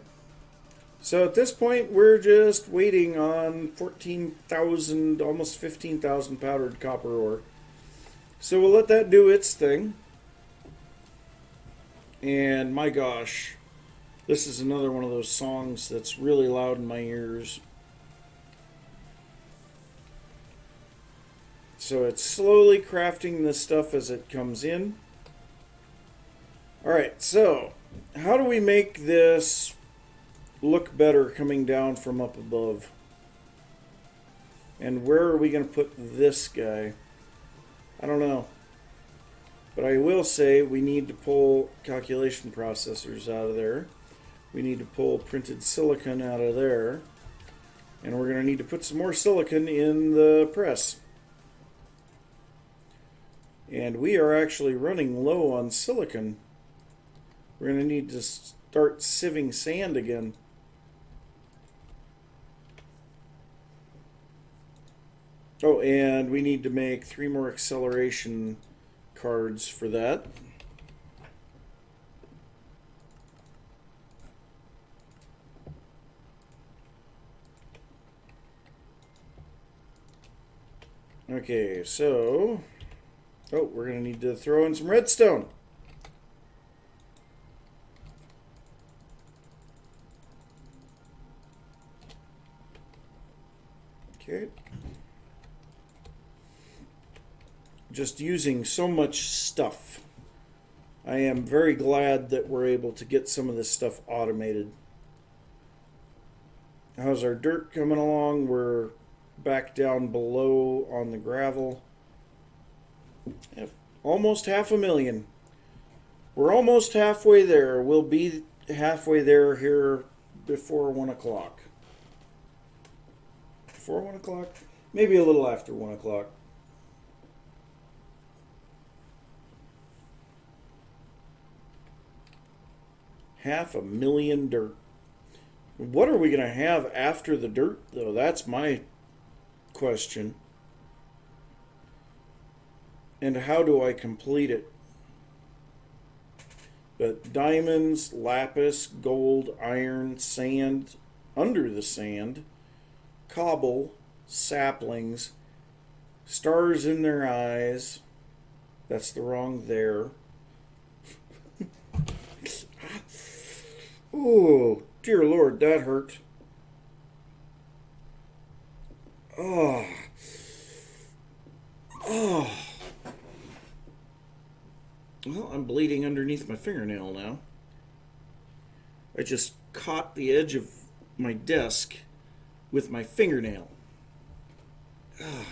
so at this point we're just waiting on 14,000, almost 15,000 powdered copper ore. So we'll let that do its thing. And my gosh, this is another one of those songs that's really loud in my ears. So it's slowly crafting this stuff as it comes in. Alright, so how do we make this look better coming down from up above? And where are we going to put this guy? I don't know. But I will say we need to pull calculation processors out of there. We need to pull printed silicon out of there. And we're going to need to put some more silicon in the press. And we are actually running low on silicon. We're going to need to start sieving sand again. Oh, and we need to make 3 more acceleration cards for that. Okay, so... Oh, we're going to need to throw in some redstone. Okay. Just using so much stuff. I am very glad that we're able to get some of this stuff automated. How's our dirt coming along? We're back down below on the gravel. Almost 500,000. We're almost halfway there. We'll be halfway there here before 1 o'clock. Before 1 o'clock? Maybe a little after 1 o'clock. $500,000 dirt. What are we going to have after the dirt, though? That's my question. And how do I complete it? But diamonds, lapis, gold, iron, sand, under the sand, cobble, saplings, stars in their eyes. That's the wrong there. Oh, dear Lord, that hurt. Oh. Oh. Well, I'm bleeding underneath my fingernail now. I just caught the edge of my desk with my fingernail. Ah.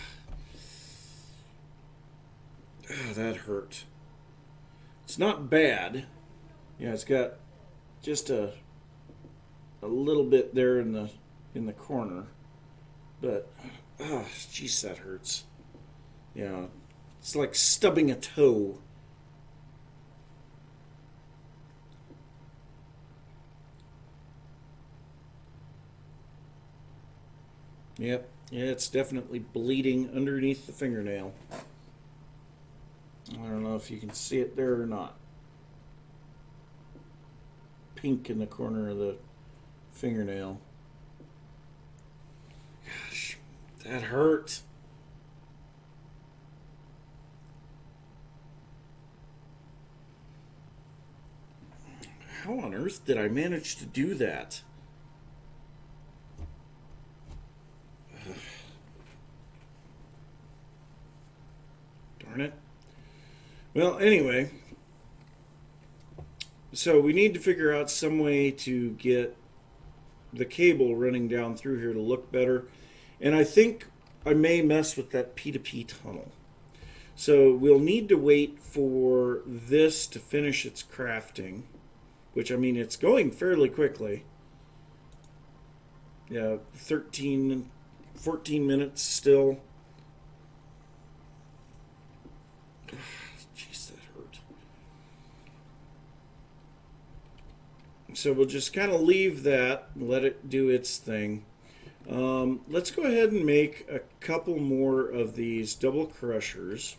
Ah, that hurt. It's not bad. Yeah, it's got just a little bit there in the corner, but jeez, that hurts. Yeah, it's like stubbing a toe. Yep, yeah, it's definitely bleeding underneath the fingernail. I don't know if you can see it there or not. Pink in the corner of the fingernail. Gosh, that hurt. How on earth did I manage to do that? Darn it. Well, anyway, so we need to figure out some way to get the cable running down through here to look better. And I think I may mess with that P2P tunnel. So we'll need to wait for this to finish its crafting, which, I mean, it's going fairly quickly. Yeah, 14 minutes still. Jeez, that hurt. So we'll just kind of leave that and let it do its thing. Let's go ahead and make a couple more of these double crushers.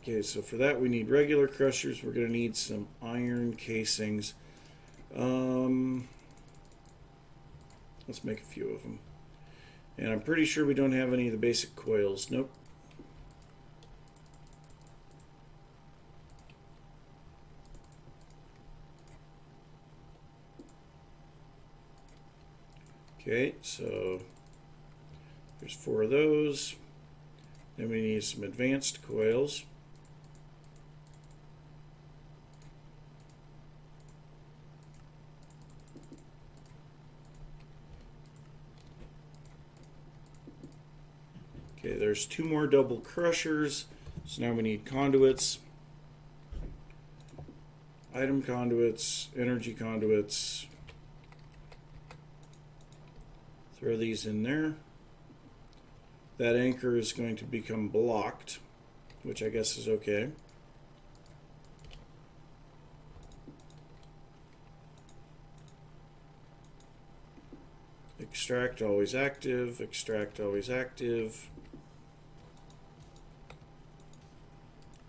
Okay, so for that we need regular crushers. We're going to need some iron casings. Let's make a few of them. And I'm pretty sure we don't have any of the basic coils. Nope. Okay, so there's 4 of those. Then we need some advanced coils. Okay, there's 2 more double crushers. So now we need conduits, item conduits, energy conduits, Throw these in there. That anchor is going to become blocked, which I guess is okay. Extract always active, extract always active.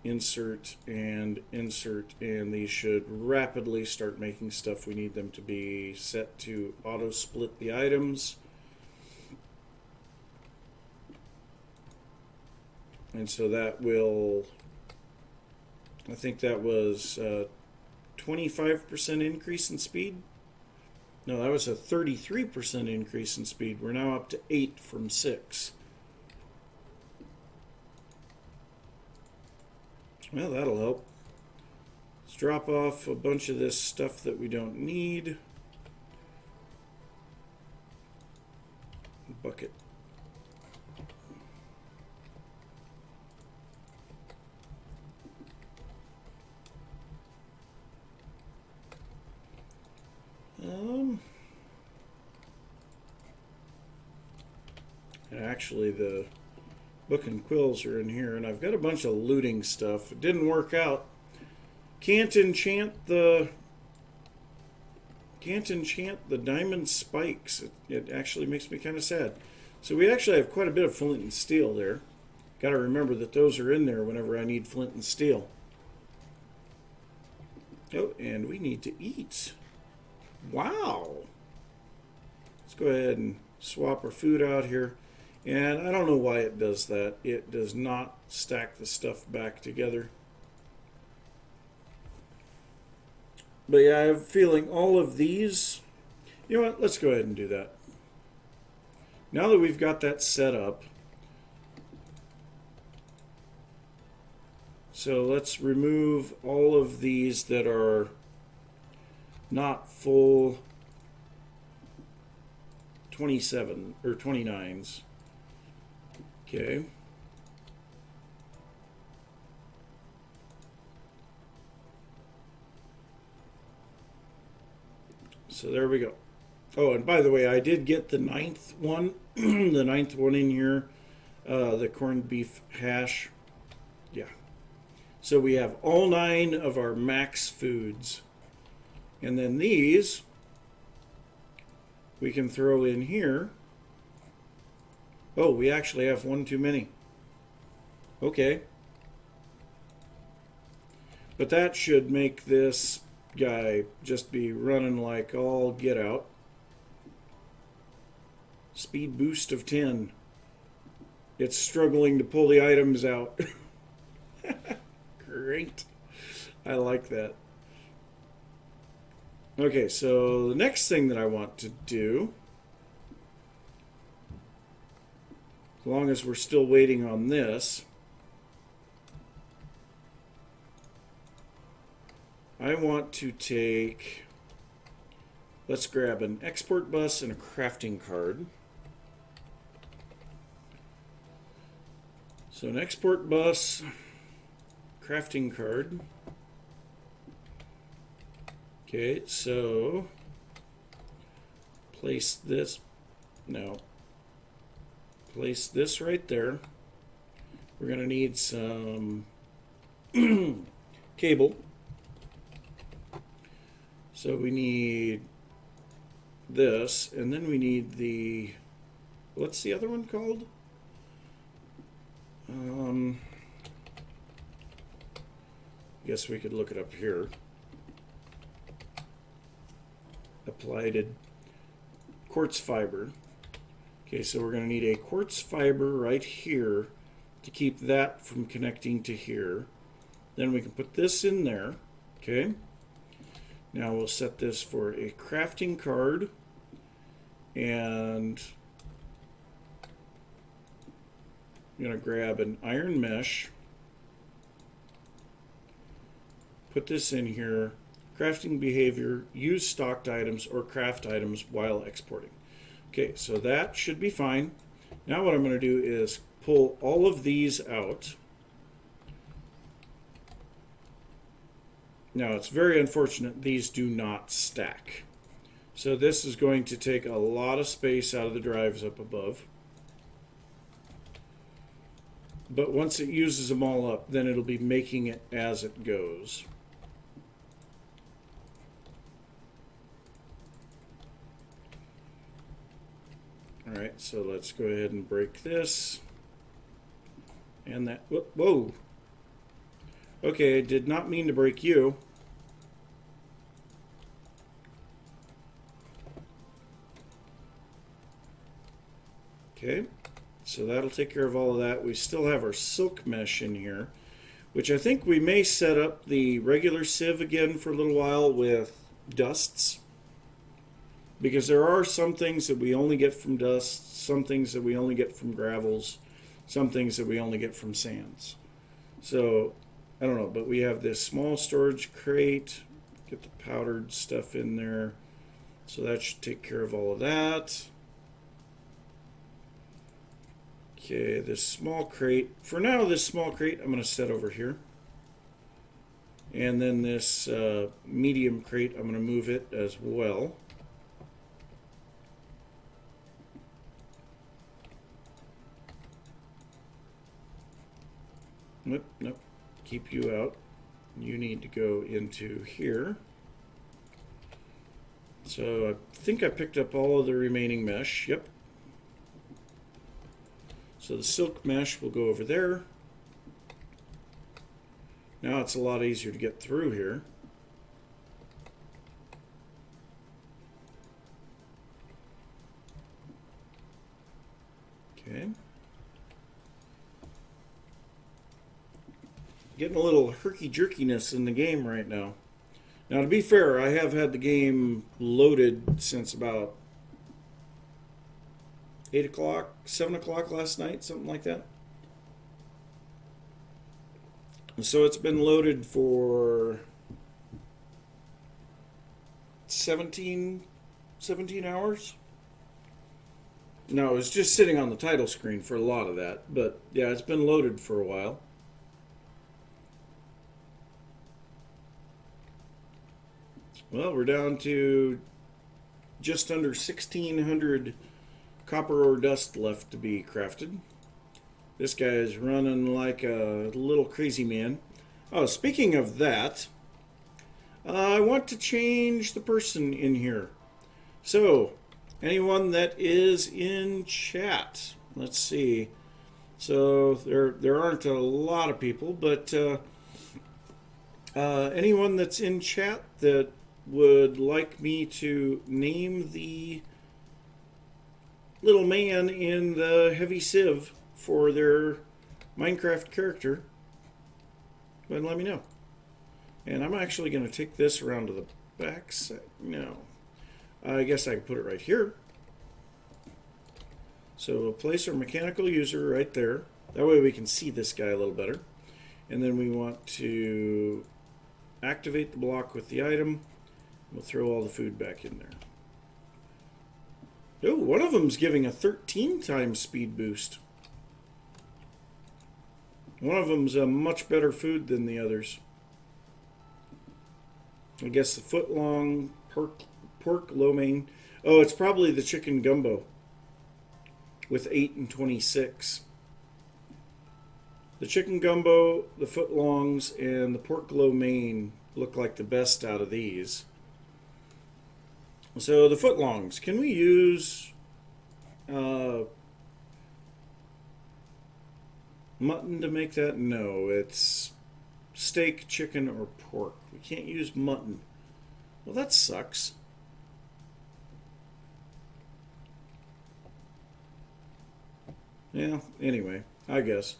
Insert, and these should rapidly start making stuff we need them to be. Set to auto split the items. And so that will, I think that was 25% increase in speed. No, that was a 33% increase in speed. We're now up to 8 from 6. Well, that'll help. Let's drop off a bunch of this stuff that we don't need. Bucket. Actually, the book and quills are in here, and I've got a bunch of looting stuff. It didn't work out. Can't enchant the diamond spikes. It actually makes me kind of sad. So we actually have quite a bit of flint and steel there. Got to remember that those are in there whenever I need flint and steel. Oh, and we need to eat. Wow. Let's go ahead and swap our food out here. And I don't know why it does that. It does not stack the stuff back together. But yeah, I have a feeling all of these... You know what? Let's go ahead and do that. Now that we've got that set up, so let's remove all of these that are not full 27 or 29s. Okay. So there we go. Oh, and by the way, I did get the 9th one, the 9th one in here, the corned beef hash. Yeah. So we have all 9 of our max foods. And then these we can throw in here. Oh, we actually have one too many. Okay. But that should make this guy just be running like all get out. Speed boost of 10. It's struggling to pull the items out. Great. I like that. Okay, so the next thing that I want to do, as long as we're still waiting on this, I want to take, let's grab an export bus and a crafting card. So an export bus, crafting card. Okay, so place this, no, place this right there. We're going to need some cable. So we need this, and then we need the, what's the other one called? I guess we could look it up here. Applied quartz fiber. Okay, so we're going to need a quartz fiber right here to keep that from connecting to here. Then we can put this in there. Okay. Now we'll set this for a crafting card, and I'm going to grab an iron mesh, put this in here, crafting behavior, use stocked items or craft items while exporting. Okay, so that should be fine. Now what I'm going to do is pull all of these out. Now it's very unfortunate these do not stack. So this is going to take a lot of space out of the drives up above. But once it uses them all up, then it'll be making it as it goes. All right, so let's go ahead and break this. And that, whoa. Okay, I did not mean to break you. Okay, so that'll take care of all of that. We still have our silk mesh in here, which I think we may set up the regular sieve again for a little while with dusts. Because there are some things that we only get from dusts, some things that we only get from gravels, some things that we only get from sands. So, I don't know, but we have this small storage crate. Get the powdered stuff in there. So that should take care of all of that. Okay, this small crate. For now, this small crate I'm going to set over here. And then this medium crate, I'm going to move it as well. Nope, nope. Keep you out. You need to go into here. So I think I picked up all of the remaining mesh. Yep. So the silk mesh will go over there. Now it's a lot easier to get through here. Okay. Getting a little herky-jerkiness in the game right now. Now, to be fair, I have had the game loaded since about 8 o'clock, 7 o'clock last night, something like that. And so it's been loaded for 17 hours. No, it was just sitting on the title screen for a lot of that. But yeah, it's been loaded for a while. Well, we're down to just under 1,600 copper ore dust left to be crafted. This guy is running like a little crazy man. Oh, speaking of that, I want to change the person in here. So, anyone that is in chat, let's see. So there aren't a lot of people, but anyone that's in chat that would like me to name the little man in the heavy sieve for their Minecraft character, go ahead and let me know. And I'm actually going to take this around to the back side. No. I guess I can put it right here. So we'll place our mechanical user right there. That way we can see this guy a little better. And then we want to activate the block with the item. We'll throw all the food back in there. Oh, one of them's giving a 13 times speed boost. One of them's a much better food than the others. I guess the foot-long pork lo mein. Oh, it's probably the chicken gumbo with 8 and 26. The chicken gumbo, the foot-longs, and the pork lo mein look like the best out of these. So the footlongs, can we use mutton to make that? No, it's steak, chicken, or pork. We can't use mutton. Well, that sucks. Yeah, anyway, I guess.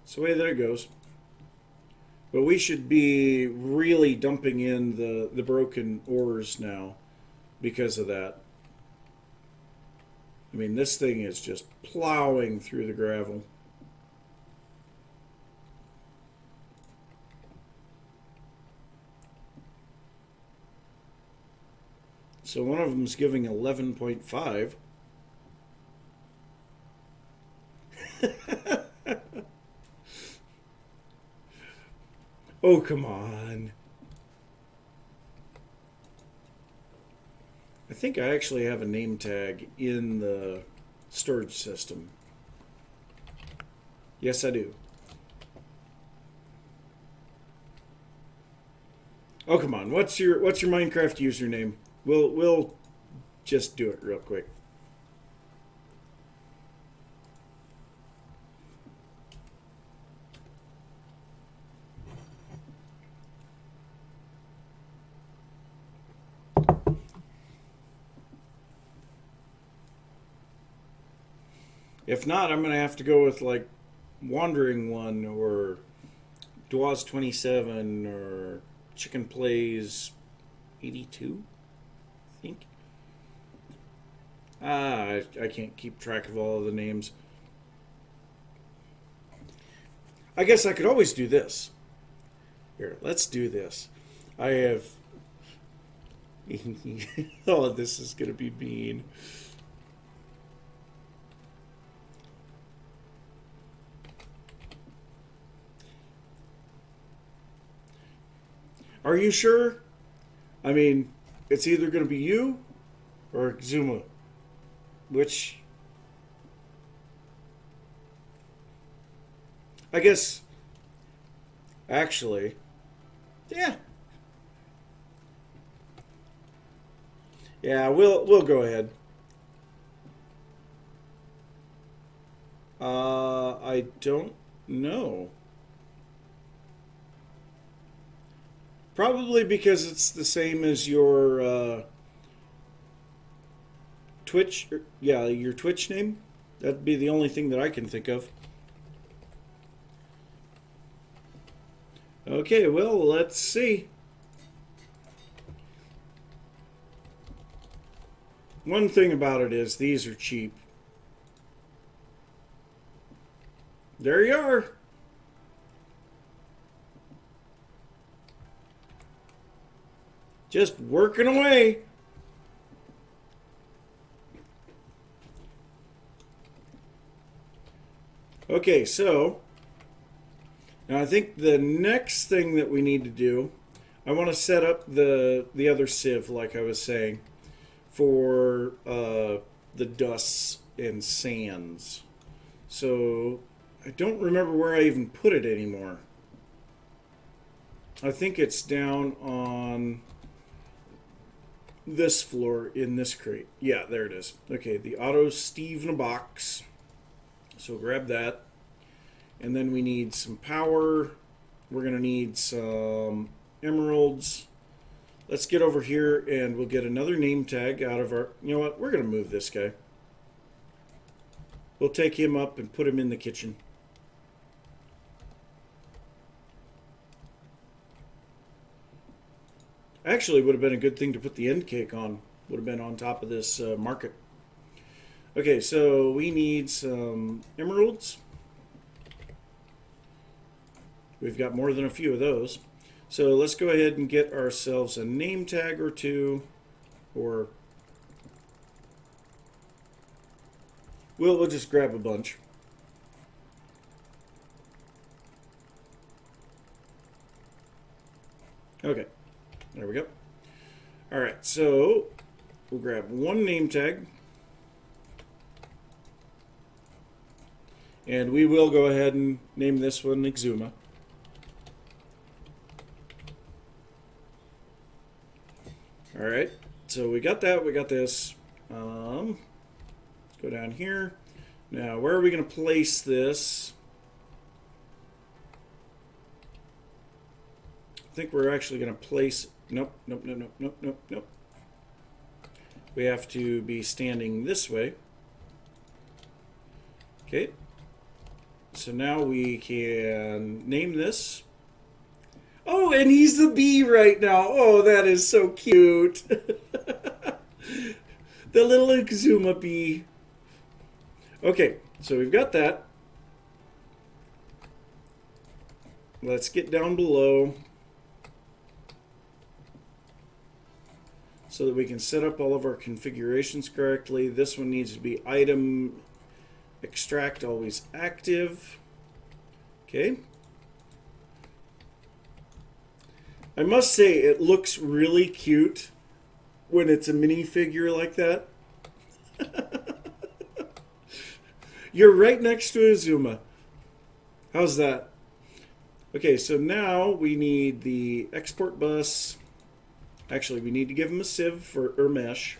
It's the way that it goes. But we should be really dumping in the broken ores now because of that. I mean, this thing is just plowing through the gravel. So one of them is giving 11.5. Oh, come on. think I actually have a name tag in the storage system. Yes, I do. Oh, come on. What's your Minecraft username? We'll just do it real quick. If not, I'm going to have to go with like Wandering One or Dwaz 27 or Chicken Plays 82, I think. I can't keep track of all of the names. I guess I could always do this. Here, let's do this. I have... oh, this is going to be mean. Are you sure? I mean, it's either going to be you or Zuma. Which... I guess... Actually... Yeah. Yeah, we'll go ahead. I don't know. Probably because it's the same as your Twitch. Yeah, your Twitch name. That'd be the only thing that I can think of. Okay, well, let's see. One thing about it is these are cheap. There you are. Just working away. Okay, so now I think the next thing that we need to do, I want to set up the other sieve, like I was saying, for the dusts and sands. So I don't remember where I even put it anymore. I think it's down on this floor in this crate. Yeah, there it is. Okay, the auto Steve in a box. So grab that. And then we need some power. We're going to need some emeralds. Let's get over here and we'll get another name tag out of our... You know what? We're going to move this guy. We'll take him up and put him in the kitchen. Actually, would have been a good thing to put the end cake on. Would have been on top of this market. Okay, so we need some emeralds. We've got more than a few of those. So let's go ahead and get ourselves a name tag or two. Or we'll just grab a bunch. Okay. There we go. All right, so we'll grab one name tag. And we will go ahead and name this one Exuma. All right, so we got that, we got this. Let's go down here. Now, where are we going to place this? I think we're actually going to place... Nope. We have to be standing this way. Okay. So now we can name this. Oh, and he's the bee right now. Oh, that is so cute. The little Exuma bee. Okay, so we've got that. Let's get down below so that we can set up all of our configurations correctly. This one needs to be item extract always active. Okay. I must say it looks really cute when it's a minifigure like that. You're right next to Azuma. How's that? Okay, so now we need the export bus. Actually, we need to give him a sieve or mesh.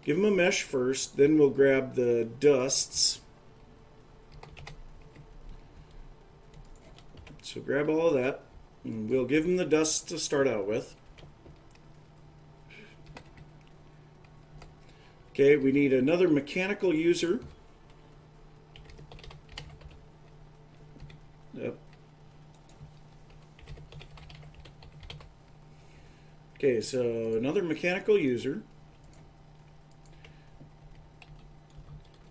Give him a mesh first, then we'll grab the dusts. So grab all of that, and we'll give him the dusts to start out with. Okay, we need another mechanical user. Yep. Okay, so another mechanical user.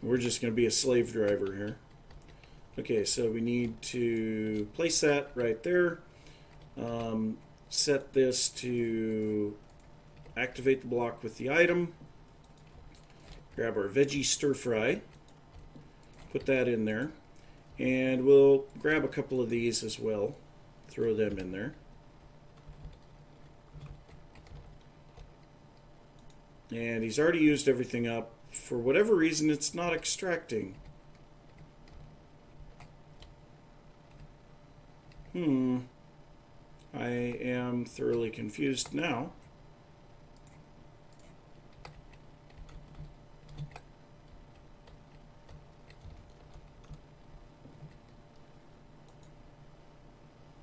We're just going to be a slave driver here. Okay, so we need to place that right there. Set this to activate the block with the item. Grab our veggie stir fry. Put that in there. And we'll grab a couple of these as well. Throw them in there. And he's already used everything up. For whatever reason, it's not extracting. I am thoroughly confused now.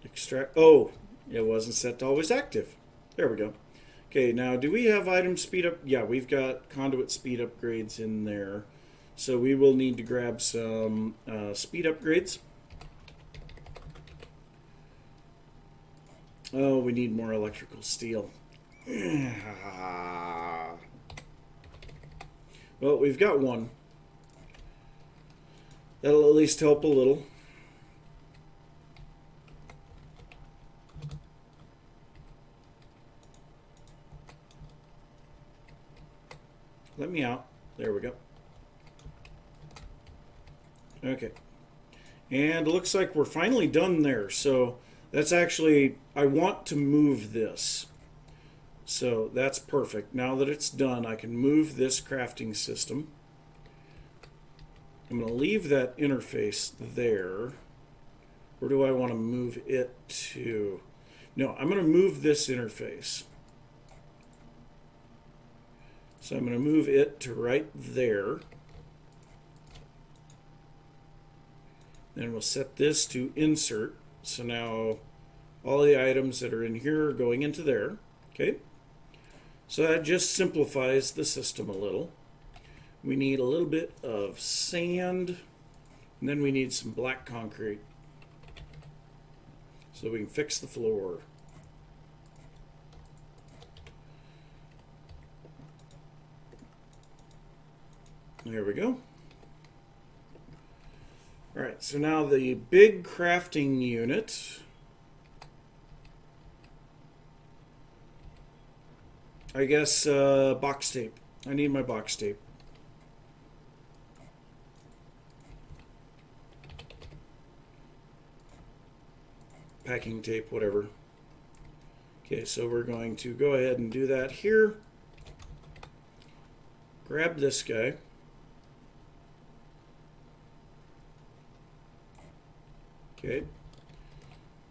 Extract. Oh, it wasn't set to always active. There we go. Okay, now do we have item speed up? Yeah, we've got conduit speed upgrades in there. So we will need to grab some speed upgrades. Oh, we need more electrical steel. Well, we've got one. That'll at least help a little. Let me out. There we go. Okay. And it looks like we're finally done there. So that's actually, I want to move this. So that's perfect. Now that it's done, I can move this crafting system. I'm going to leave that interface there. Where do I want to move it to? No, I'm going to move this interface. So I'm going to move it to right there. Then we'll set this to insert. So now all the items that are in here are going into there. Okay. So that just simplifies the system a little. We need a little bit of sand. And then we need some black concrete. So we can fix the floor. There we go. All right, so now the big crafting unit. I guess box tape. I need my box tape. Packing tape, whatever. Okay, so we're going to go ahead and do that here. Grab this guy. Okay,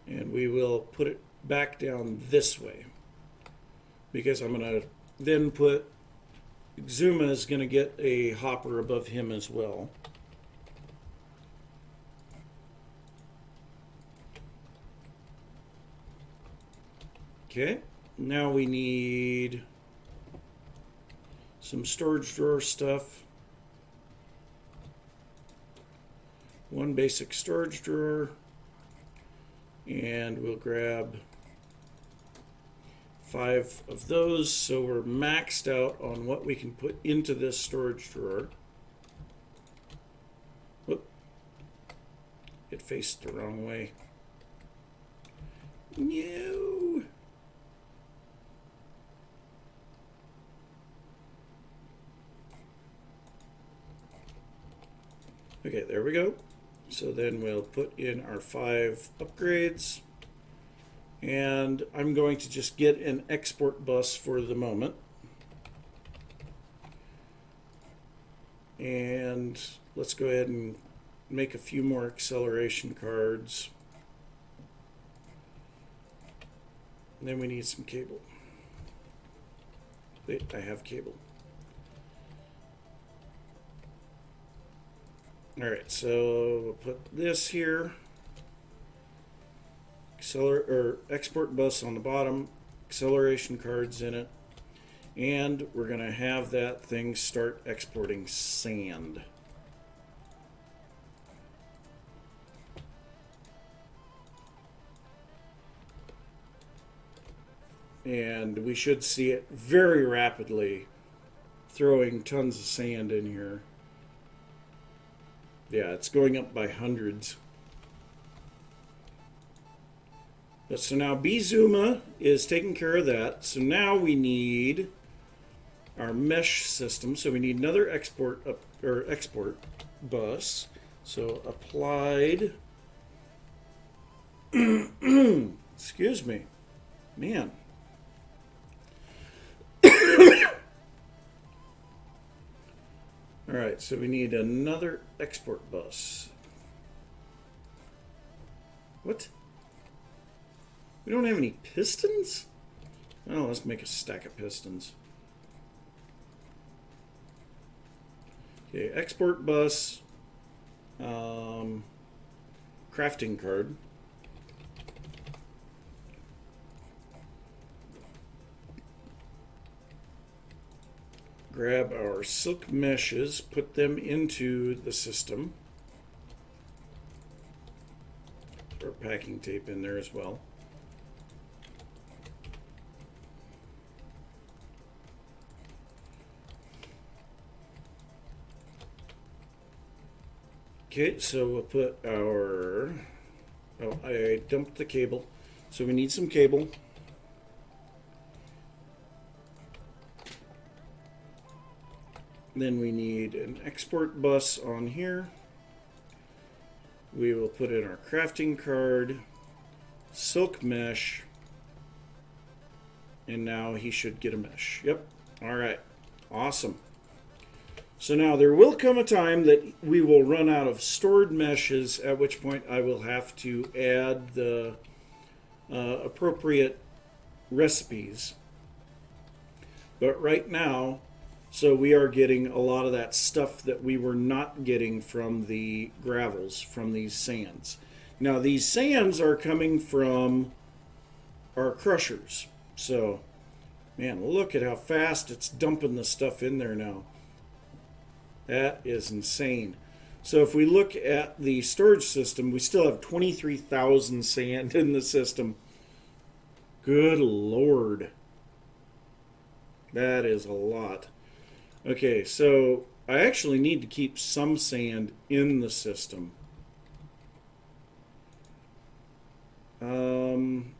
and we will put it back down this way because I'm going to then put Zuma is going to get a hopper above him as well. Okay, now we need some storage drawer stuff. One basic storage drawer. And we'll grab 5 of those, so we're maxed out on what we can put into this storage drawer. Whoop. It faced the wrong way. No. Okay, there we go. So then we'll put in our 5 upgrades. And I'm going to just get an export bus for the moment. And let's go ahead and make a few more acceleration cards. And then we need some cable. Wait, I have cable. Alright, so we'll put this here. Export bus on the bottom, acceleration cards in it, and we're going to have that thing start exporting sand. And we should see it very rapidly throwing tons of sand in here. Yeah, it's going up by hundreds. So now Bizuma is taking care of that. So now we need our mesh system. So we need another export bus. So applied. Excuse me, man. All right, so we need another export bus. What? We don't have any pistons? Oh, let's make a stack of pistons. Okay, export bus, crafting card. Grab our silk meshes, put them into the system. Our packing tape in there as well. Okay, so we'll put our... Oh, I dumped the cable. So we need some cable. Then we need an export bus on here. We will put in our crafting card, silk mesh, and now he should get a mesh. Yep. All right. Awesome. So now there will come a time that we will run out of stored meshes, at which point I will have to add the appropriate recipes. But right now, so we are getting a lot of that stuff that we were not getting from the gravels, from these sands. Now these sands are coming from our crushers. So, man, look at how fast it's dumping the stuff in there now. That is insane. So if we look at the storage system, we still have 23,000 sand in the system. Good Lord. That is a lot. Okay, so I actually need to keep some sand in the system. Kind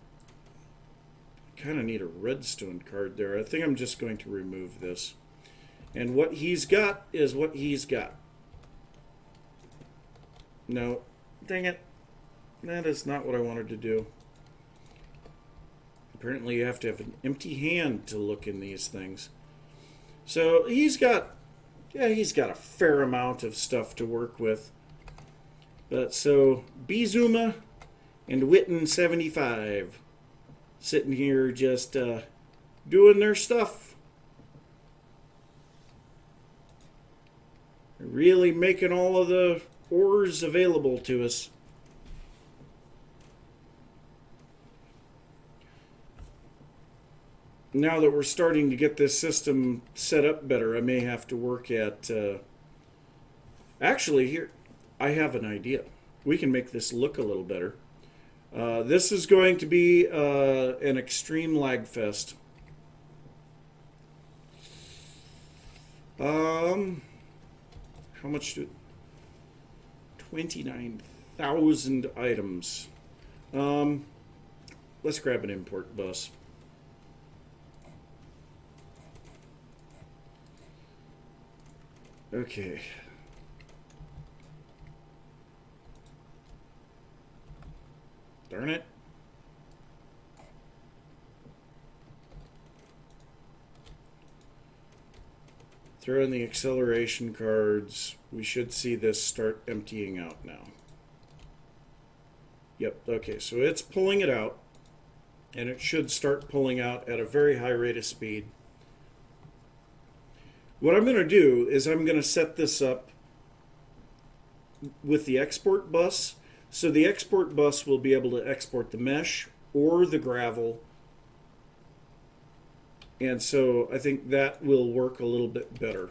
of need a redstone card there. I think I'm just going to remove this. And what he's got is what he's got. No, dang it. That is not what I wanted to do. Apparently you have to have an empty hand to look in these things. So he's got a fair amount of stuff to work with. But so Bizuma and Witten 75 sitting here just doing their stuff. Really making all of the ores available to us. Now that we're starting to get this system set up better, I may have to work at... Actually, here, I have an idea. We can make this look a little better. This is going to be an extreme lag fest. How much do... 29,000 items. Let's grab an import bus. Okay. Darn it. Throw in the acceleration cards. We should see this start emptying out now. Yep, okay, so it's pulling it out, and it should start pulling out at a very high rate of speed. What I'm going to do is I'm going to set this up with the export bus. So the export bus will be able to export the mesh or the gravel. And so I think that will work a little bit better.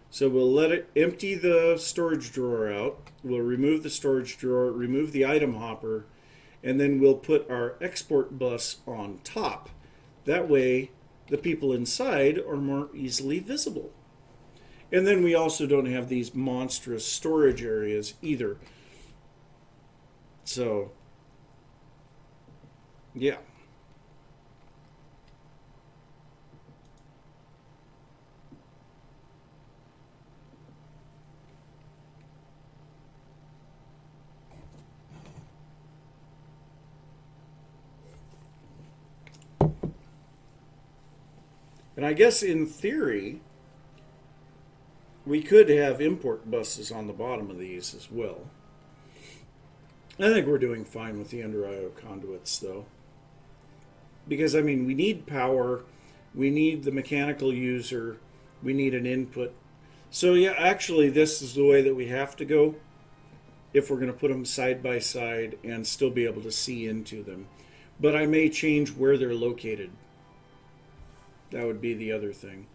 So we'll let it empty the storage drawer out. We'll remove the storage drawer, remove the item hopper, and then we'll put our export bus on top. That way, the people inside are more easily visible. And then we also don't have these monstrous storage areas either. So, yeah. And I guess in theory, we could have import buses on the bottom of these as well. I think we're doing fine with the under IO conduits though. Because I mean, we need power, we need the mechanical user, we need an input. So yeah, actually this is the way that we have to go if we're going to put them side by side and still be able to see into them. But I may change where they're located. That would be the other thing.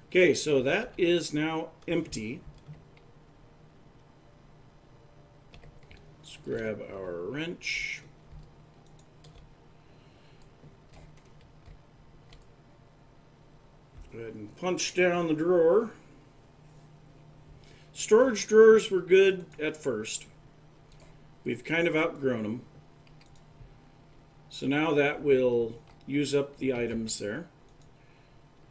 Okay, so that is now empty. Let's grab our wrench. Go ahead and punch down the drawer. Storage drawers were good at first. We've kind of outgrown them. So now that will use up the items there.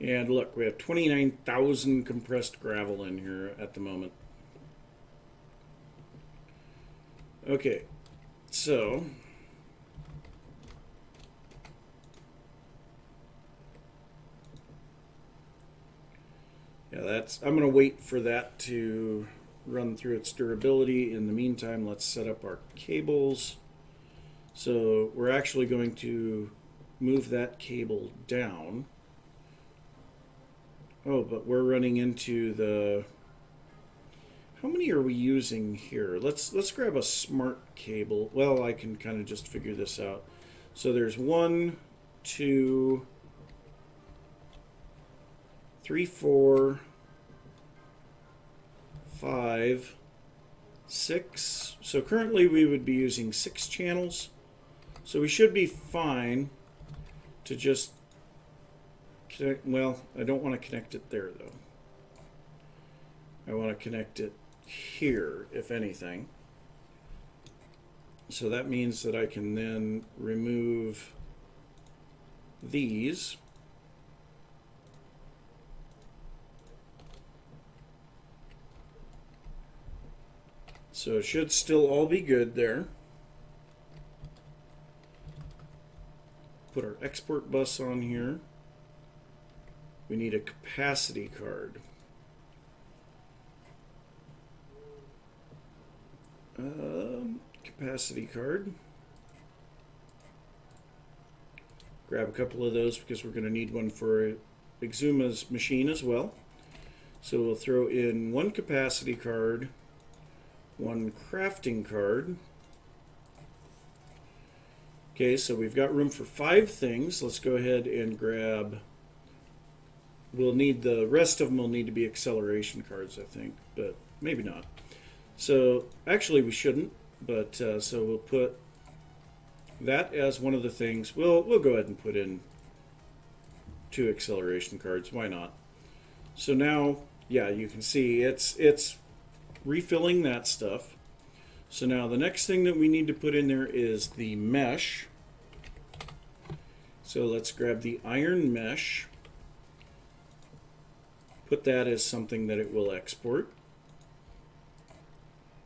And look, we have 29,000 compressed gravel in here at the moment. Okay, so yeah, I'm going to wait for that to run through its durability. In the meantime, let's set up our cables. So we're actually going to move that cable down. Oh, but we're running into the... How many are we using here? Let's grab a smart cable. Well, I can kind of just figure this out. So there's 1, 2, 3, 4, 5, 6. So currently we would be using 6 channels. So we should be fine to just connect. Well, I don't want to connect it there though. I want to connect it here, if anything. So that means that I can then remove these. So it should still all be good there. Put our export bus on here. We need a capacity card. Capacity card. Grab a couple of those because we're going to need one for Exuma's machine as well. So we'll throw in 1 capacity card, 1 crafting card. Okay, so we've got room for 5 things. Let's go ahead and grab... We'll need the rest of them will need to be acceleration cards, I think, but maybe not. So actually we shouldn't, but so we'll put that as one of the things. We'll go ahead and put in 2 acceleration cards. Why not? So now, yeah, you can see it's refilling that stuff. So now the next thing that we need to put in there is the mesh. So let's grab the iron mesh. Put that as something that it will export.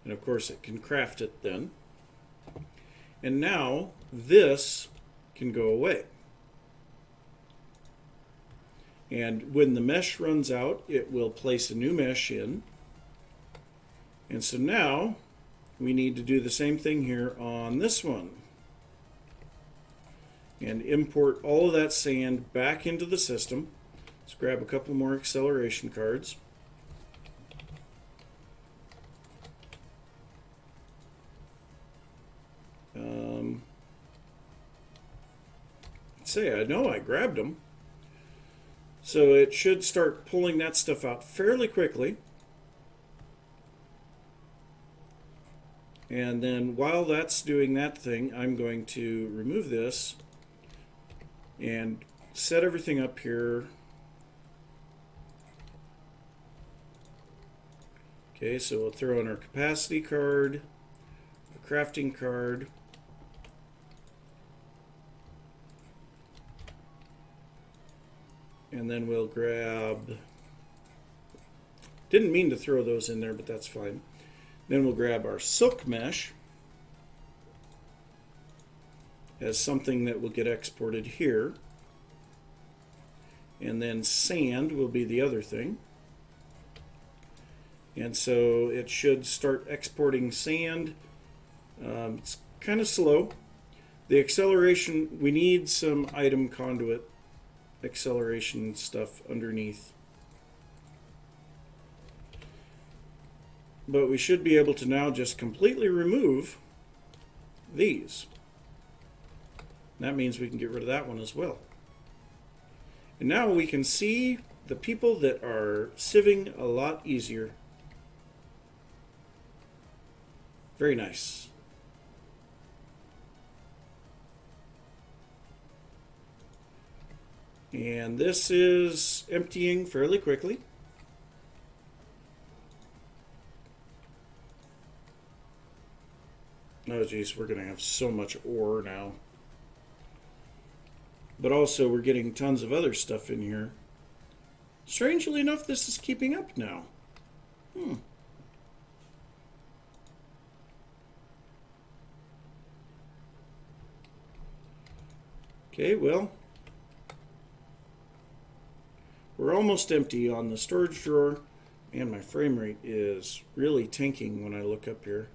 And of course it can craft it then. And now this can go away. And when the mesh runs out, it will place a new mesh in. And so now we need to do the same thing here on this one. And import all of that sand back into the system. Let's grab a couple more acceleration cards. Say, I know I grabbed them. So it should start pulling that stuff out fairly quickly. And then while that's doing that thing, I'm going to remove this and set everything up here. Okay, so we'll throw in our capacity card, a crafting card, and then we'll grab, didn't mean to throw those in there, but that's fine. Then we'll grab our silk mesh as something that will get exported here. And then sand will be the other thing. And so it should start exporting sand. It's kind of slow. The acceleration, we need some item conduit acceleration stuff underneath. But we should be able to now just completely remove these. That means we can get rid of that one as well. And now we can see the people that are sieving a lot easier. Very nice. And this is emptying fairly quickly. Oh geez, we're going to have so much ore now. But also we're getting tons of other stuff in here. Strangely enough, this is keeping up now. Okay, well, we're almost empty on the storage drawer, and my frame rate is really tanking when I look up here.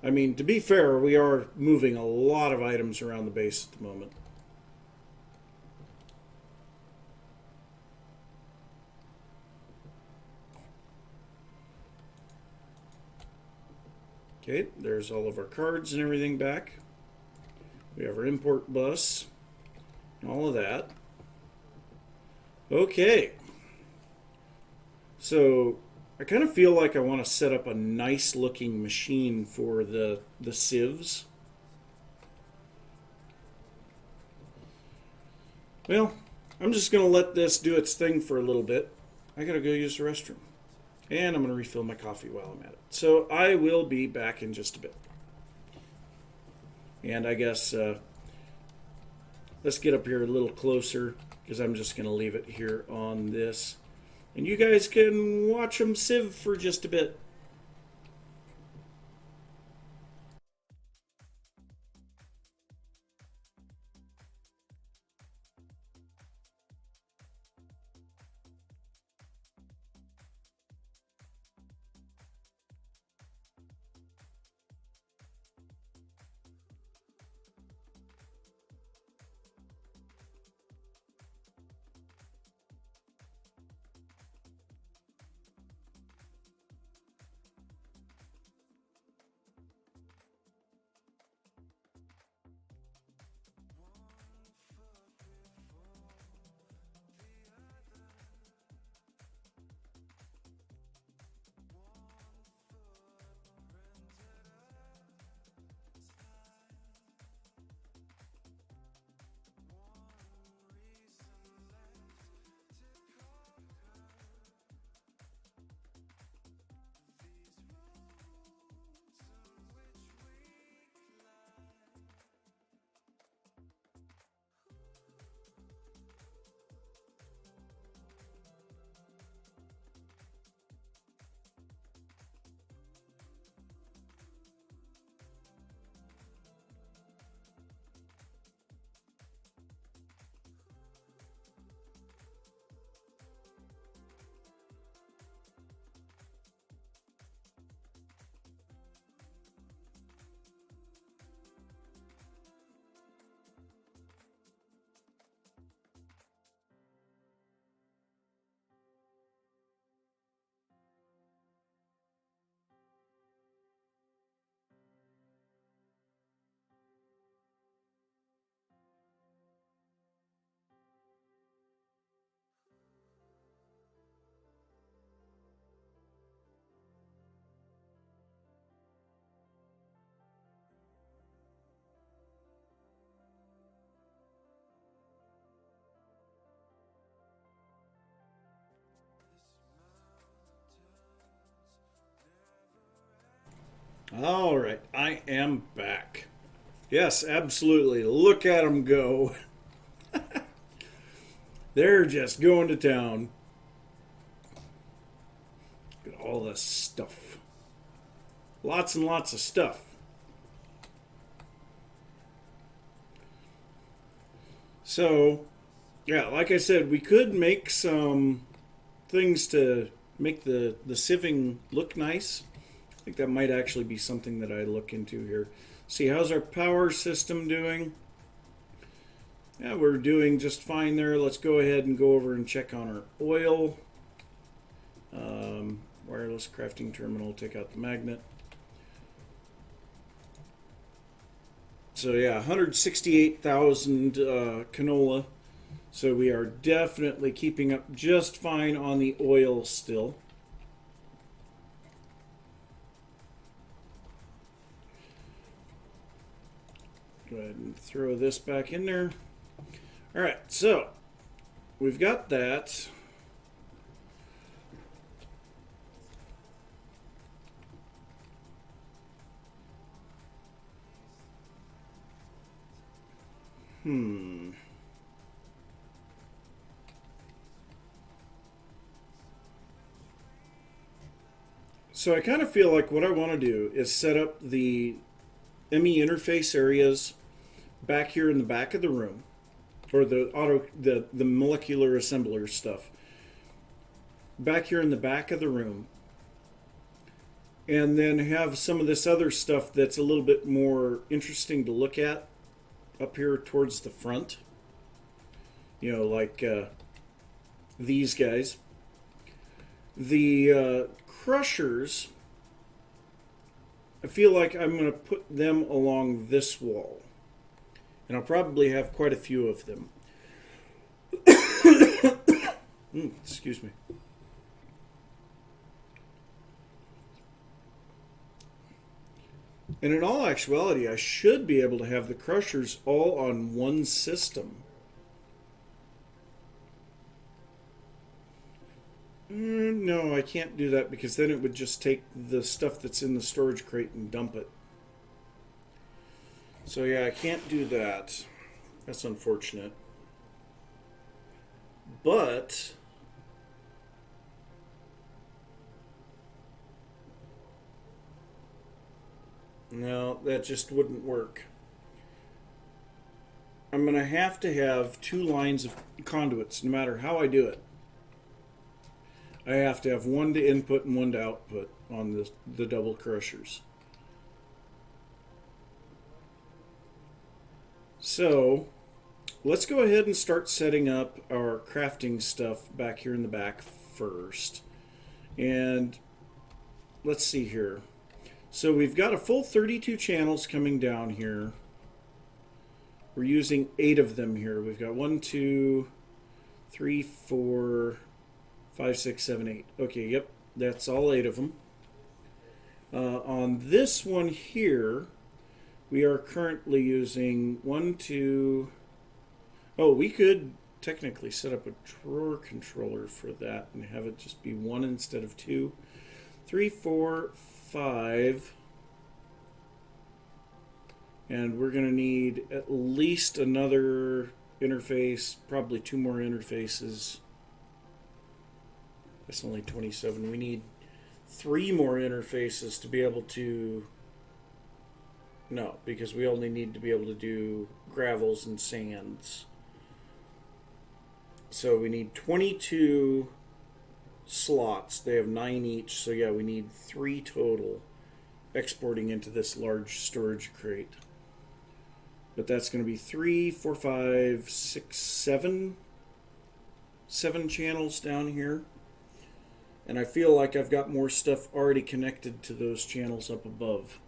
I mean, to be fair, we are moving a lot of items around the base at the moment. Okay, there's all of our cards and everything back. We have our import bus and all of that. Okay. So I kind of feel like I want to set up a nice looking machine for the sieves. Well, I'm just going to let this do its thing for a little bit. I got to go use the restroom. And I'm going to refill my coffee while I'm at it. So I will be back in just a bit. And I guess let's get up here a little closer, because I'm just going to leave it here on this. And you guys can watch them sieve for just a bit. All right, I am back. Yes, absolutely. Look at them go. They're just going to town. Look at all this stuff. Lots and lots of stuff. So, yeah, like I said, we could make some things to make the sieving look nice. I think that might actually be something that I look into here. See, how's our power system doing? Yeah, we're doing just fine there. Let's go ahead and go over and check on our oil. Wireless crafting terminal, take out the magnet. So yeah, 168,000 canola. So we are definitely keeping up just fine on the oil still. Go ahead and throw this back in there. All right, so we've got that. So I kind of feel like what I want to do is set up the ME interface areas back here in the back of the room, or the molecular assembler stuff back here in the back of the room, and then have some of this other stuff that's a little bit more interesting to look at up here towards the front. You know, like these guys. The crushers, I feel like I'm going to put them along this wall. And I'll probably have quite a few of them. Excuse me. And in all actuality, I should be able to have the crushers all on one system. No, I can't do that because then it would just take the stuff that's in the storage crate and dump it. So yeah, I can't do that. That's unfortunate. But no, that just wouldn't work. I'm going to have two lines of conduits no matter how I do it. I have to have one to input and one to output on the double crushers. So let's go ahead and start setting up our crafting stuff back here in the back first. And let's see here. So we've got a full 32 channels coming down here. We're using 8 of them here. We've got 1, 2, 3, 4, 5, 6, 7, 8. Okay, yep, that's all 8 of them. On this one here, we are currently using 1, 2... Oh, we could technically set up a drawer controller for that and have it just be 1 instead of 2. 3, 4, 5... And we're going to need at least another interface, probably 2 more interfaces. That's only 27. We need 3 more interfaces to be able to... No, because we only need to be able to do gravels and sands. So we need 22 slots. They have 9 each, so yeah, we need 3 total exporting into this large storage crate. But that's going to be 3, 4, 5, 6, 7 channels down here. And I feel like I've got more stuff already connected to those channels up above.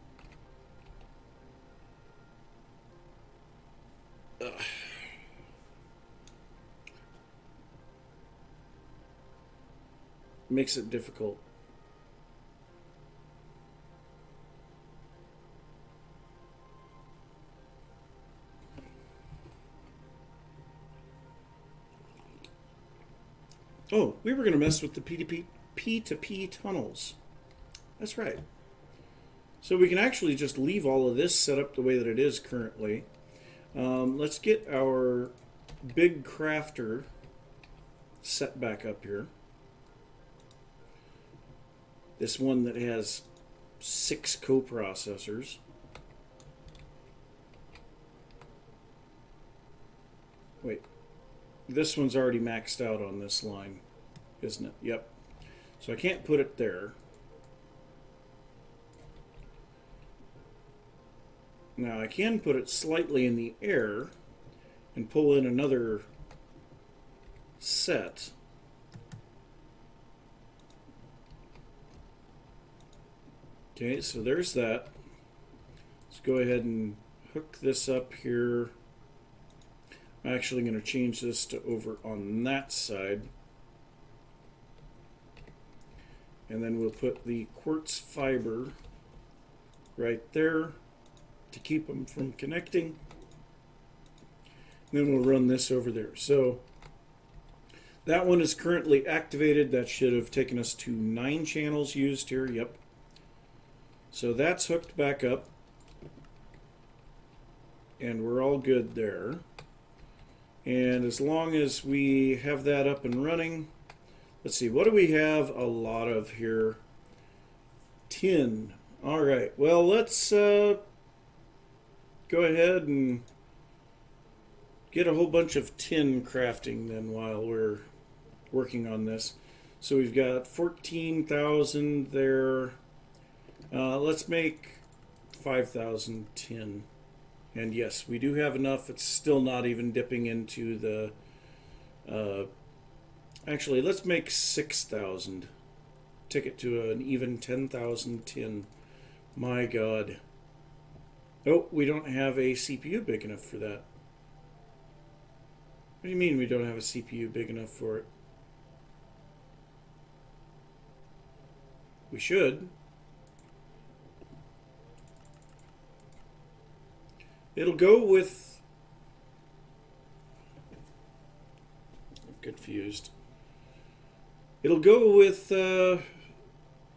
Ugh. Makes it difficult. Oh, we were going to mess with the P2P tunnels. That's right. So we can actually just leave all of this set up the way that it is currently. Let's get our big crafter set back up here. This one that has 6 coprocessors. Wait, this one's already maxed out on this line, isn't it? Yep. So I can't put it there. Now I can put it slightly in the air and pull in another set. Okay, so there's that. Let's go ahead and hook this up here. I'm actually going to change this to over on that side. And then we'll put the quartz fiber right there to keep them from connecting. Then we'll run this over there. So that one is currently activated. That should have taken us to 9 channels used here. Yep. So that's hooked back up. And we're all good there. And as long as we have that up and running, let's see, what do we have a lot of here? Tin. All right, well, let's go ahead and get a whole bunch of tin crafting then while we're working on this. So we've got 14,000 there. Let's make 5,000 tin. And yes, we do have enough. It's still not even dipping into the... actually, let's make 6,000. Take it to an even 10,000 tin. My God. Oh, we don't have a CPU big enough for that. What do you mean we don't have a CPU big enough for it? We should. It'll go with... I'm confused. It'll go with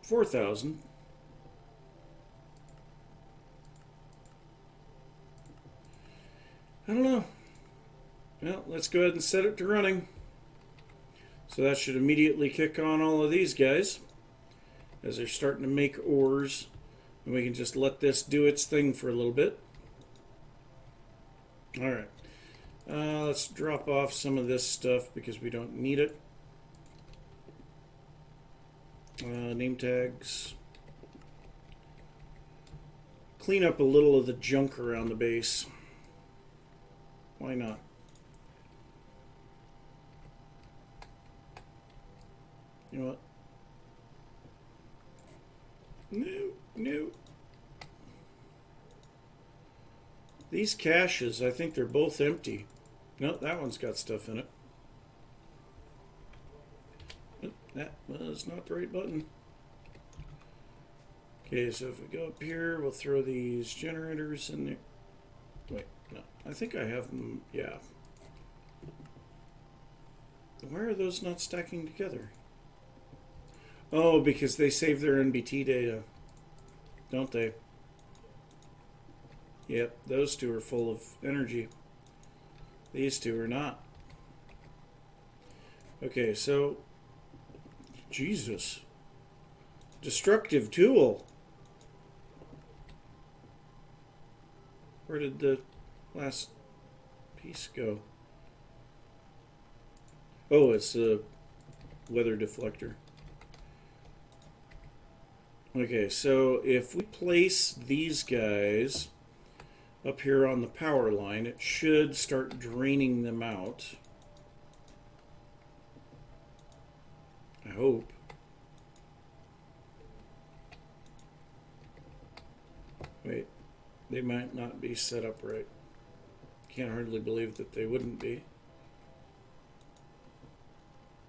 4,000. I don't know. Well, let's go ahead and set it to running. So that should immediately kick on all of these guys as they're starting to make ores. And we can just let this do its thing for a little bit. Alright, let's drop off some of this stuff because we don't need it. Name tags. Clean up a little of the junk around the base. Why not? You know what? No. These caches, I think they're both empty. No, that one's got stuff in it. Oh, that was not the right button. Okay, so if we go up here, we'll throw these generators in there. Wait, no. I think I have them, yeah. Why are those not stacking together? Oh, because they save their NBT data, don't they? Yep, those two are full of energy. These two are not. Okay, so... Jesus. Destructive tool. Where did the last piece go? Oh, it's a weather deflector. Okay, so if we place these guys up here on the power line, it should start draining them out. I hope. Wait, they might not be set up right. Can't hardly believe that they wouldn't be.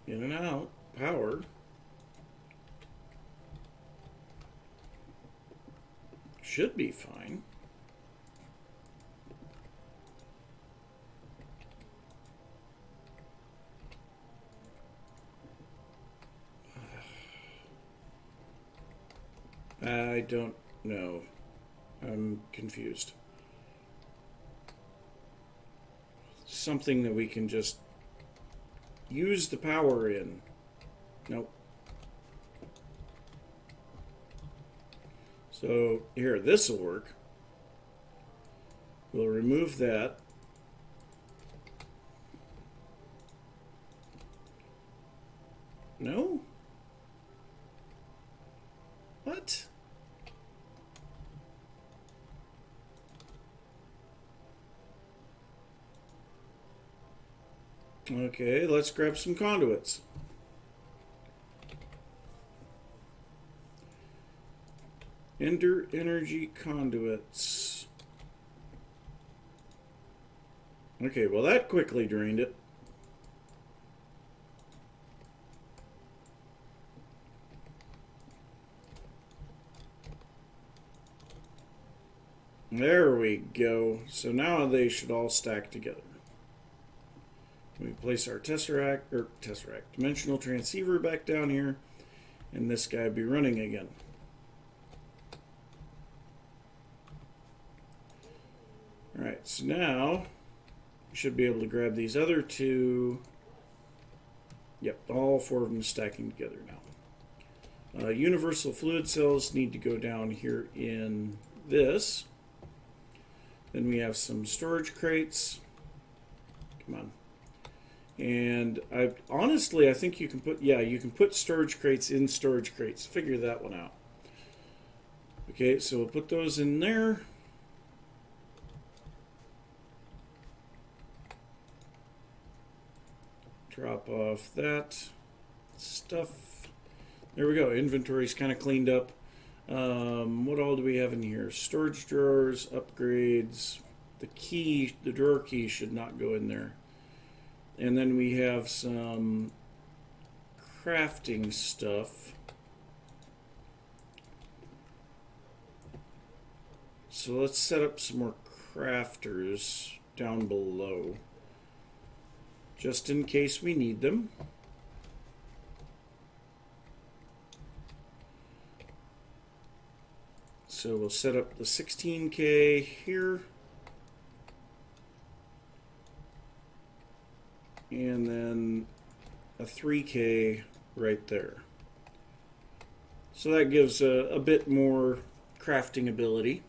In and out, power. Should be fine. I don't No. I'm confused. Something that we can just use the power in. Nope. So here, this will work. We'll remove that. No? What? Okay, let's grab some conduits. Ender energy conduits. Okay, well that quickly drained it. There we go. So now they should all stack together. We place our tesseract dimensional transceiver back down here, and this guy be running again. Alright, so now we should be able to grab these other two. Yep, all four of them stacking together now. Universal fluid cells need to go down here in this. Then we have some storage crates. Come on. And honestly, I think you can put, you can put storage crates in storage crates. Figure that one out. Okay, so we'll put those in there. Drop off that stuff. There we go. Inventory's kind of cleaned up. What all do we have in here? Storage drawers, upgrades. The drawer key should not go in there. And then we have some crafting stuff. So let's set up some more crafters down below, just in case we need them. So we'll set up the 16K here. And then a 3K right there. So that gives a bit more crafting ability.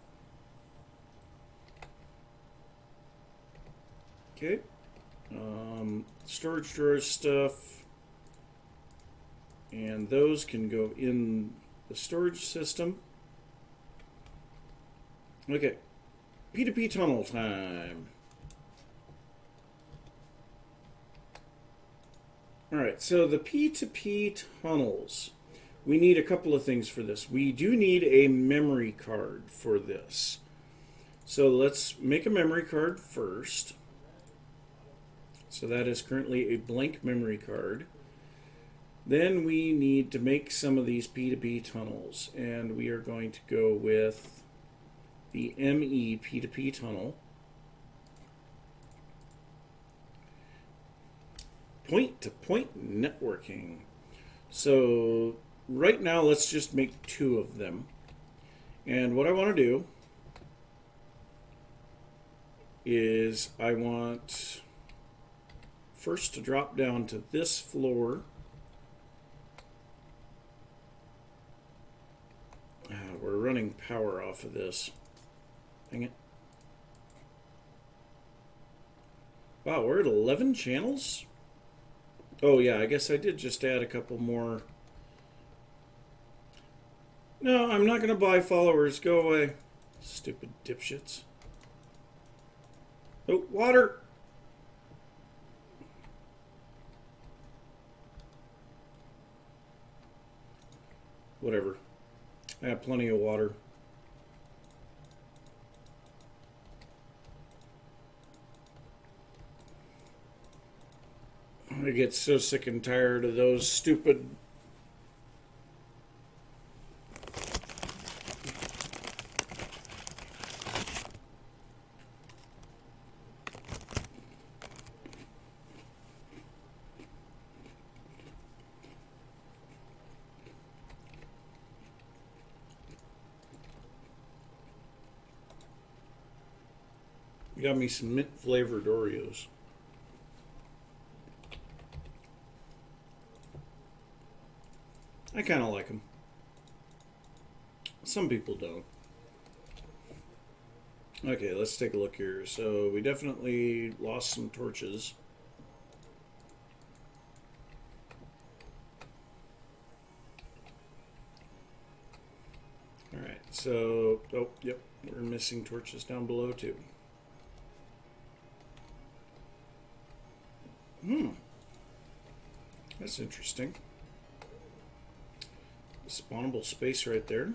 Okay. Storage drawers stuff. And those can go in the storage system. Okay. P2P tunnel time. Alright, so the P2P tunnels. We need a couple of things for this. We do need a memory card for this. So let's make a memory card first. So that is currently a blank memory card. Then we need to make some of these P2P tunnels. And we are going to go with the ME P2P tunnel. Point-to-point networking. So right now let's just make 2 of them. And what I want to do is I want first to drop down to this floor. We're running power off of this. Dang it. Wow, we're at 11 channels? Oh yeah, I guess I did just add a couple more. No, I'm not going to buy followers. Go away. Stupid dipshits. Oh, water! Whatever. I have plenty of water. I get so sick and tired of those stupid Got me some mint flavored Oreos. I kind of like them. Some people don't. Okay, let's take a look here. So we definitely lost some torches. Alright, so, oh, yep, we're missing torches down below too. That's interesting. Spawnable space right there.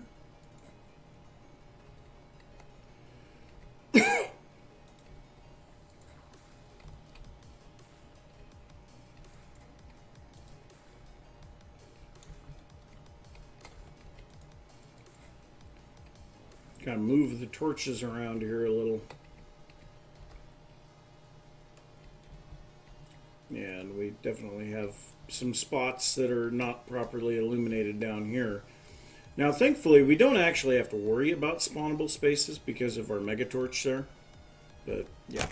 Kind of move the torches around here a little. Yeah, and we definitely have some spots that are not properly illuminated down here. Now, thankfully, we don't actually have to worry about spawnable spaces because of our mega torch there. But, yeah.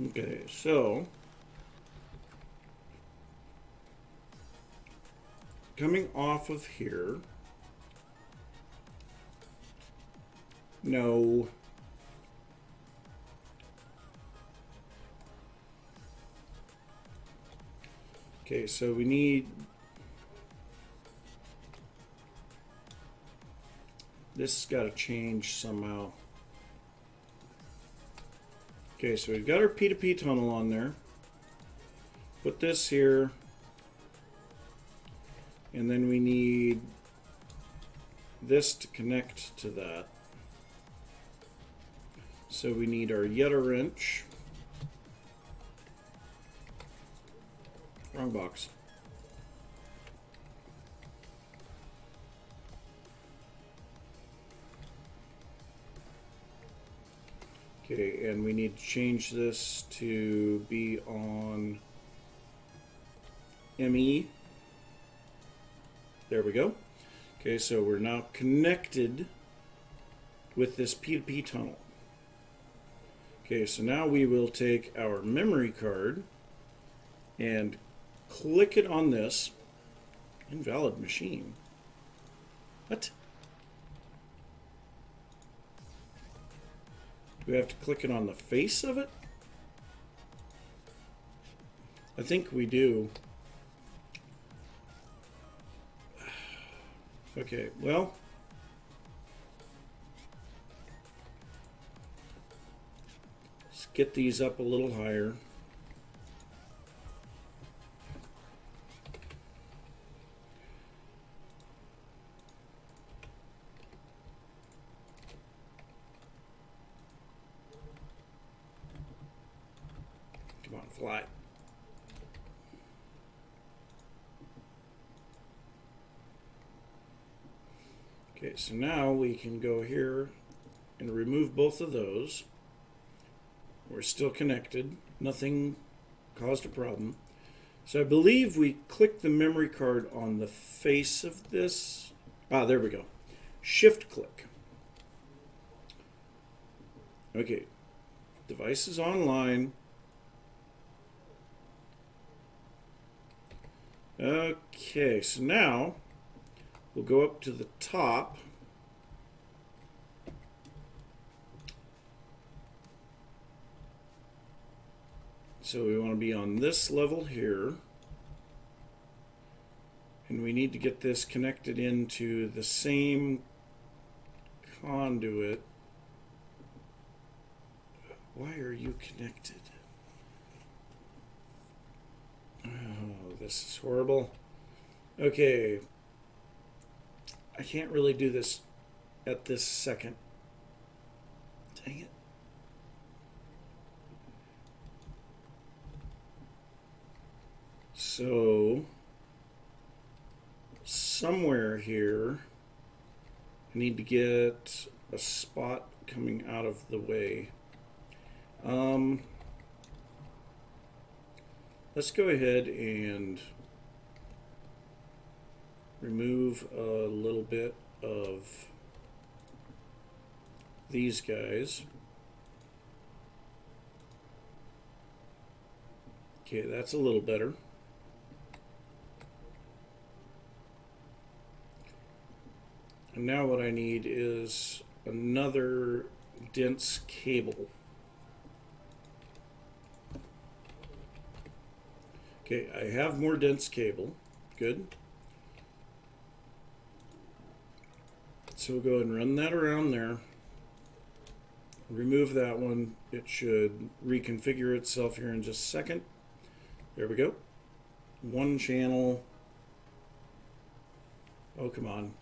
Okay, so coming off of here, no. Okay, so we need this has got to change somehow. Okay, so we've got our P2P tunnel on there. Put this here. And then we need this to connect to that. So we need our Yetta wrench. Wrong box. Okay, and we need to change this to be on ME. There we go. Okay, so we're now connected with this P2P tunnel. Okay, so now we will take our memory card and click it on this. Invalid machine. What? Do we have to click it on the face of it? I think we do. Okay, well. Let's get these up a little higher. Come on, fly. Okay, so now we can go here and remove both of those. We're still connected. Nothing caused a problem. So I believe we click the memory card on the face of this. Ah, there we go. Shift click. Okay. Device is online. Okay, so now we'll go up to the top. So we want to be on this level here. And we need to get this connected into the same conduit. Why are you connected? Oh, this is horrible. Okay. I can't really do this at this second. Dang it. So, somewhere here, I need to get a spot coming out of the way. let's go ahead and remove a little bit of these guys. Okay, that's a little better. And now what I need is another dense cable. Okay, I have more dense cable. Good. So we'll go ahead and run that around there. Remove that one. It should reconfigure itself here in just a second. There we go. One channel. Oh, come on.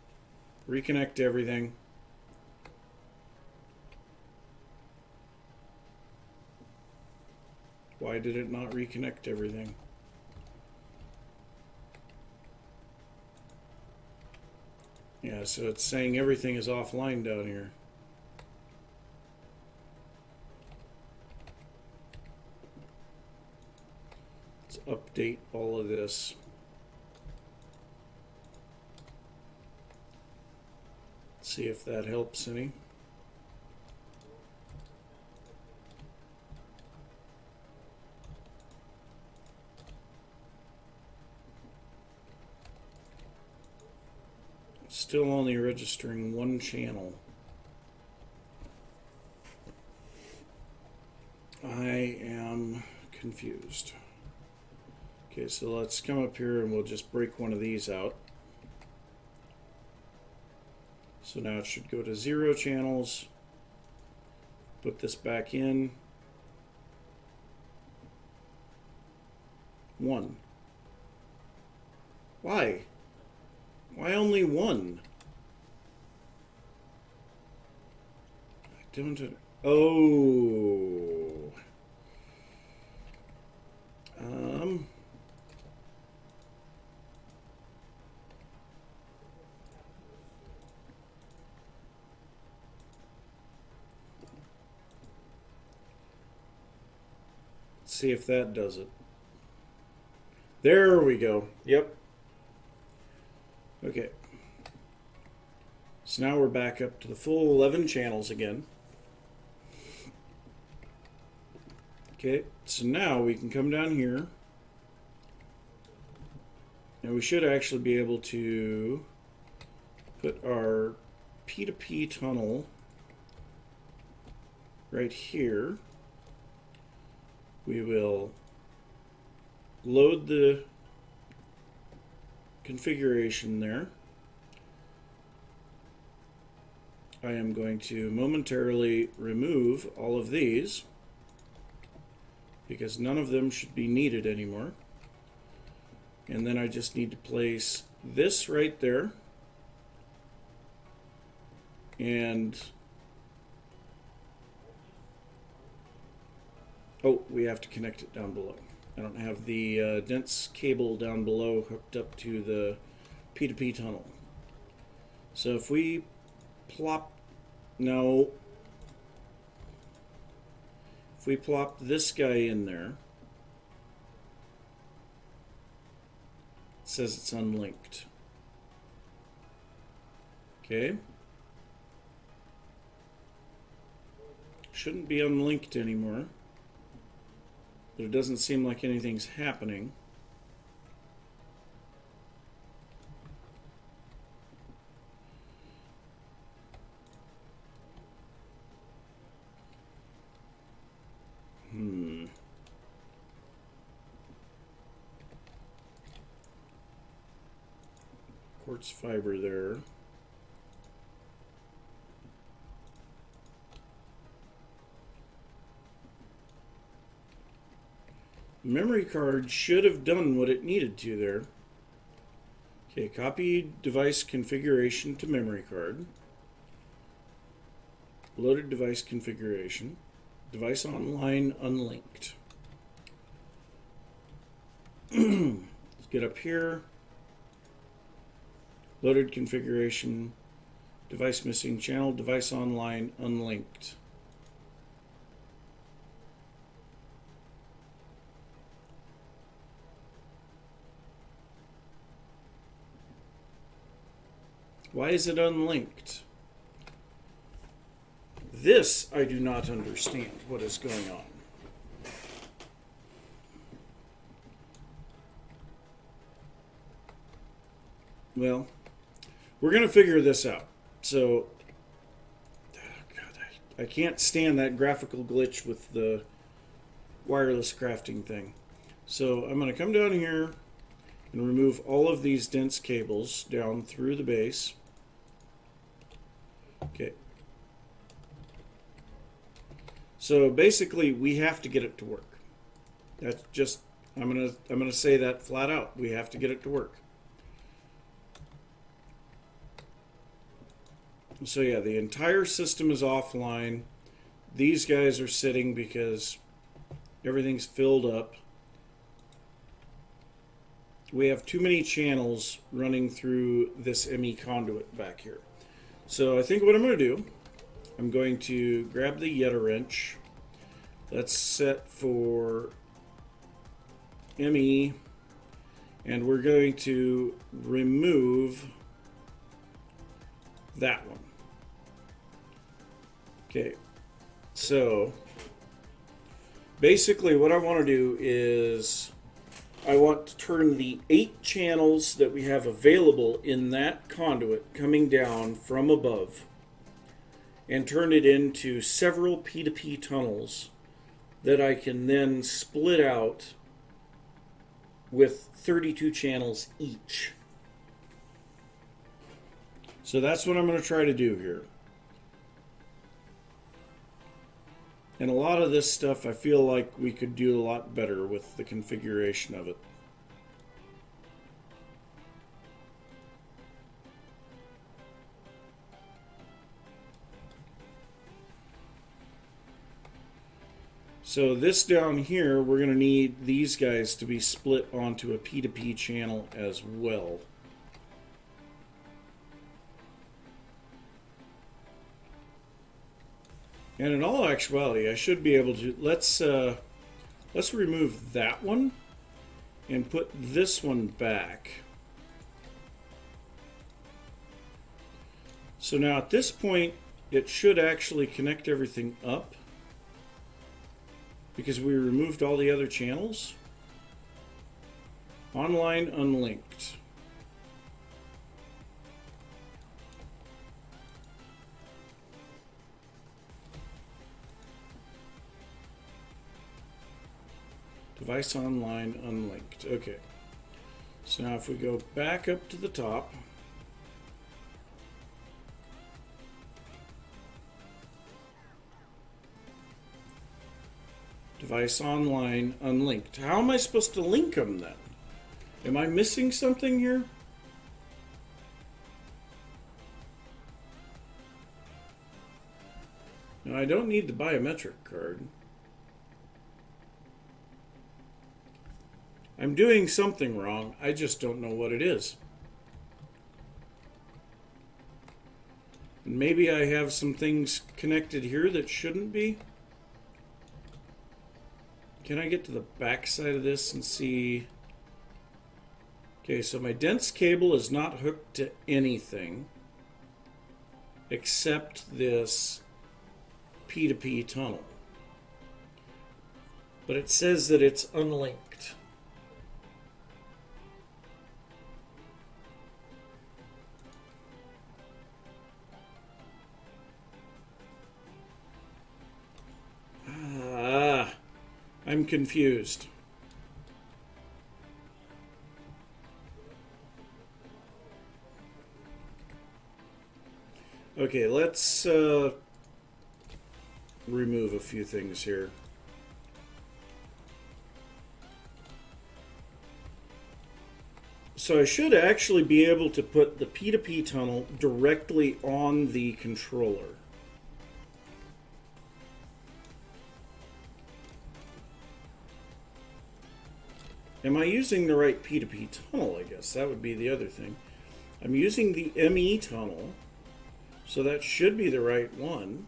Reconnect everything. Why did it not reconnect everything? Yeah, so it's saying everything is offline down here. Let's update all of this. See if that helps any. Still only registering one channel. I am confused. Okay, so let's come up here and we'll just break one of these out. So now it should go to 0 channels. Put this back in. 1. Why? Why only 1? I don't... Oh. See if that does it. There we go. Yep. Okay. So now we're back up to the full 11 channels again. Okay, so now we can come down here. And we should actually be able to put our P2P tunnel right here. We will load the configuration there. I am going to momentarily remove all of these because none of them should be needed anymore. And then I just need to place this right there. And oh, we have to connect it down below. I don't have the dense cable down below hooked up to the P2P tunnel. So if we plop, no, if we plop this guy in there, it says it's unlinked. Okay. Shouldn't be unlinked anymore. But it doesn't seem like anything's happening. Quartz fiber there. Memory card should have done what it needed to there. Okay, copy device configuration to memory card. Loaded device configuration. Device online unlinked. Let's get up here. Loaded configuration. Device missing channel. Device online unlinked. Why is it unlinked? This I do not understand what is going on. Well, we're going to figure this out. So, oh God, I can't stand that graphical glitch with the wireless crafting thing. So I'm going to come down here and remove all of these dense cables down through the base. Okay. So basically we have to get it to work. That's just, I'm gonna say that flat out. We have to get it to work. So yeah, the entire system is offline. These guys are sitting because everything's filled up. We have too many channels running through this ME conduit back here. So I think what I'm going to do, I'm going to grab the Yeta wrench. Let's set for ME, and we're going to remove that one. Okay, so basically what I want to do is I want to turn the 8 channels that we have available in that conduit coming down from above and turn it into several P2P tunnels that I can then split out with 32 channels each. So that's what I'm going to try to do here. And a lot of this stuff I feel like we could do a lot better with the configuration of it. So this down here, we're going to need these guys to be split onto a P2P channel as well. And in all actuality, I should be able to, let's remove that one and put this one back. So now at this point, it should actually connect everything up because we removed all the other channels. Online unlinked. Device online unlinked. Okay. So now if we go back up to the top, device online unlinked. How am I supposed to link them then? Am I missing something here? No, I don't need the biometric card. I'm doing something wrong. I just don't know what it is. And maybe I have some things connected here that shouldn't be. Can I get to the back side of this and see? Okay, so my dense cable is not hooked to anything except this P2P tunnel. But it says that it's unlinked. I'm confused. Okay, let's remove a few things here. So I should actually be able to put the P2P tunnel directly on the controller. Am I using the right P2P tunnel, I guess? That would be the other thing. I'm using the ME tunnel, so that should be the right one.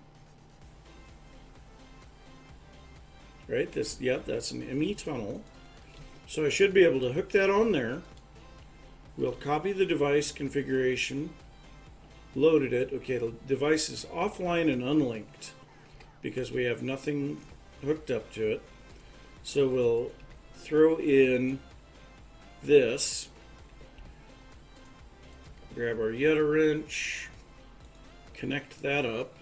Right? This, yep, that's an ME tunnel. So I should be able to hook that on there. We'll copy the device configuration loaded it. Okay, the device is offline and unlinked because we have nothing hooked up to it. So we'll throw in this, grab our Yeta wrench, connect that up.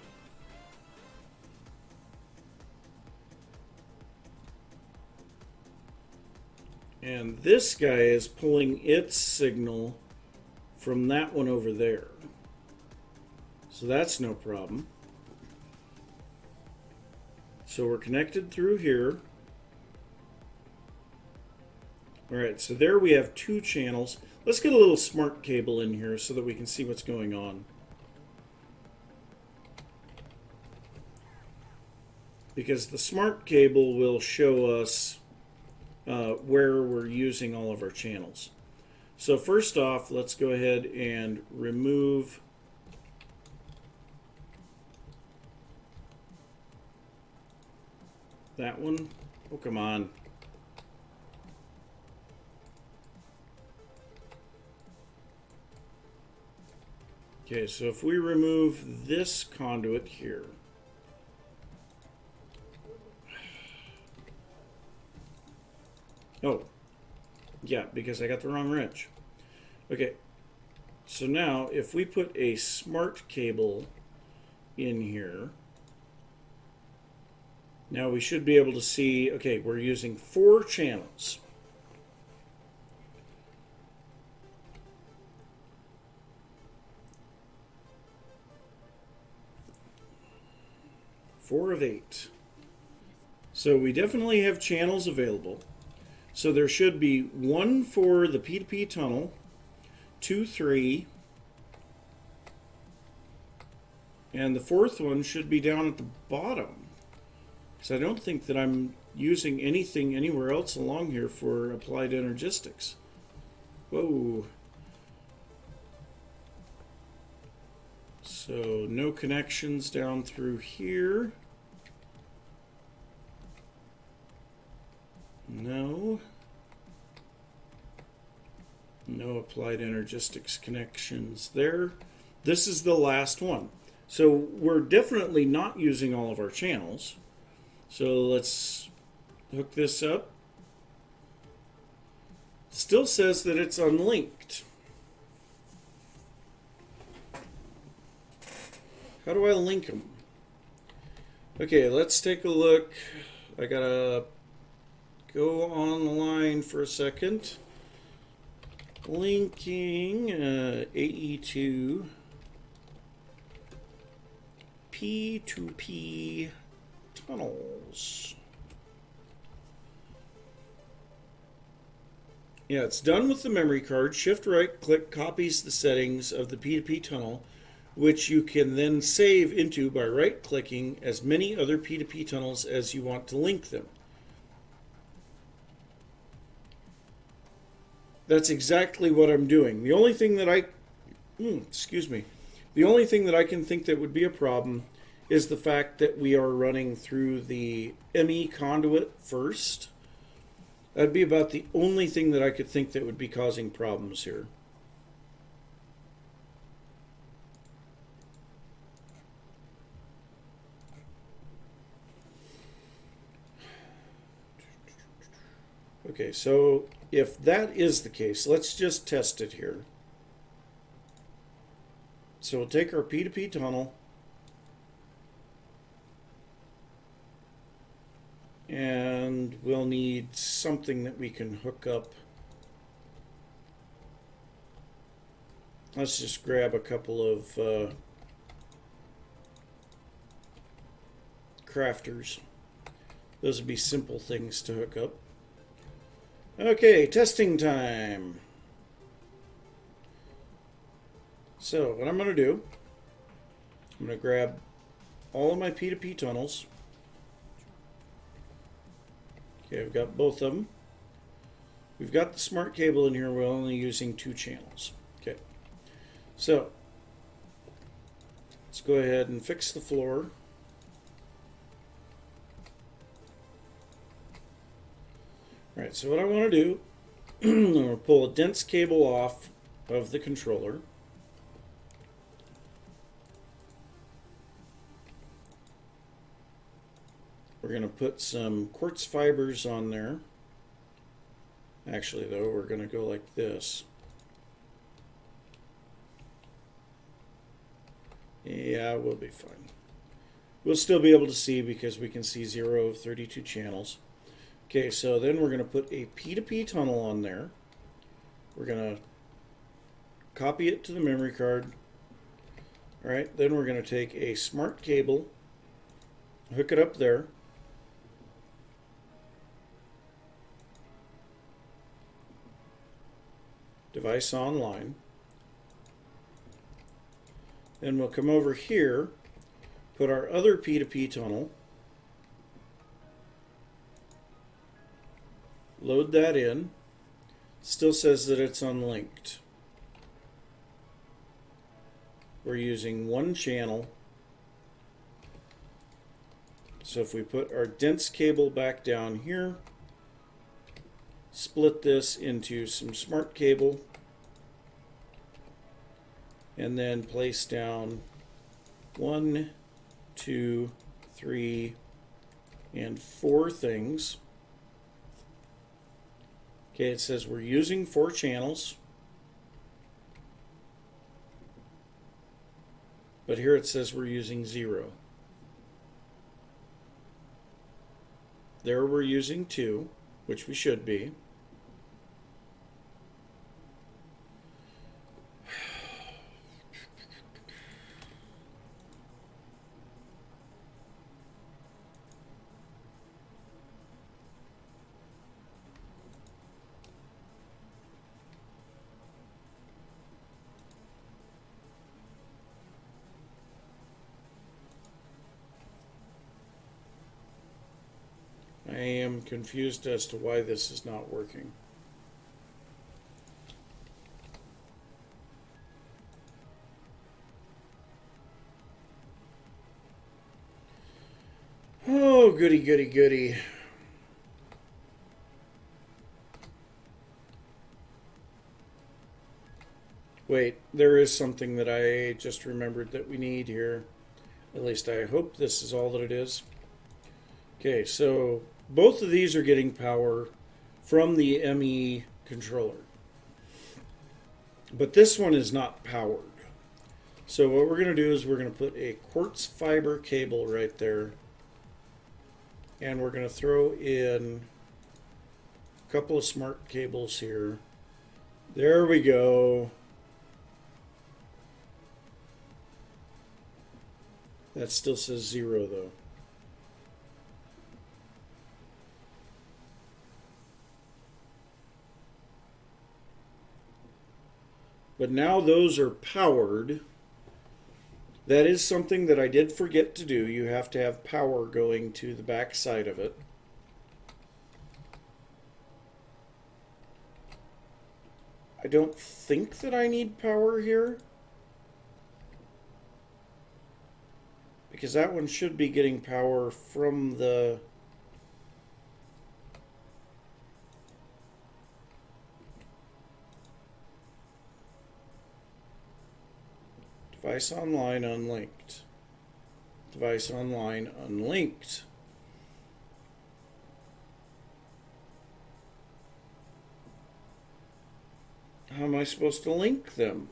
And this guy is pulling its signal from that one over there. So that's no problem. So we're connected through here. Alright, so there we have 2 channels. Let's get a little smart cable in here so that we can see what's going on. Because the smart cable will show us where we're using all of our channels. So first off, let's go ahead and remove that one. Oh, come on. Okay, so if we remove this conduit here, oh, yeah, because I got the wrong wrench. Okay, so now if we put a smart cable in here, now we should be able to see, okay, we're using 4 channels. Four of 8. So we definitely have channels available. So there should be 1 for the P2P tunnel, 2, 3, and the 4th one should be down at the bottom. So I don't think that I'm using anything anywhere else along here for applied energistics. Whoa. So no connections down through here. No. No applied energistics connections there. This is the last one. So we're definitely not using all of our channels. So let's hook this up. Still says that it's unlinked. How do I link them? Okay, let's take a look. I gotta go on the line for a second. Linking AE2 P2P tunnels. Yeah, it's done with the memory card. Shift right click copies the settings of the P2P tunnel, which you can then save into by right clicking as many other P2P tunnels as you want to link them. That's exactly what I'm doing. The only thing that the only thing that I can think that would be a problem is the fact that we are running through the ME conduit first. That'd be about the only thing that I could think that would be causing problems here. Okay, so if that is the case, let's just test it here. So we'll take our P2P tunnel and we'll need something that we can hook up. Let's just grab a couple of crafters. Those would be simple things to hook up. Okay, testing time. So what I'm going to do, I'm going to grab all of my P2P tunnels. Okay, I've got both of them. We've got the smart cable in here. We're only using 2 channels. Okay, so let's go ahead and fix the floor. Alright, so what I want to do, I'm going to pull a dense cable off of the controller. We're going to put some quartz fibers on there. Actually, though, we're going to go like this. Yeah, we'll be fine. We'll still be able to see because we can see 0 of 32 channels. Okay, so then we're going to put a P2P tunnel on there. We're going to copy it to the memory card. All right, then we're going to take a smart cable, hook it up there. Device online. Then we'll come over here, put our other P2P tunnel, load that in. Still says that it's unlinked. We're using one channel. So if we put our dense cable back down here, split this into some smart cable, and then place down 1, 2, 3, and 4 things. Okay, it says we're using 4 channels. But here it says we're using 0. There we're using 2, which we should be. I am confused as to why this is not working. Oh, goody, goody, goody. Wait, there is something that I just remembered that we need here. At least I hope this is all that it is. Okay, so both of these are getting power from the ME controller. But this one is not powered. So what we're going to do is we're going to put a quartz fiber cable right there. And we're going to throw in a couple of smart cables here. There we go. That still says 0 though. But now those are powered. That is something that I did forget to do. You have to have power going to the back side of it. I don't think that I need power here, because that one should be getting power from the device online unlinked. Device online unlinked. How am I supposed to link them?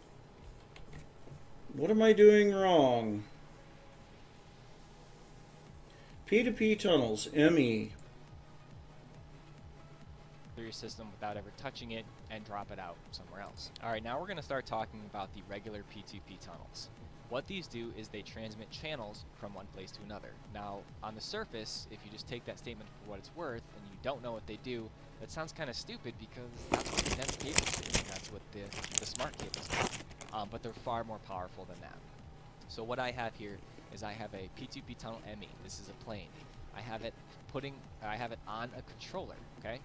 What am I doing wrong? P2P tunnels, ME. Through your system without ever touching it and drop it out somewhere else. Alright, now we're going to start talking about the regular P2P tunnels. What these do is they transmit channels from one place to another. Now, on the surface, if you just take that statement for what it's worth and you don't know what they do, that sounds kind of stupid because that's what the dense cables do, and that's what the smart cables do. But they're far more powerful than that. So what I have here is I have a P2P tunnel ME. This is a plane. I have it on a controller, okay?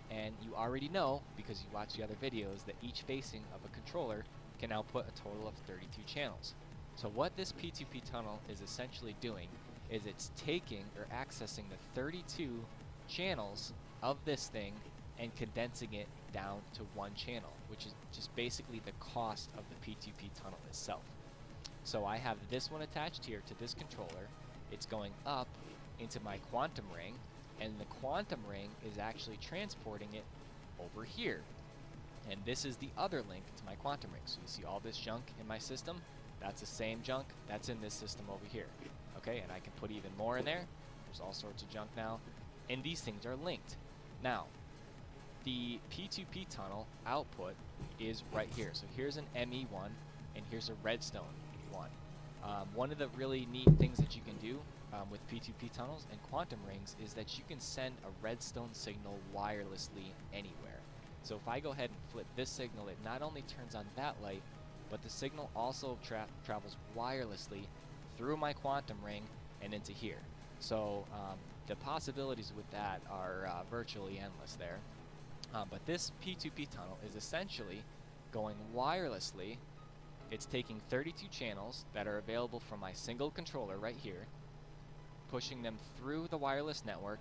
And you already know, because you watch the other videos, that each facing of a controller can output a total of 32 channels. So what this P2P tunnel is essentially doing is it's taking or accessing the 32 channels of this thing and condensing it down to one channel, which is just basically the cost of the P2P tunnel itself. So I have this one attached here to this controller, it's going up into my quantum ring, and the quantum ring is actually transporting it over here. And this is the other link to my quantum ring. So you see all this junk in my system? That's the same junk that's in this system over here. Okay, and I can put even more in there. There's all sorts of junk now. And these things are linked. Now, the P2P tunnel output is right here. So here's an ME1, and here's a redstone one. One of the really neat things that you can do with P2P tunnels and quantum rings is that you can send a redstone signal wirelessly anywhere. So if I go ahead and flip this signal, it not only turns on that light, but the signal also travels wirelessly through my quantum ring and into here. So the possibilities with that are virtually endless there. But this P2P tunnel is essentially going wirelessly. It's taking 32 channels that are available from my single controller right here, pushing them through the wireless network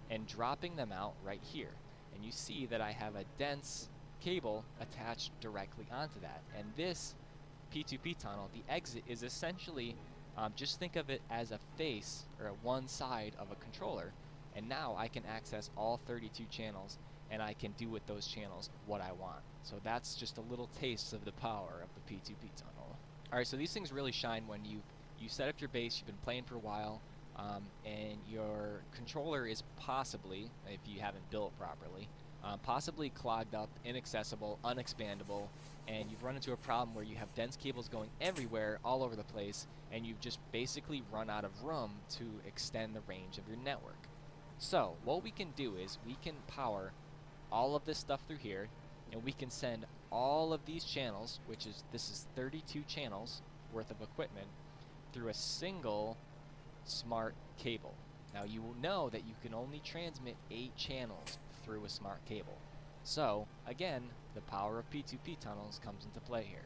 and dropping them out right here. And you see that I have a dense cable attached directly onto that. And this P2P tunnel, the exit is essentially, just think of it as a face or one side of a controller. And now I can access all 32 channels, and I can do with those channels what I want. So that's just a little taste of the power of the P2P tunnel. Alright, so these things really shine when you set up your base, you've been playing for a while, and your controller is possibly, if you haven't built properly, possibly clogged up, inaccessible, unexpandable, and you've run into a problem where you have dense cables going everywhere, all over the place, and you've just basically run out of room to extend the range of your network. So what we can do is we can power all of this stuff through here, and we can send all of these channels, this is 32 channels worth of equipment, through a single smart cable. Now you will know that you can only transmit 8 channels through a smart cable. So again, the power of P2P tunnels comes into play here.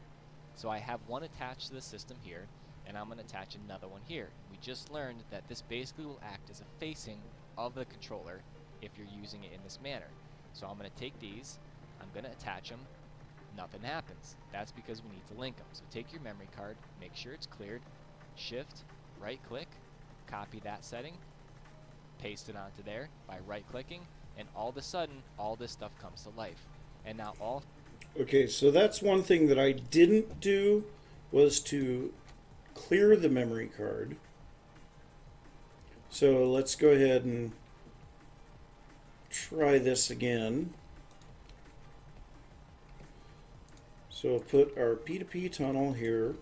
So I have one attached to the system here, and I'm going to attach another one here. We just learned that this basically will act as a facing of the controller if you're using it in this manner. So I'm going to take these, I'm going to attach them, nothing happens. That's because we need to link them. So take your memory card, make sure it's cleared, shift, right click, copy that setting, paste it onto there by right clicking, and all of a sudden all this stuff comes to life. And now all Okay, so that's one thing that I didn't do, was to clear the memory card. So let's go ahead and try this again. So we'll put our P2P tunnel here,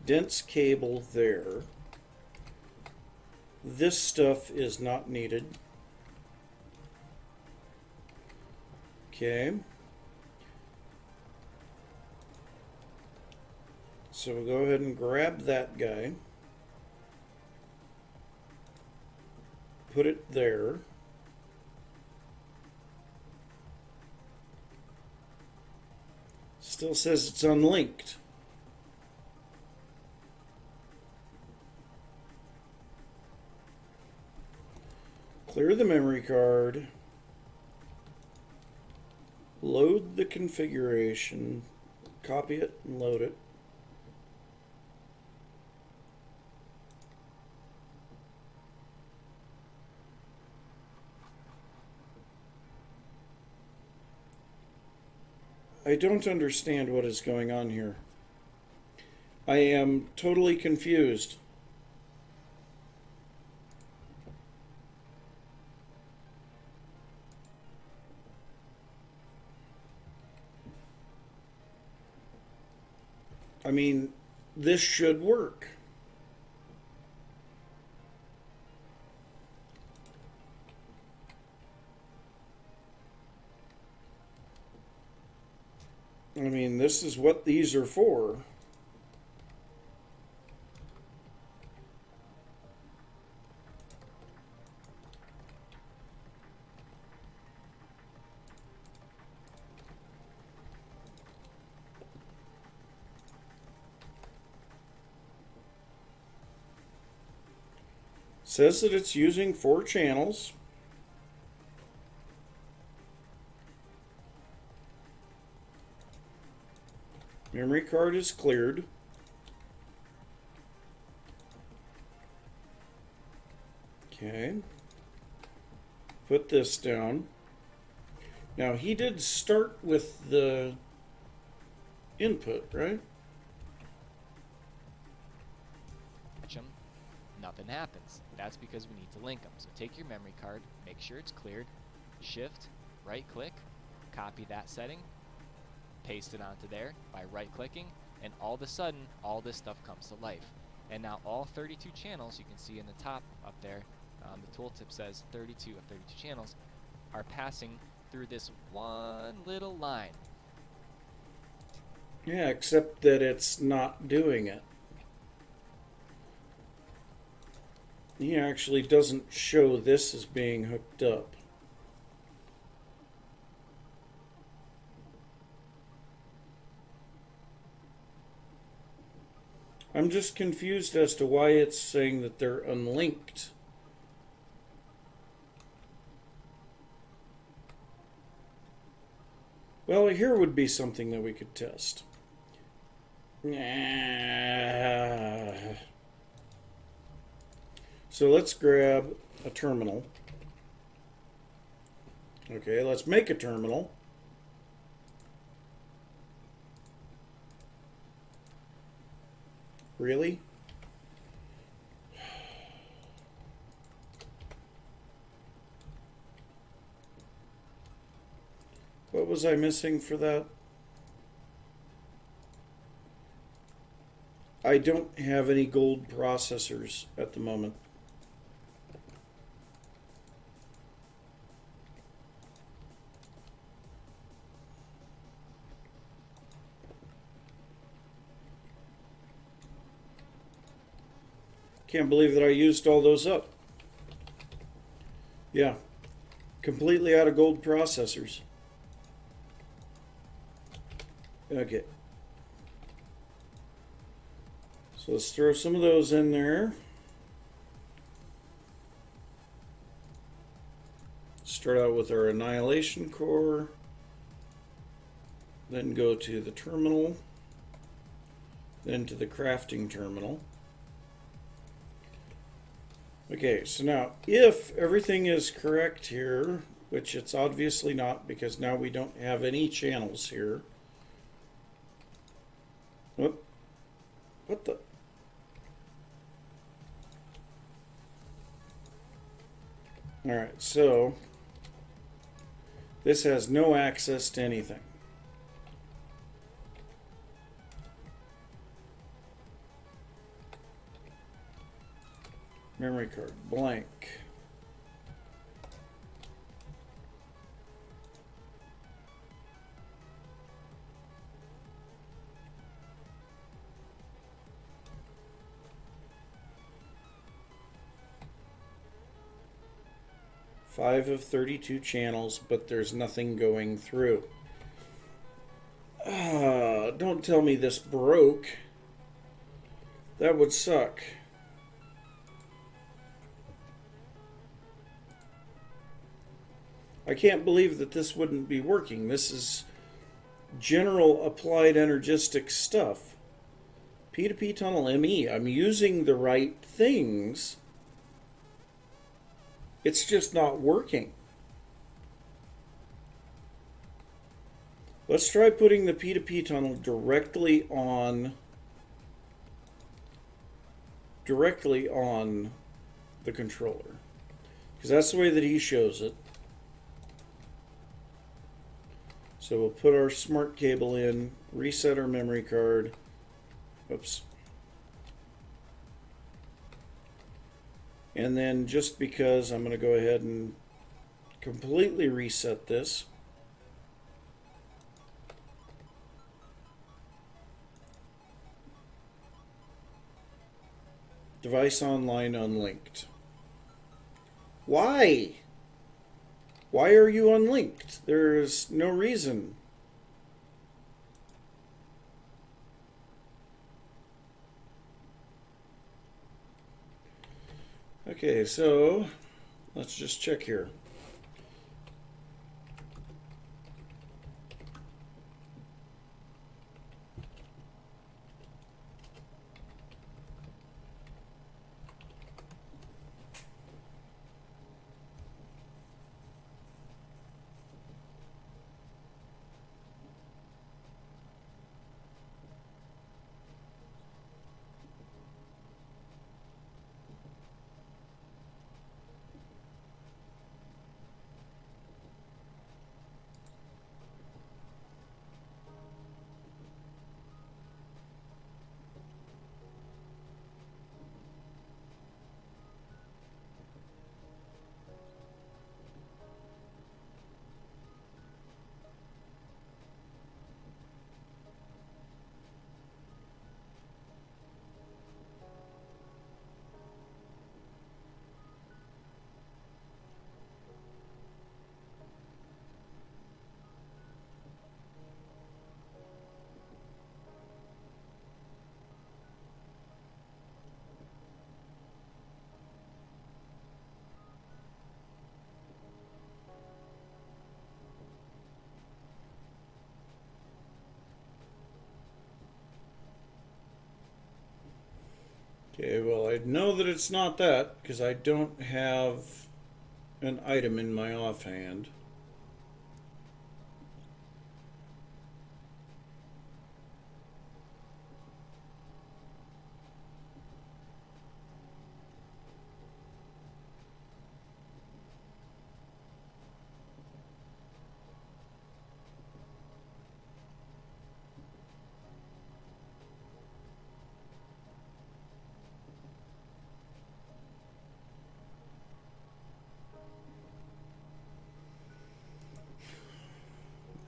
dense cable there. This stuff is not needed. Okay. So we'll go ahead and grab that guy. Put it there. Still says it's unlinked. Clear the memory card. Load the configuration. Copy it and load it. I don't understand what is going on here. I am totally confused. I mean, this should work. I mean, this is what these are for. Says that it's using 4 channels. Memory card is cleared. Okay. Put this down. Now he did start with the input, right? Touch them, nothing happens. That's because we need to link them. So take your memory card, make sure it's cleared, shift, right click, copy that setting, paste it onto there by right clicking, and all of a sudden all this stuff comes to life. And now all 32 channels, you can see in the top up there, the tooltip says 32 of 32 channels, are passing through this one little line. Yeah, except that it's not doing it. He actually doesn't show this as being hooked up. I'm just confused as to why it's saying that they're unlinked. Well, here would be something that we could test. So let's grab a terminal. Okay, let's make a terminal. Really? What was I missing for that? I don't have any gold processors at the moment. Can't believe that I used all those up. Yeah, completely out of gold processors. Okay. So let's throw some of those in there. Start out with our annihilation core. Then go to the terminal. Then to the crafting terminal. Okay, so now if everything is correct here, which it's obviously not because now we don't have any channels here. Whoop. What the? Alright, so this has no access to anything. Memory card blank. Five of 32 channels, but there's nothing going through. Don't tell me this broke. That would suck. I can't believe that this wouldn't be working. This is general applied energistic stuff. P2P tunnel ME. I'm using the right things. It's just not working. Let's try putting the P2P tunnel directly on the controller, because that's the way that he shows it. So we'll put our smart cable in, reset our memory card. Oops. And then just because I'm going to go ahead and completely reset this. Device online unlinked. Why? Why are you unlinked? There's no reason. Okay, so let's just check here. Okay, well, I know that it's not that because I don't have an item in my offhand.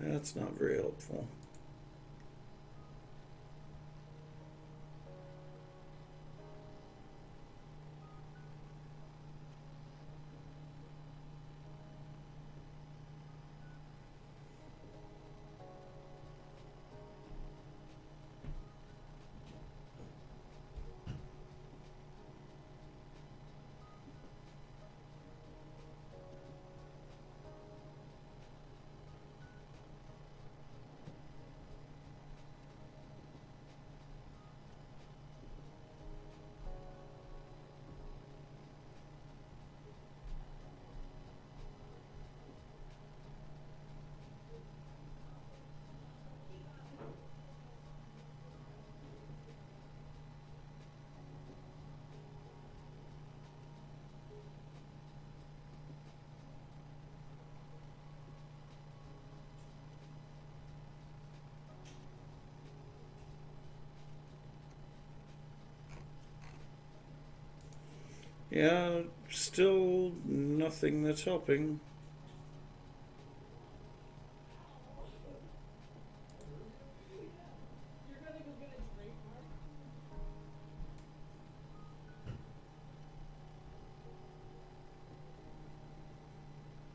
That's not very helpful. Yeah, still nothing that's helping.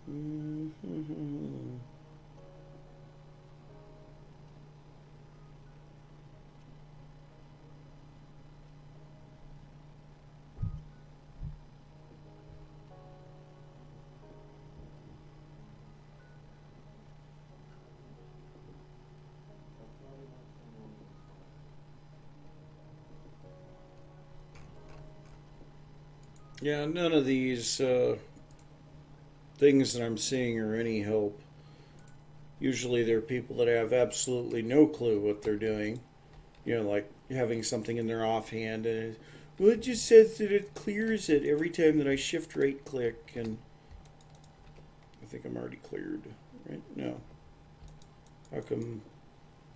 Mm-hmm. Yeah, none of these things that I'm seeing are any help. Usually they're people that have absolutely no clue what they're doing. You know, like having something in their offhand and well, it just says that it clears it every time that I shift right click, and I think I'm already cleared, right? No. How come?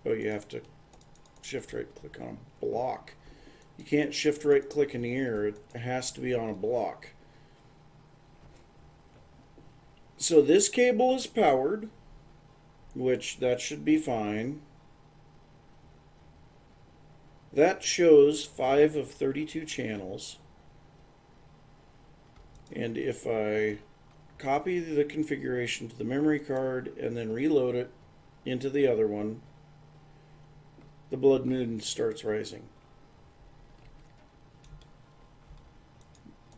Oh, you have to shift right click on a block. You can't shift right click in the air, it has to be on a block. So this cable is powered, which that should be fine. That shows 5 of 32 channels. And if I copy the configuration to the memory card and then reload it into the other one, the blood moon starts rising.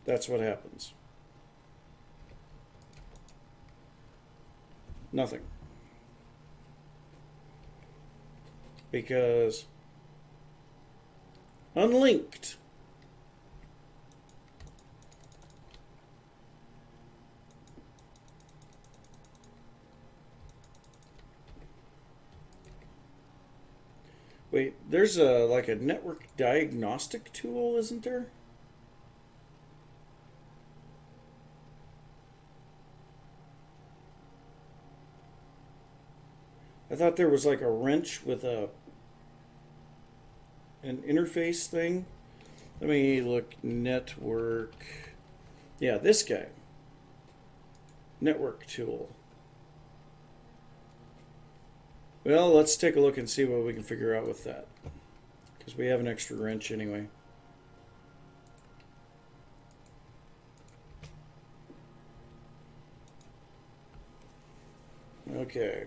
That's what happens. Nothing. Because unlinked. Wait, there's a like a network diagnostic tool, isn't there? I thought there was like a wrench with an interface thing. Let me look. Network. Yeah, this guy. Network tool. Well, let's take a look and see what we can figure out with that. Because we have an extra wrench anyway. Okay.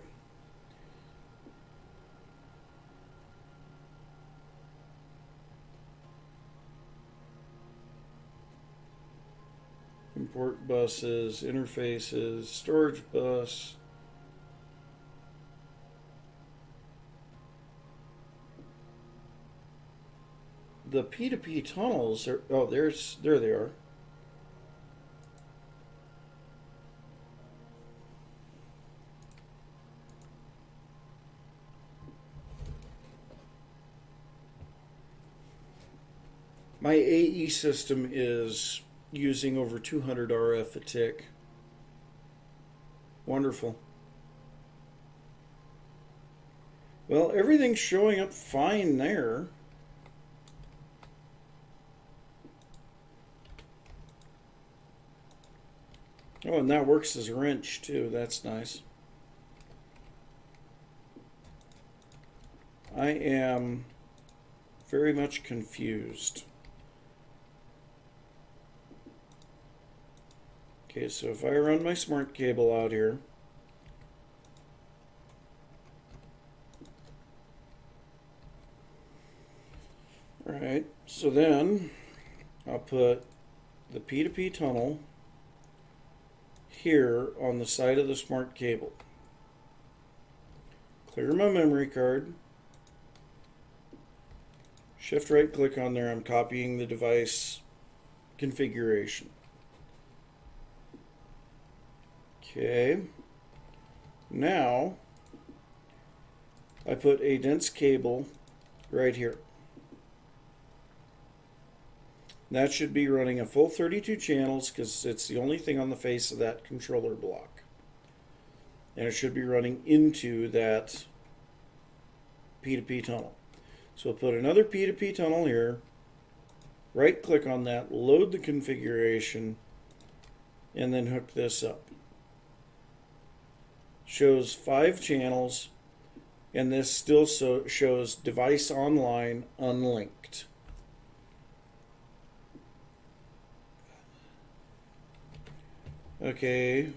Import buses, interfaces, storage bus. the P2P tunnels are, oh, there they are. My AE system is using over 200 RF a tick. Wonderful. Well, everything's showing up fine there. Oh, and that works as a wrench too. That's nice. I am very much confused. Okay, so if I run my smart cable out here, alright, so then I'll put the P2P tunnel here on the side of the smart cable. Clear my memory card. Shift right click on there. I'm copying the device configuration. Okay. Now I put a dense cable right here. That should be running a full 32 channels because it's the only thing on the face of that controller block. And it should be running into that P2P tunnel. So we'll put another P2P tunnel here, right click on that, load the configuration, and then hook this up. Shows 5 channels, and this still shows device online unlinked. Okay.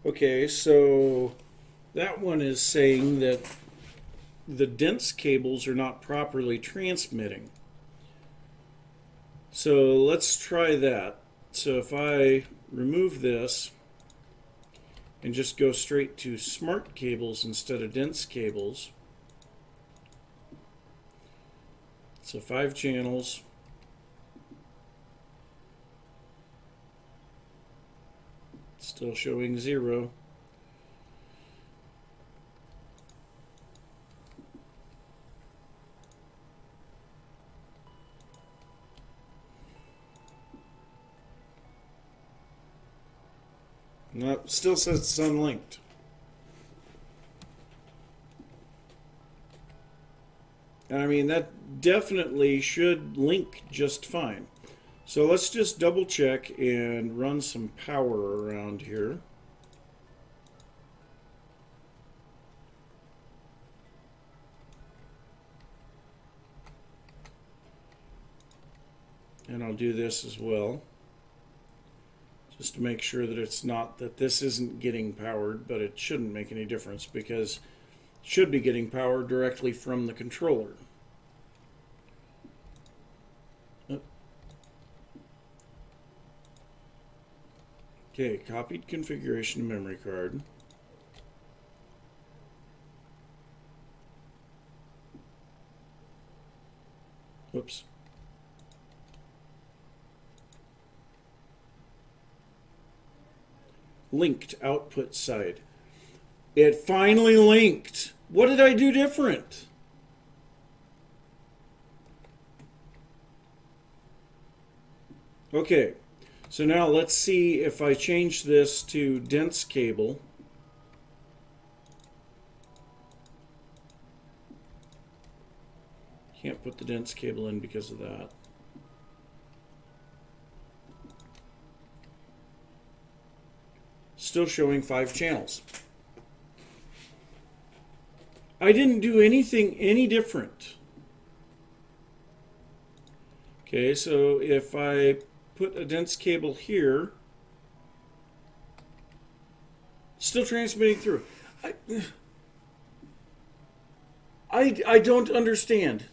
Okay, so that one is saying that the dense cables are not properly transmitting. So let's try that. So if I remove this and just go straight to smart cables instead of dense cables. So 5 channels. Still showing 0. No, still says it's unlinked. I mean, that definitely should link just fine. So let's just double check and run some power around here. And I'll do this as well, just to make sure that it's not, that this isn't getting powered, but it shouldn't make any difference because it should be getting powered directly from the controller. Okay, copied configuration to memory card. Whoops. Linked output side. It finally linked. What did I do different? Okay, so now let's see if I change this to dense cable. Can't put the dense cable in because of that. Still showing 5 channels. I didn't do anything any different. Okay, so if I put a dense cable here, still transmitting through. I don't understand.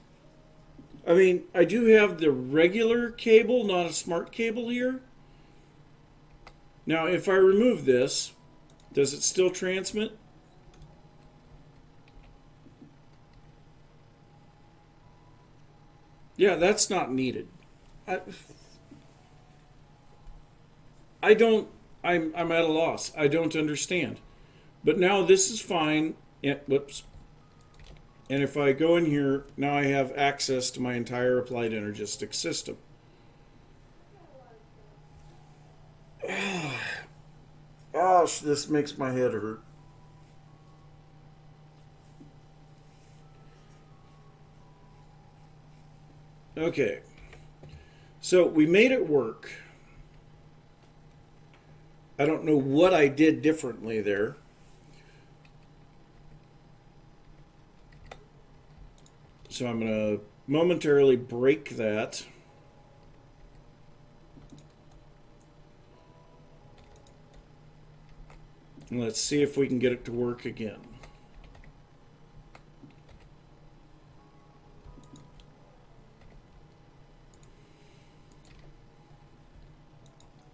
I mean, I do have the regular cable, not a smart cable here. Now, if I remove this, does it still transmit? Yeah, that's not needed. I don't, I'm at a loss. I don't understand. But now this is fine. Whoops. And if I go in here, now I have access to my entire applied energistic system. Gosh, this makes my head hurt. Okay. So we made it work. I don't know what I did differently there. So I'm going to momentarily break that. And let's see if we can get it to work again.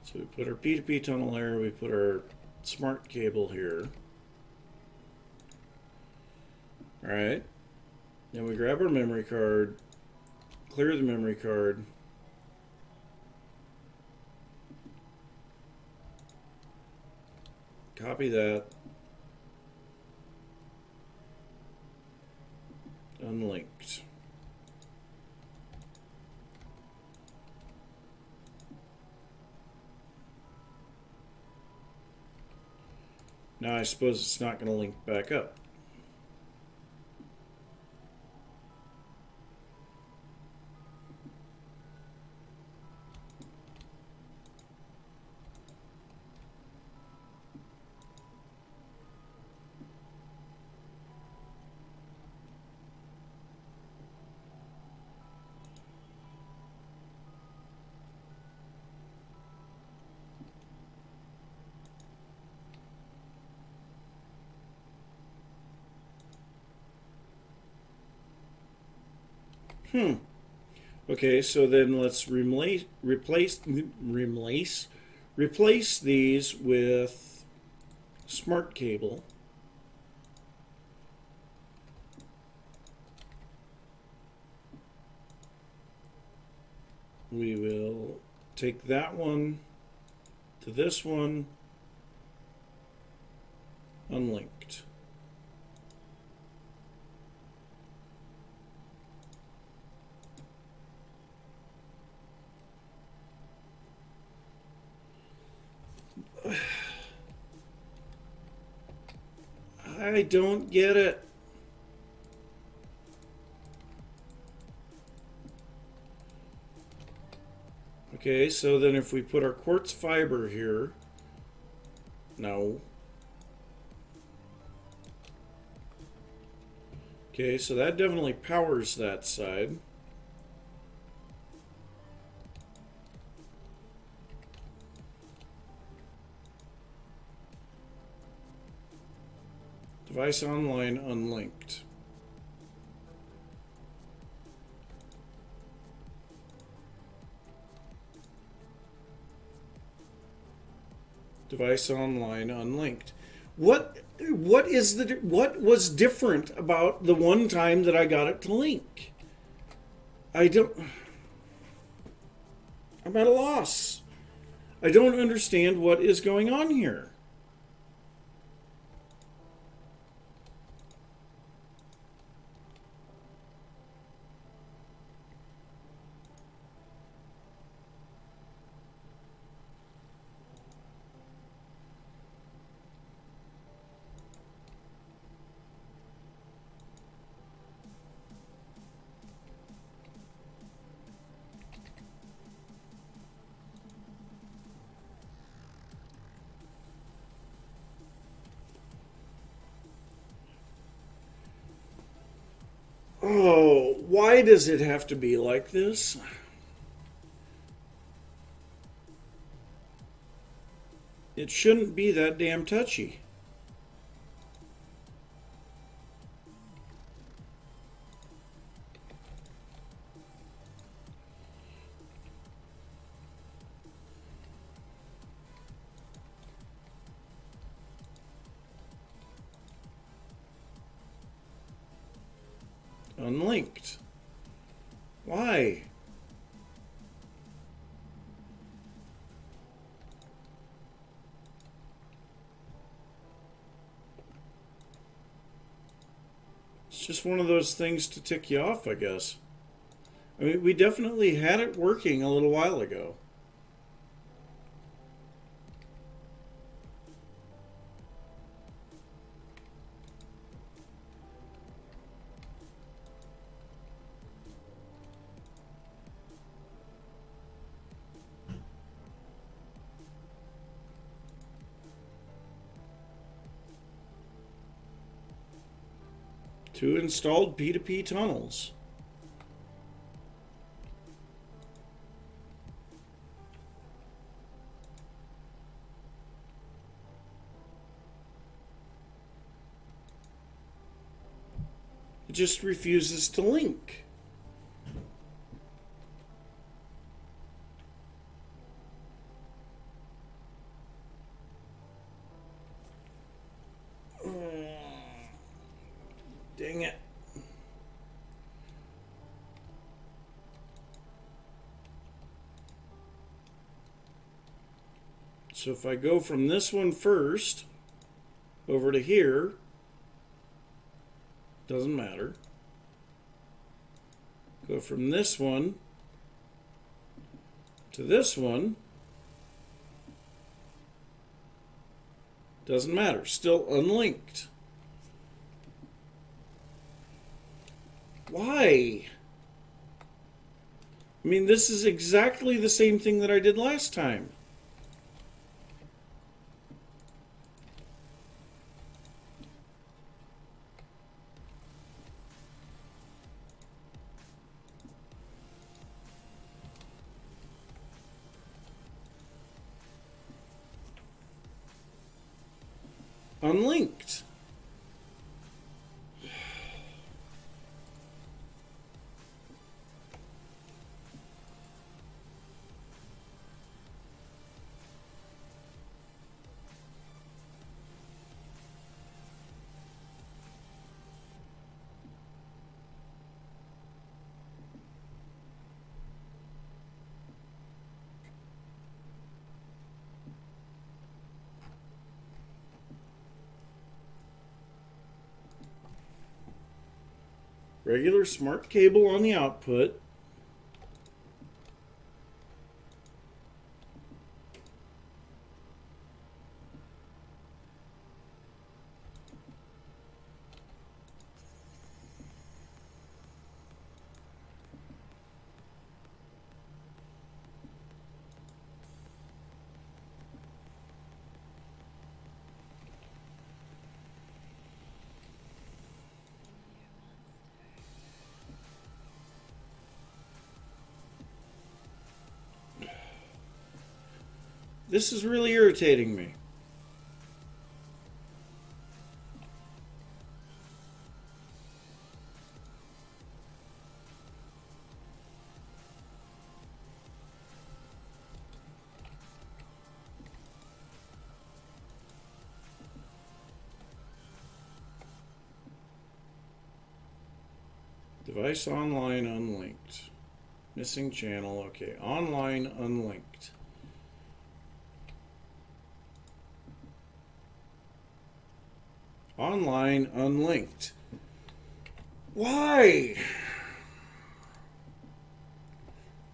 So we put our P2P tunnel there, we put our smart cable here. Alright. Then we grab our memory card, clear the memory card. Copy that. Unlinked. Now I suppose it's not going to link back up. Okay, so then let's replace these with smart cable. We will take that one to this one, unlinked. I don't get it. Okay, so then if we put our quartz fiber here, no. Okay, so that definitely powers that side. Device online unlinked. Device online unlinked. What was different about the one time that I got it to link? I'm at a loss. I don't understand what is going on here. Oh, why does it have to be like this? It shouldn't be that damn touchy. Unlinked. Why? It's just one of those things to tick you off, I guess. I mean, we definitely had it working a little while ago. Two installed P2P tunnels. It just refuses to link. Dang it. So if I go from this one first over to here, doesn't matter. Go from this one to this one, doesn't matter. Still unlinked. Why? I mean, this is exactly the same thing that I did last time. Unlinked. Regular smart cable on the output. This is really irritating me. Device online unlinked. Missing channel. Okay. Online unlinked. Online unlinked. Why?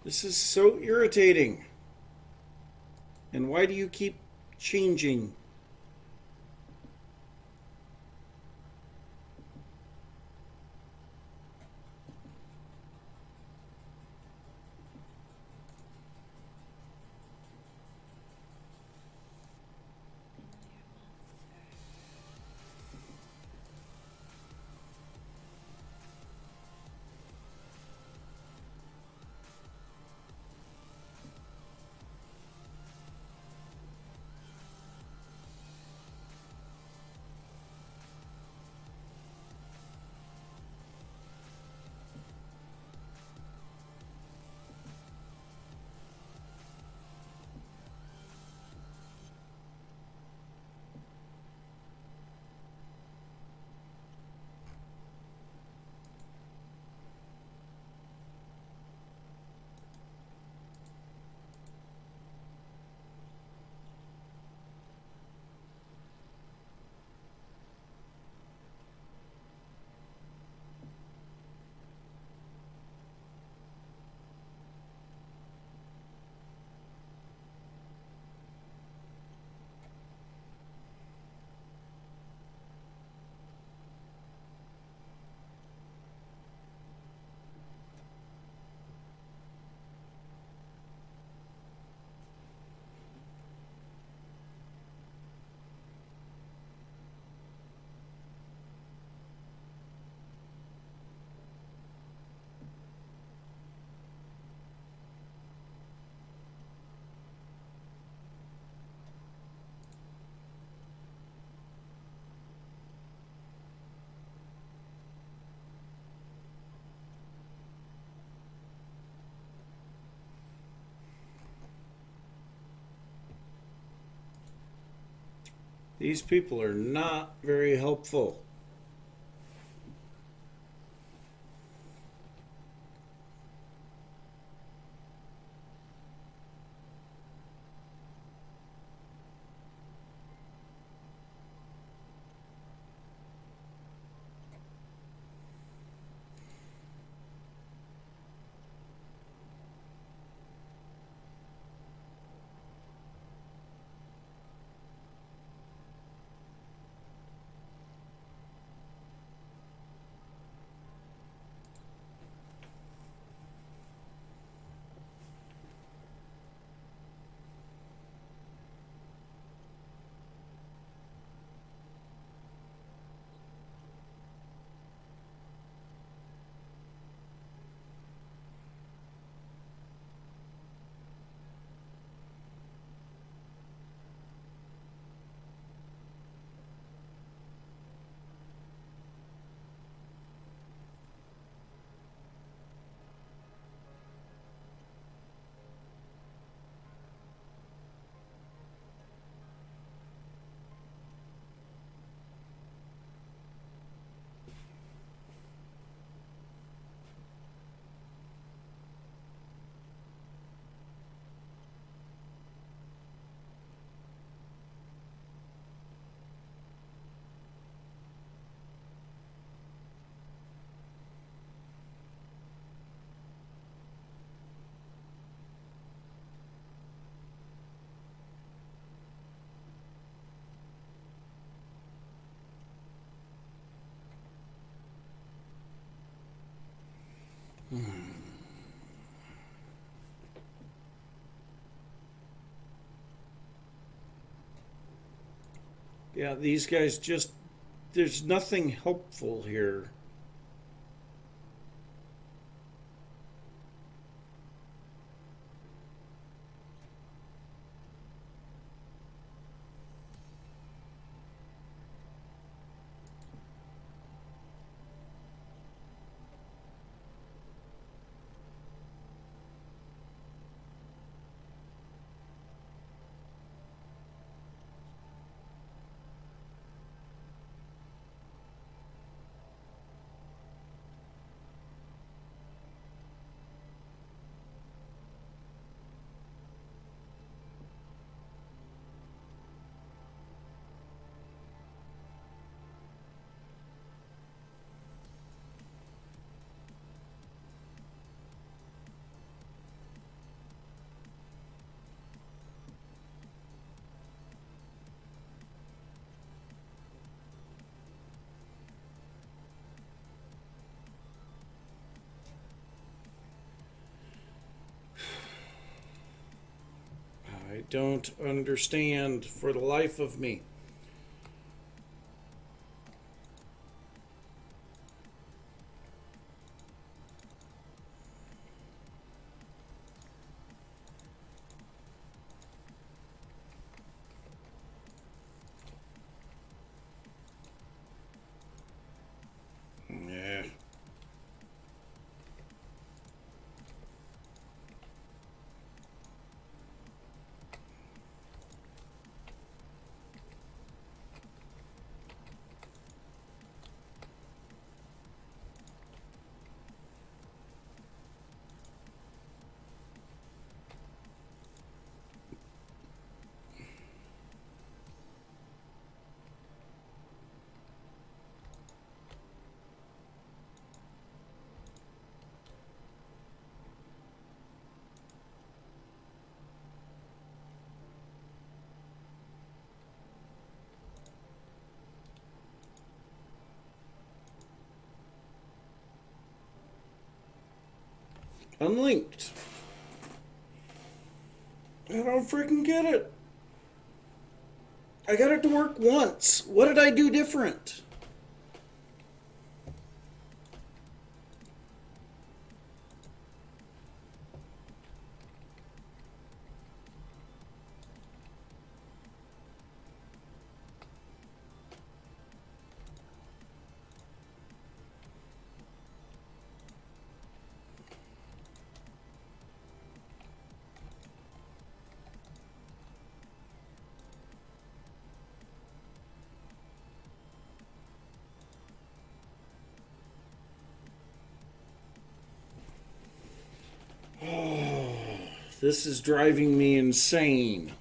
This is so irritating. And why do you keep changing? These people are not very helpful. Yeah, these guys just, there's nothing helpful here. don't understand for the life of me. Yeah. Unlinked. I don't freaking get it. I got it to work once. What did I do different? Oh, this is driving me insane.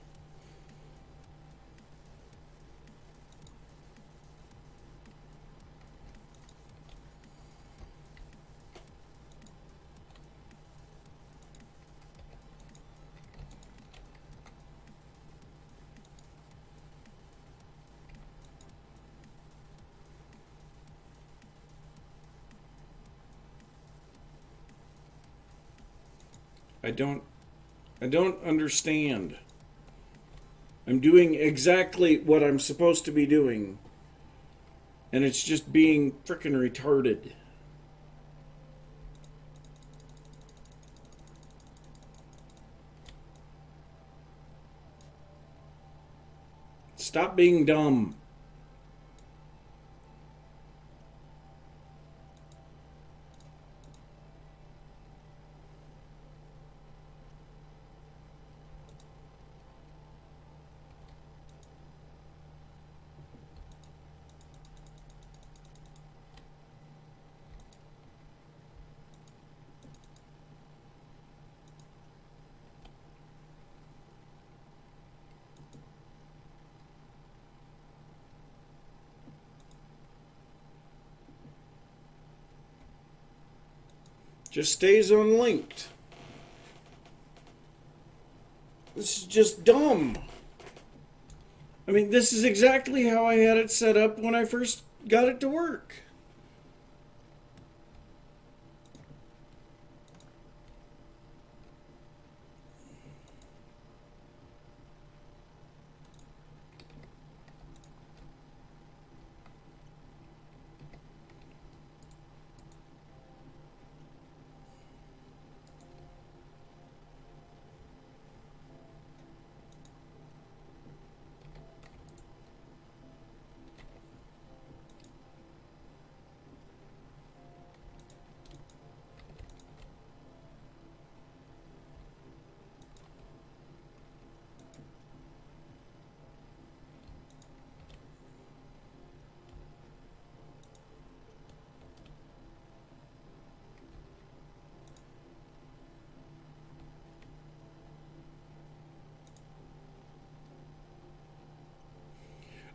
I don't understand. I'm doing exactly what I'm supposed to be doing, and it's just being frickin' retarded. Stop being dumb. Just stays unlinked. This is just dumb. I mean, this is exactly how I had it set up when I first got it to work.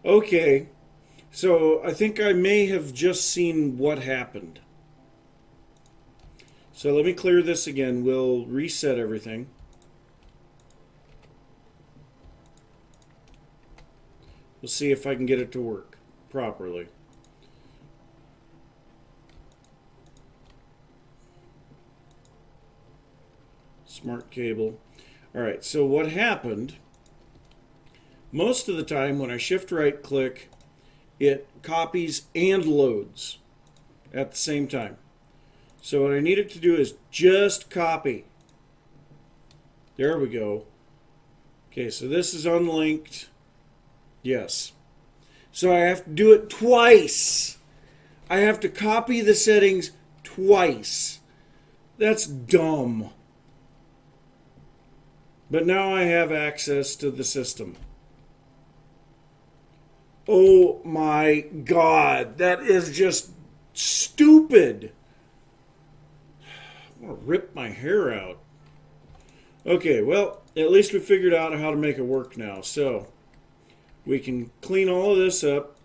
Okay, so I think I may have just seen what happened. So let me clear this again. We'll reset everything. We'll see if I can get it to work properly. Smart cable. All right, so what happened Most of the time when I shift right click, it copies and loads at the same time. So what I need it to do is just copy. There we go. Okay, so this is unlinked. Yes. So I have to do it twice. I have to copy the settings twice. That's dumb. But now I have access to the system. Oh my God, that is just stupid. I want to rip my hair out. Okay, well, at least we figured out how to make it work now. So we can clean all of this up.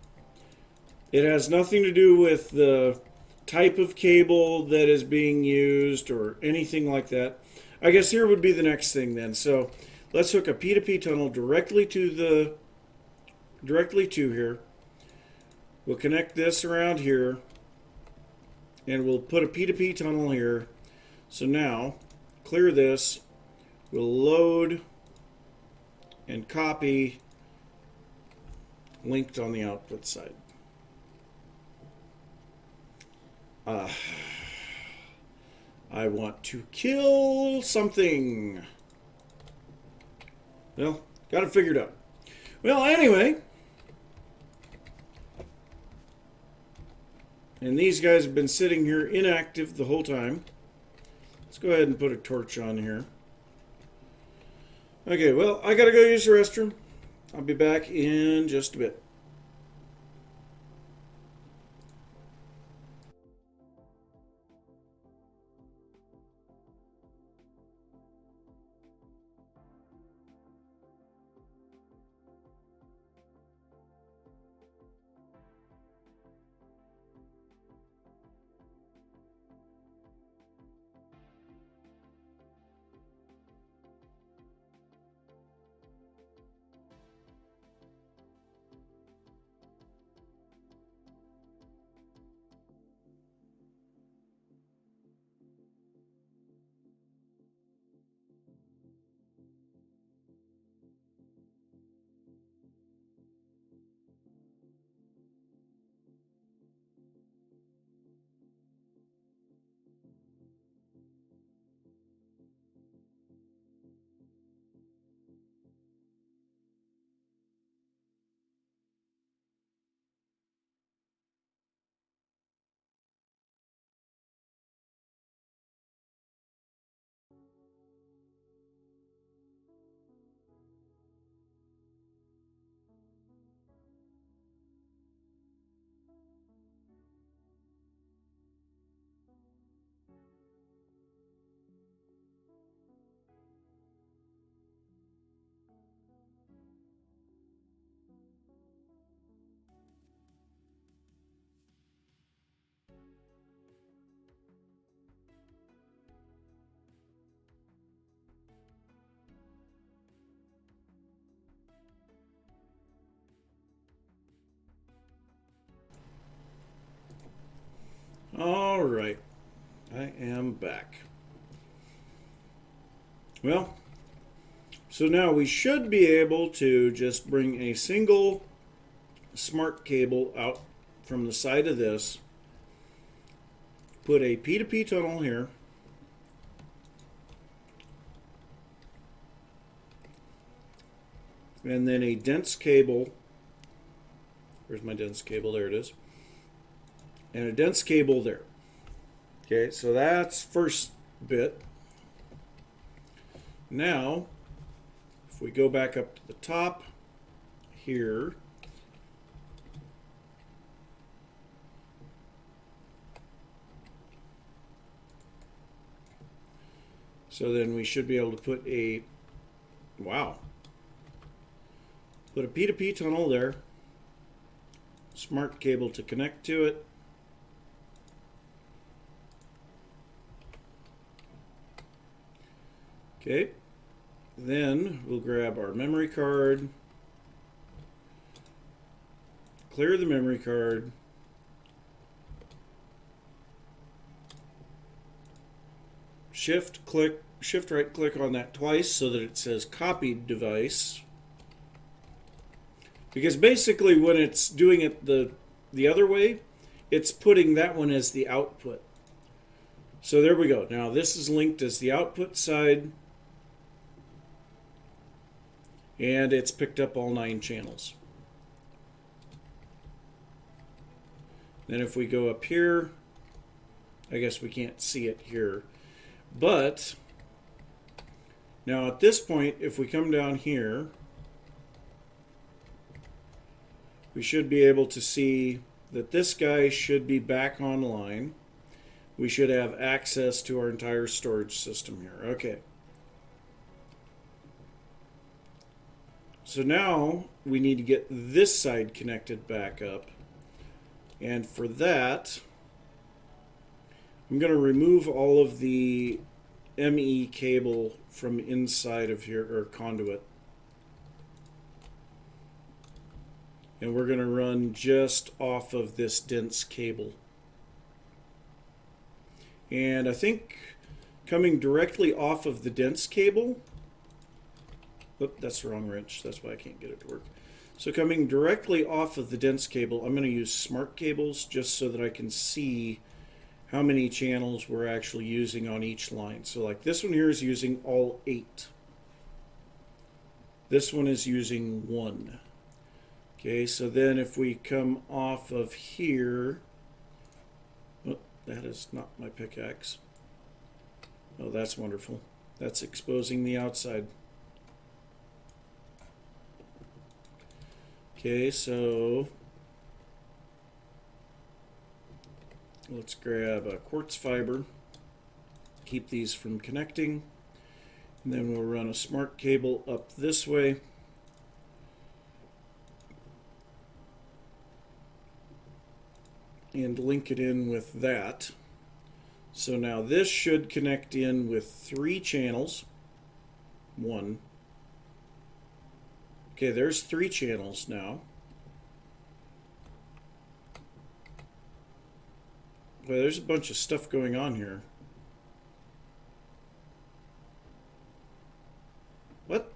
It has nothing to do with the type of cable that is being used or anything like that. I guess here would be the next thing then. So let's hook a P2P tunnel directly to here. We'll connect this around here, and we'll put a P2P tunnel here. So now, clear this. We'll load and copy linked on the output side. I want to kill something. Well, got it figured out. Well, anyway. And these guys have been sitting here inactive the whole time. Let's go ahead and put a torch on here. Okay, well, I gotta go use the restroom. I'll be back in just a bit. All right, I am back. Well, so now we should be able to just bring a single smart cable out from the side of this, put a P2P tunnel here, and then a dense cable. Where's my dense cable? There it is. And a dense cable there. Okay, so that's first bit. Now, if we go back up to the top here, so then we should be able to put a, wow, put a P2P tunnel there, smart cable to connect to it. Okay, then we'll grab our memory card, clear the memory card, shift right click on that twice so that it says copied device. Because basically when it's doing it the other way, it's putting that one as the output. So there we go. Now this is linked as the output side, and it's picked up all 9 channels. Then if we go up here, I guess we can't see it here, but now at this point, if we come down here, we should be able to see that this guy should be back online. We should have access to our entire storage system here. Okay. So now we need to get this side connected back up. And for that, I'm going to remove all of the ME cable from inside of here, or conduit. And we're going to run just off of this dense cable. And I think coming directly off of the dense cable, oop, that's the wrong wrench, that's why I can't get it to work. So coming directly off of the dense cable, I'm going to use smart cables just so that I can see how many channels we're actually using on each line. So like this one here is using all 8. This one is using 1. Okay, so then if we come off of here, oh, that is not my pickaxe. Oh, that's wonderful. That's exposing the outside. Okay, so let's grab a quartz fiber, keep these from connecting, and then we'll run a smart cable up this way. And link it in with that. So now this should connect in with 3 channels. 1. Okay, there's 3 channels now. Well, there's a bunch of stuff going on here. What?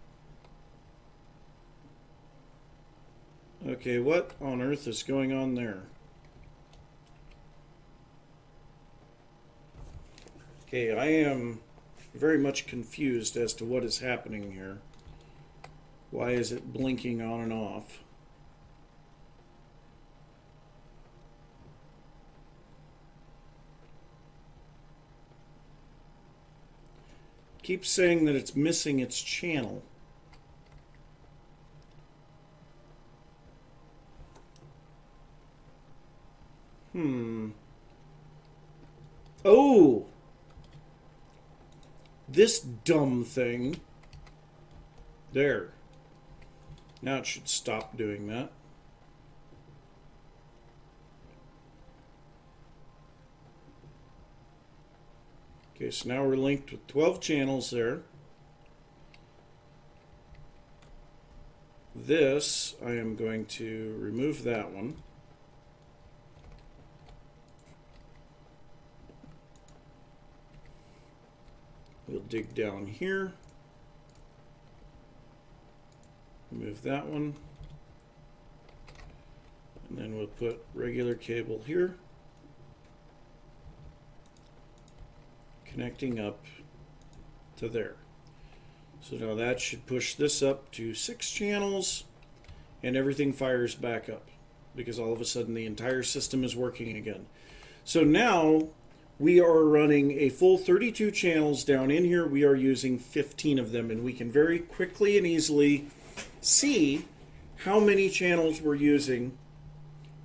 Okay, what on earth is going on there? Okay, I am very much confused as to what is happening here. Why is it blinking on and off? Keeps saying that it's missing its channel. Oh! This dumb thing. There. Now it should stop doing that. Okay, so now we're linked with 12 channels there. This, I am going to remove that one. We'll dig down here. Remove that one. And then we'll put regular cable here. Connecting up to there. So now that should push this up to 6 channels and everything fires back up because all of a sudden the entire system is working again. So now we are running a full 32 channels down in here. We are using 15 of them, and we can very quickly and easily see how many channels we're using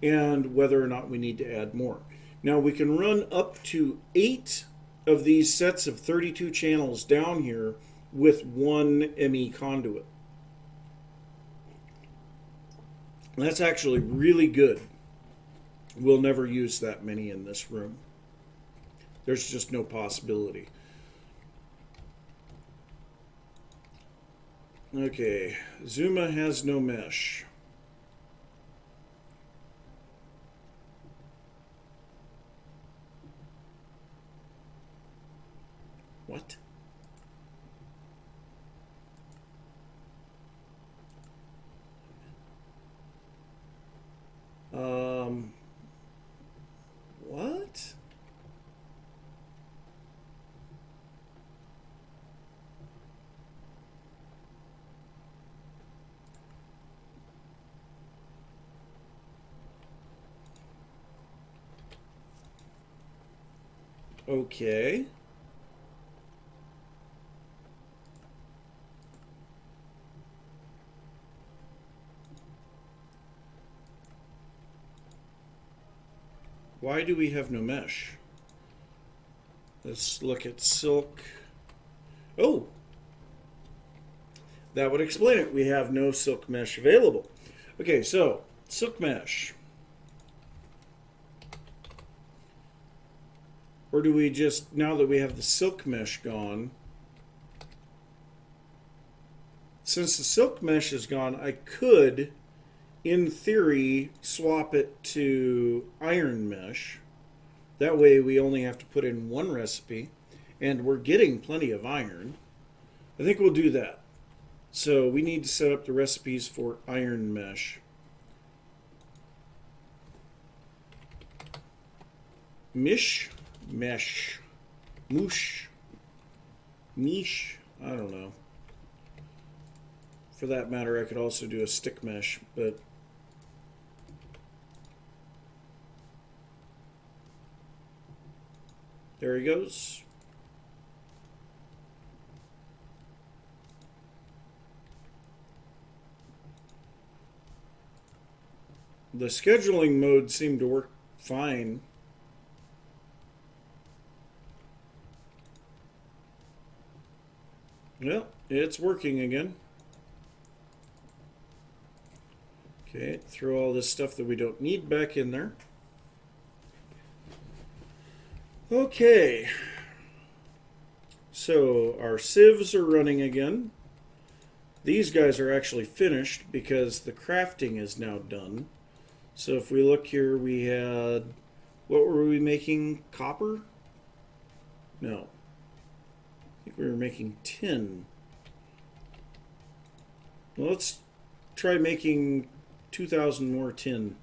and whether or not we need to add more. Now we can run up to 8 of these sets of 32 channels down here with 1 ME conduit. That's actually really good. We'll never use that many in this room. There's just no possibility. Okay, Zuma has no mesh. What? Okay. Why do we have no mesh? Let's look at silk. Oh, that would explain it. We have no silk mesh available. Okay, so silk mesh. Or do we just, now that we have the silk mesh gone, since the silk mesh is gone, I could, in theory, swap it to iron mesh. That way we only have to put in one recipe, and we're getting plenty of iron. I think we'll do that. So we need to set up the recipes for iron mesh. Mesh, moosh, mish, I don't know. For that matter, I could also do a stick mesh, but there he goes. The scheduling mode seemed to work fine. Well, it's working again. Okay, throw all this stuff that we don't need back in there. Okay. So our sieves are running again. These guys are actually finished because the crafting is now done. So if we look here, we had, what were we making? Copper? No. I think we were making tin. Well, let's try making 2,000 more tin.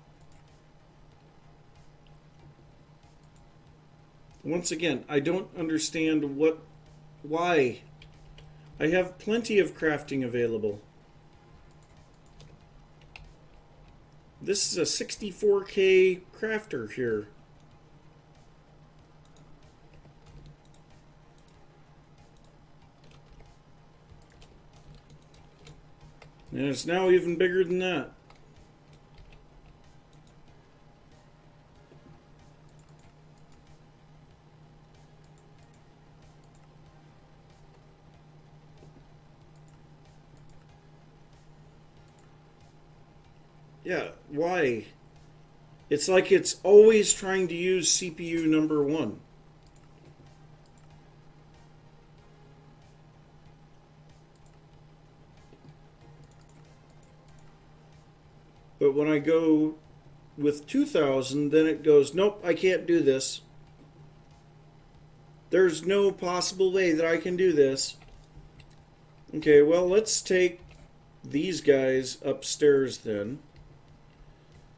Once again, I don't understand why. I have plenty of crafting available. This is a 64K crafter here. And it's now even bigger than that. Yeah, why? It's like it's always trying to use CPU number 1. But when I go with 2,000, then it goes, nope, I can't do this. There's no possible way that I can do this. Okay, well, let's take these guys upstairs then.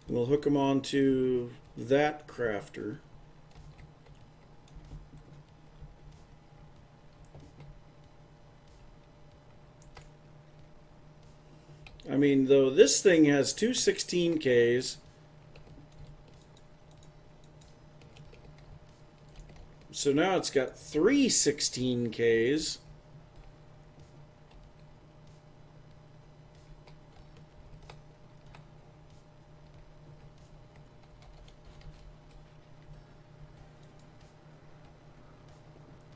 We'll hook them onto that crafter. I mean, though, this thing has two 16Ks. So now it's got three 16Ks.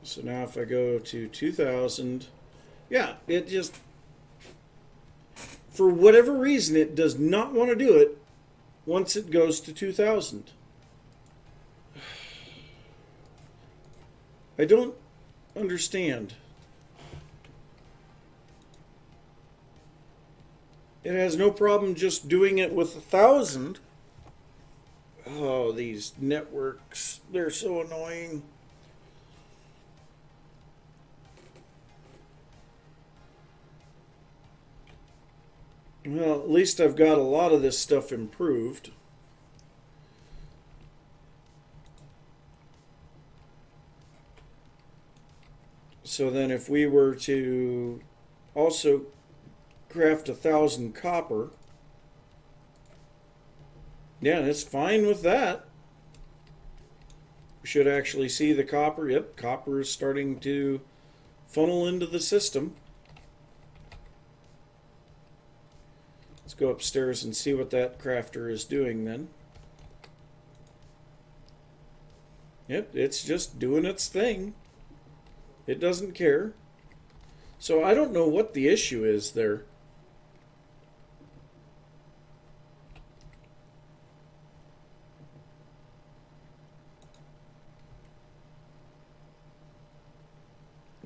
So now if I go to 2,000, yeah, it just, for whatever reason, it does not want to do it once it goes to 2,000. I don't understand. It has no problem just doing it with 1,000. Oh, these networks, they're so annoying. Well, at least I've got a lot of this stuff improved. So then if we were to also craft 1,000 copper, yeah, it's fine with that. We should actually see the copper. Yep, copper is starting to funnel into the system. Let's go upstairs and see what that crafter is doing then. Yep, it's just doing its thing. It doesn't care. So I don't know what the issue is there.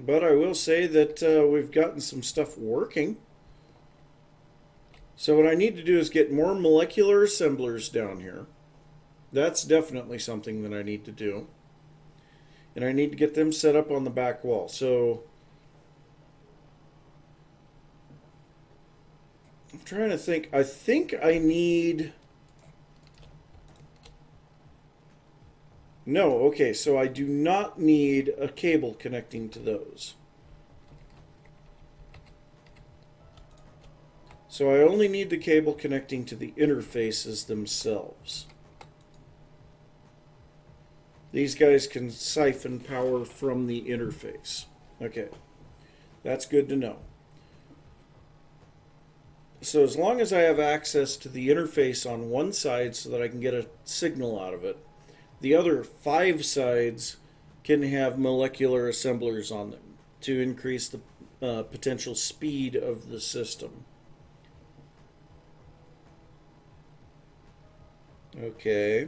But I will say that we've gotten some stuff working. So what I need to do is get more molecular assemblers down here. That's definitely something that I need to do. And I need to get them set up on the back wall. So I'm trying to think. I think I need... No, okay, so I do not need a cable connecting to those. So I only need the cable connecting to the interfaces themselves. These guys can siphon power from the interface. Okay, that's good to know. So as long as I have access to the interface on one side so that I can get a signal out of it, the other 5 sides can have molecular assemblers on them to increase the potential speed of the system. Okay.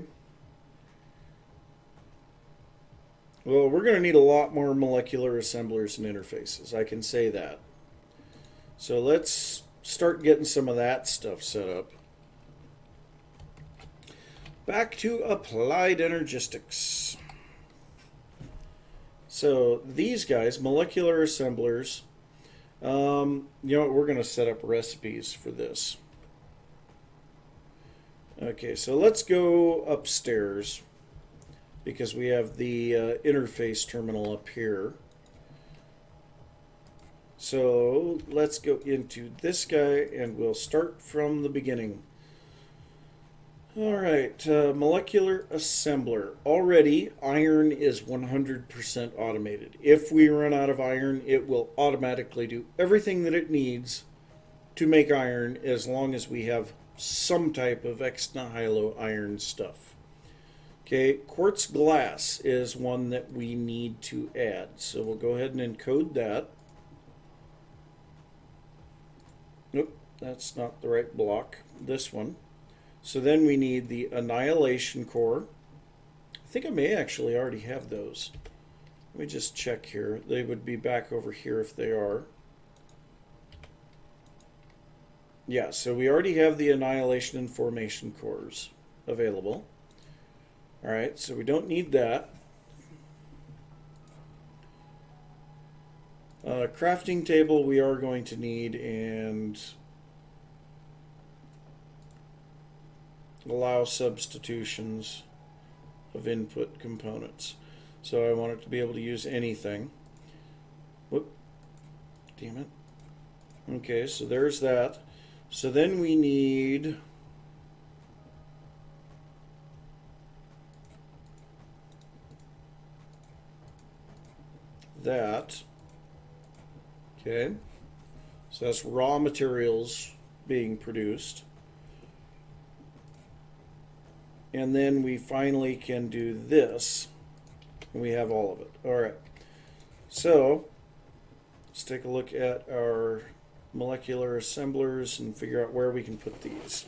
Well, we're going to need a lot more molecular assemblers and interfaces. I can say that. So let's start getting some of that stuff set up. Back to applied energistics. So these guys, molecular assemblers, you know what, we're going to set up recipes for this. Okay, so let's go upstairs because we have the interface terminal up here. So let's go into this guy and we'll start from the beginning. Alright, molecular assembler. Already, iron is 100% automated. If we run out of iron, it will automatically do everything that it needs to make iron as long as we have some type of ex nihilo iron stuff. Okay, quartz glass is one that we need to add. So we'll go ahead and encode that. Nope, that's not the right block. This one. So then we need the annihilation core. I think I may actually already have those. Let me just check here. They would be back over here if they are. Yeah, so we already have the annihilation and formation cores available. Alright, so we don't need that. Crafting table we are going to need, and allow substitutions of input components. So I want it to be able to use anything. Whoop. Damn it. Okay, so there's that. So then we need that. Okay. So that's raw materials being produced. And then we finally can do this, and we have all of it. All right. So let's take a look at our molecular assemblers and figure out where we can put these.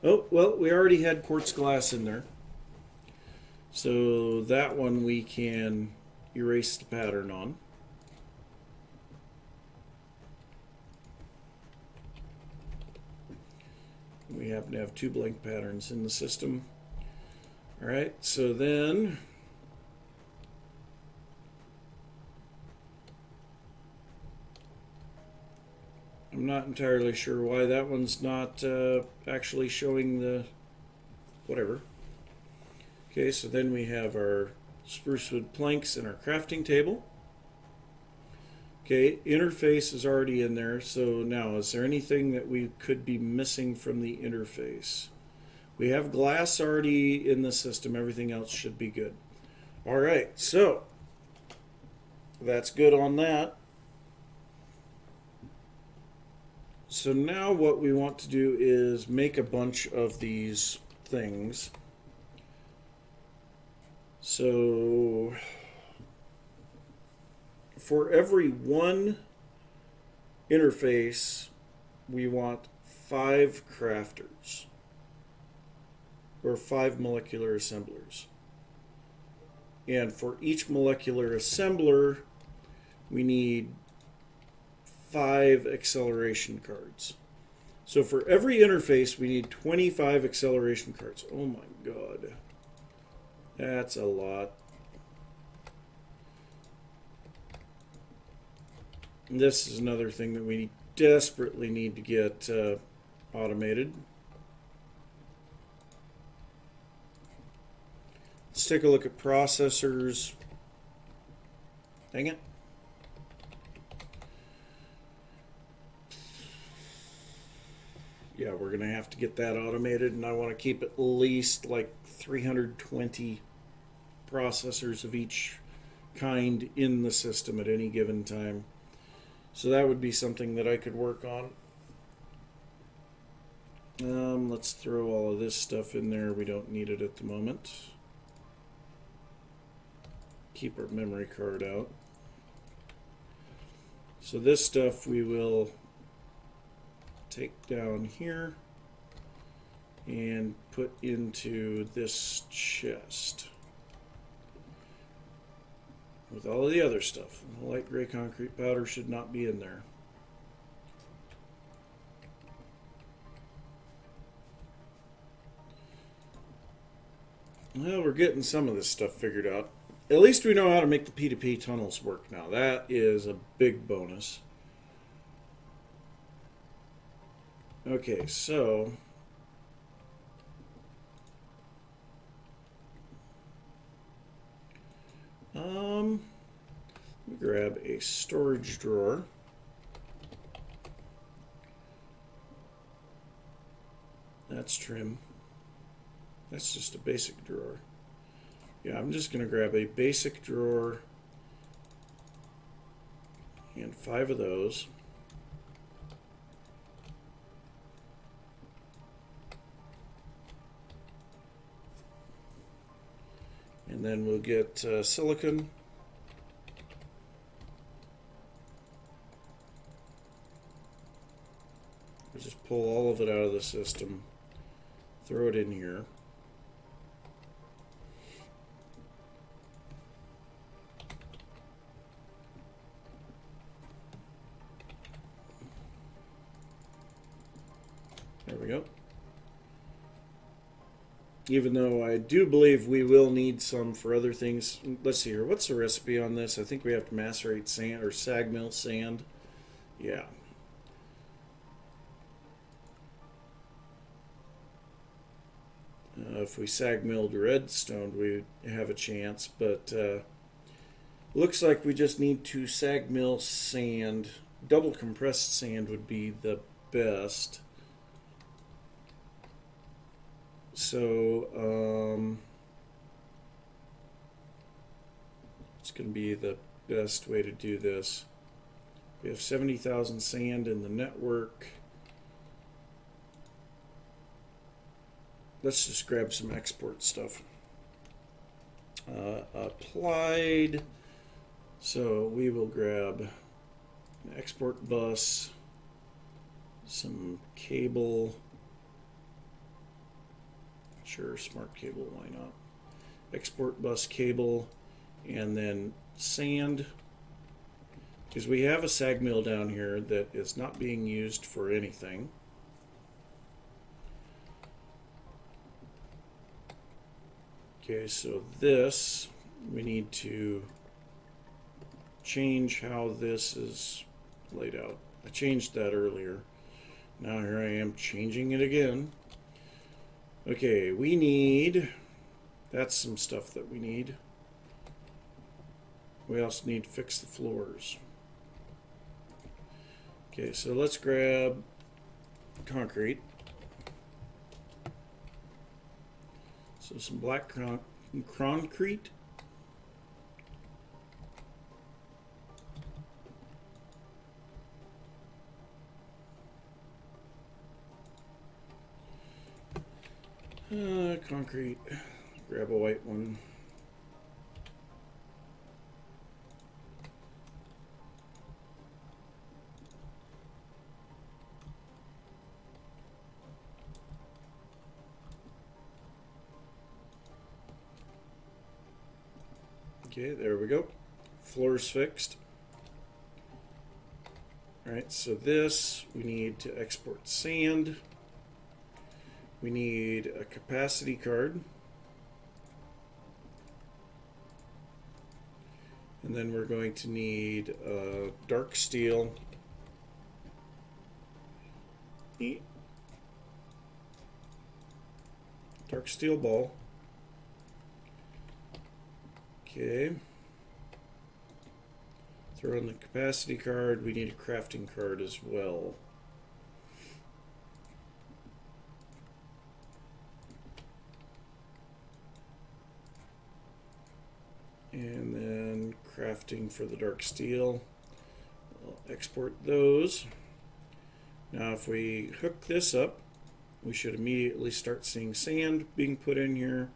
Oh, well, we already had quartz glass in there. So that one we can erase the pattern on. We happen to have 2 blank patterns in the system. All right, so then I'm not entirely sure why that one's not actually showing the whatever. Okay, so then we have our spruce wood planks and our crafting table. Okay, interface is already in there, so now is there anything that we could be missing from the interface? We have glass already in the system. Everything else should be good. All right, so that's good on that. So now what we want to do is make a bunch of these things. So for every one interface, we want 5 crafters, or 5 molecular assemblers. And for each molecular assembler, we need 5 acceleration cards. So for every interface, we need 25 acceleration cards. Oh my god. That's a lot. And this is another thing that we desperately need to get automated. Let's take a look at processors. Dang it. Yeah, we're going to have to get that automated, and I want to keep at least like 320 processors of each kind in the system at any given time. So that would be something that I could work on. Let's throw all of this stuff in there. We don't need it at the moment. Keep our memory card out. So this stuff we will take down here and put into this chest with all of the other stuff. The light gray concrete powder should not be in there. Well, we're getting some of this stuff figured out. At least we know how to make the P2P tunnels work now. That is a big bonus. Okay, so let me grab a storage drawer. That's trim. That's just a basic drawer. Yeah, I'm just going to grab a basic drawer and 5 of those. And then we'll get silicon. We'll just pull all of it out of the system, throw it in here. There we go. Even though I do believe we will need some for other things. Let's see here. What's the recipe on this? I think we have to macerate sand or sag mill sand. Yeah. If we sag milled redstone, we have a chance, but looks like we just need to sag mill sand. Double compressed sand would be the best. So it's going to be the best way to do this. We have 70,000 sand in the network. Let's just grab some export stuff. Applied. So we will grab an export bus, some cable. Sure, smart cable, why not? Export bus cable, and then sand. Because we have a sag mill down here that is not being used for anything. Okay, so this, we need to change how this is laid out. I changed that earlier. Now here I am changing it again. Okay, we need, that's some stuff that we need. We also need to fix the floors. Okay, so let's grab concrete. So some black concrete. Concrete. Grab a white one. Okay, there we go. Floor's fixed. Alright, so this, we need to export sand. We need a capacity card. And then we're going to need dark steel. Dark steel ball. Okay. Throw in the capacity card. We need a crafting card as well. And then crafting for the dark steel. I'll export those. Now if we hook this up, we should immediately start seeing sand being put in here.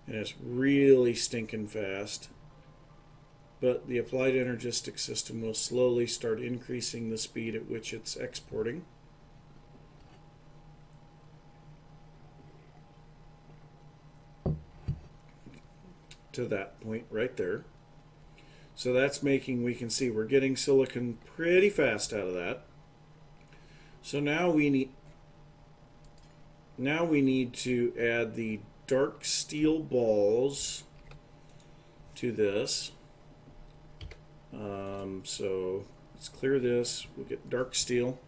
And it's really stinking fast. But the applied energistic system will slowly start increasing the speed at which it's exporting. To that point right there. So that's making, we can see we're getting silicon pretty fast out of that. So now we need to add the dark steel balls to this. So let's clear this. We'll get dark steel.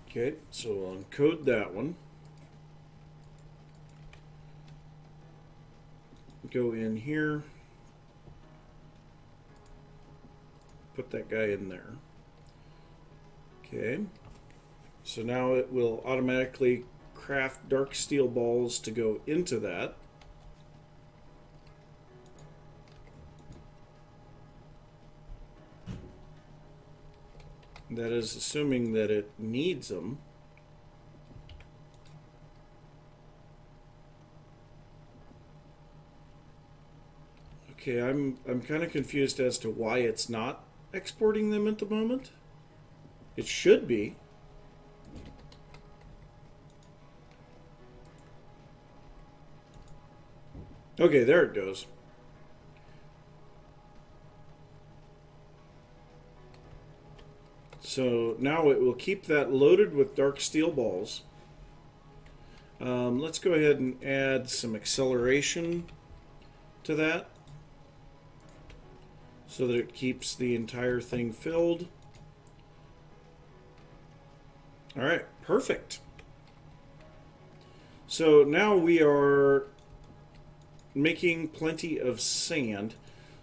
Okay, so we'll encode that one. Go in here. Put that guy in there. Okay, so now it will automatically craft dark steel balls to go into that. That is assuming that it needs them. Okay, I'm kind of confused as to why it's not exporting them at the moment. It should be. Okay, there it goes. So now it will keep that loaded with dark steel balls. Let's go ahead and add some acceleration to that so that it keeps the entire thing filled. All right, perfect. So now we are making plenty of sand.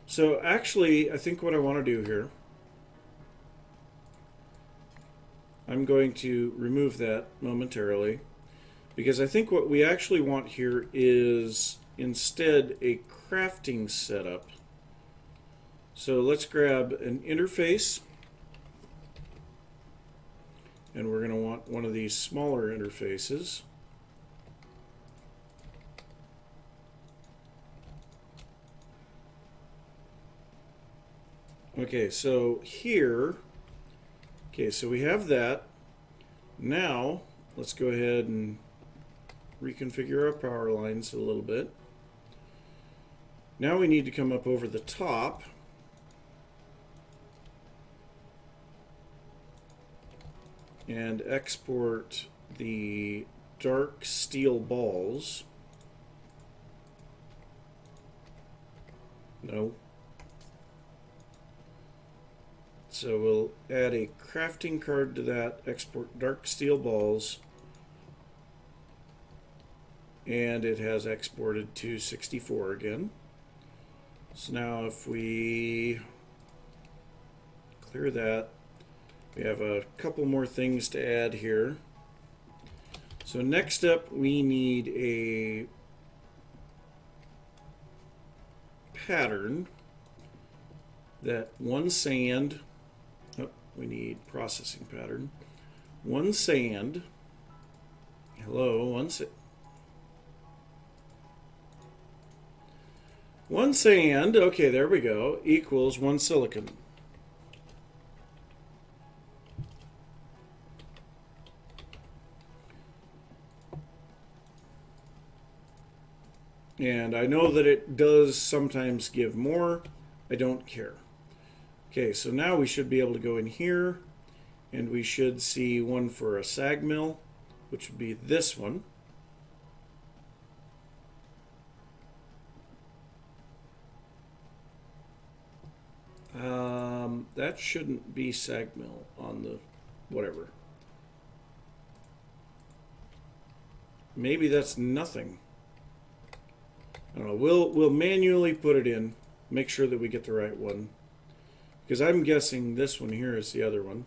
So actually, I think what I want to do here, I'm going to remove that momentarily, because I think what we actually want here is instead a crafting setup. So let's grab an interface, and we're going to want one of these smaller interfaces. Okay, so here, okay, so we have that. Now, let's go ahead and reconfigure our power lines a little bit. Now we need to come up over the top and export the dark steel balls. No. So we'll add a crafting card to that, export dark steel balls, and it has exported to 64 again. So now if we clear that, We have a couple more things to add here. So next up, we need a pattern that one sand. Oh, we need processing pattern. One sand. Hello, one sand. Okay, there we go. Equals one silicon. And I know that it does sometimes give more. I don't care. Okay, so now we should be able to go in here, and we should see one for a sag mill, which would be this one. That shouldn't be sag mill on the whatever. Maybe that's nothing. I don't know. We'll manually put it in, make sure that we get the right one, because I'm guessing this one here is the other one.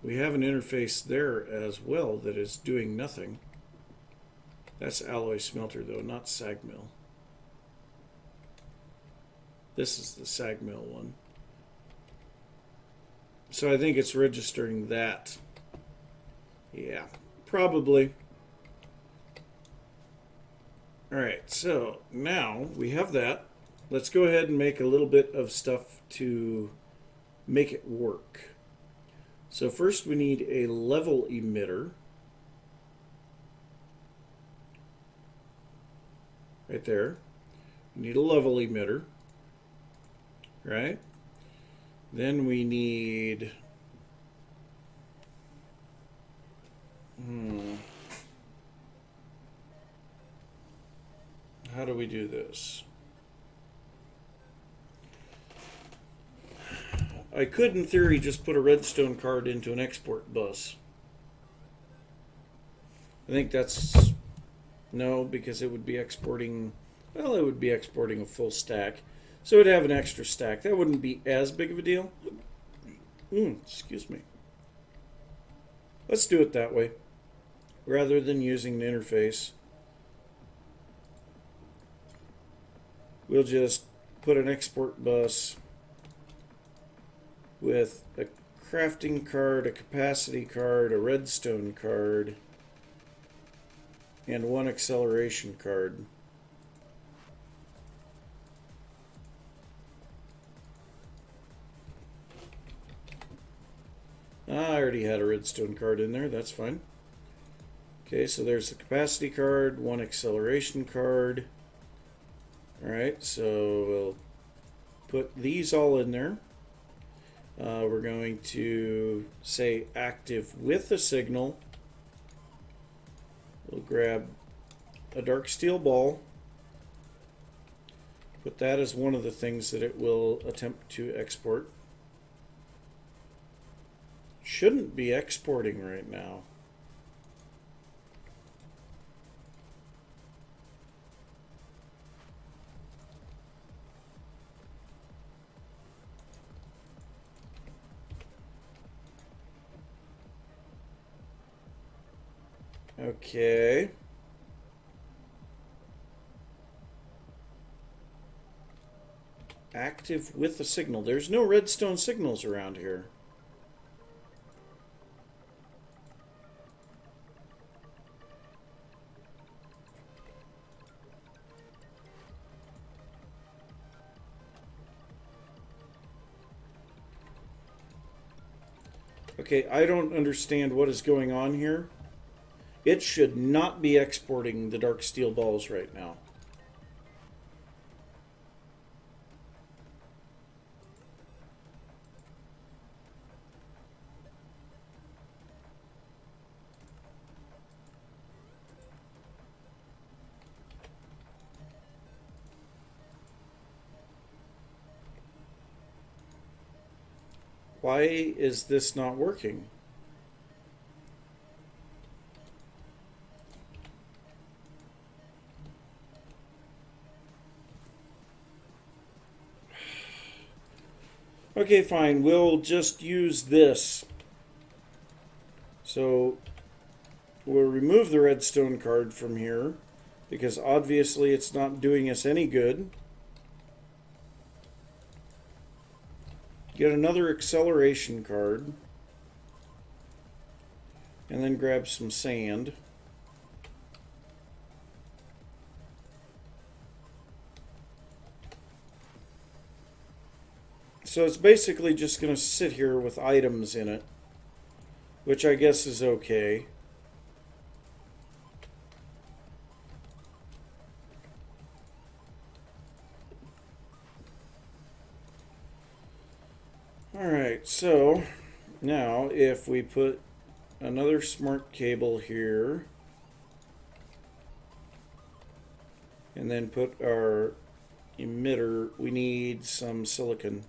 We have an interface there as well that is doing nothing. That's alloy smelter though, not sag mill. This is the sag mill one. So I think it's registering that. Yeah, probably. Alright, so now we have that. Let's go ahead and make a little bit of stuff to make it work. So first we need a level emitter. Right there. We need a level emitter. Right? Then we need... How do we do this? I could, in theory, just put a redstone card into an export bus. I think that's... No, because it would be exporting... Well, it would be exporting a full stack. So it would have an extra stack. That wouldn't be as big of a deal. Excuse me. Let's do it that way. Rather than using an interface, we'll just put an export bus with a crafting card, a capacity card, a redstone card, and one acceleration card. I already had a redstone card in there, that's fine. Okay, so there's the capacity card, one acceleration card. Alright, so we'll put these all in there. We're going to say active with a signal. We'll grab a dark steel ball. Put that as one of the things that it will attempt to export. Shouldn't be exporting right now. Okay. Active with a signal. There's no redstone signals around here. Okay, I don't understand what is going on here. It should not be exporting the dark steel balls right now. Why is this not working? Okay, fine. We'll just use this. So we'll remove the redstone card from here because obviously it's not doing us any good. Get another acceleration card. And then grab some sand. So it's basically just going to sit here with items in it, which I guess is okay. Alright, so now if we put another smart cable here and then put our emitter, we need some silicon.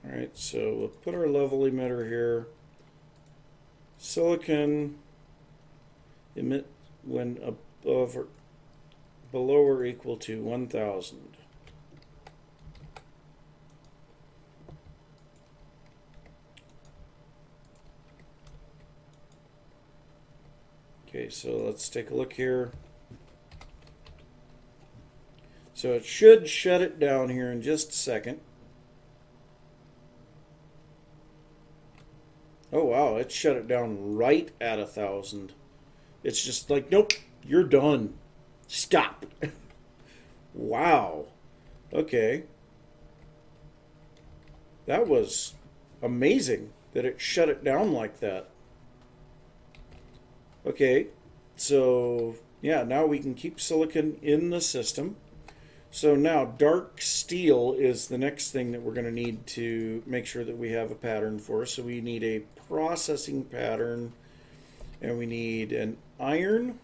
Alright, so we'll put our level emitter here. Silicon emit when above or below or equal to 1000. Okay, so let's take a look here. So it should shut it down here in just a second. Oh wow, it shut it down right at 1000. It's just like, nope, you're done. Stop. Wow. Okay. That was amazing that it shut it down like that. Okay, so yeah, now we can keep silicon in the system. So now dark steel is the next thing that we're going to need to make sure that we have a pattern for. So we need a processing pattern, and we need an iron.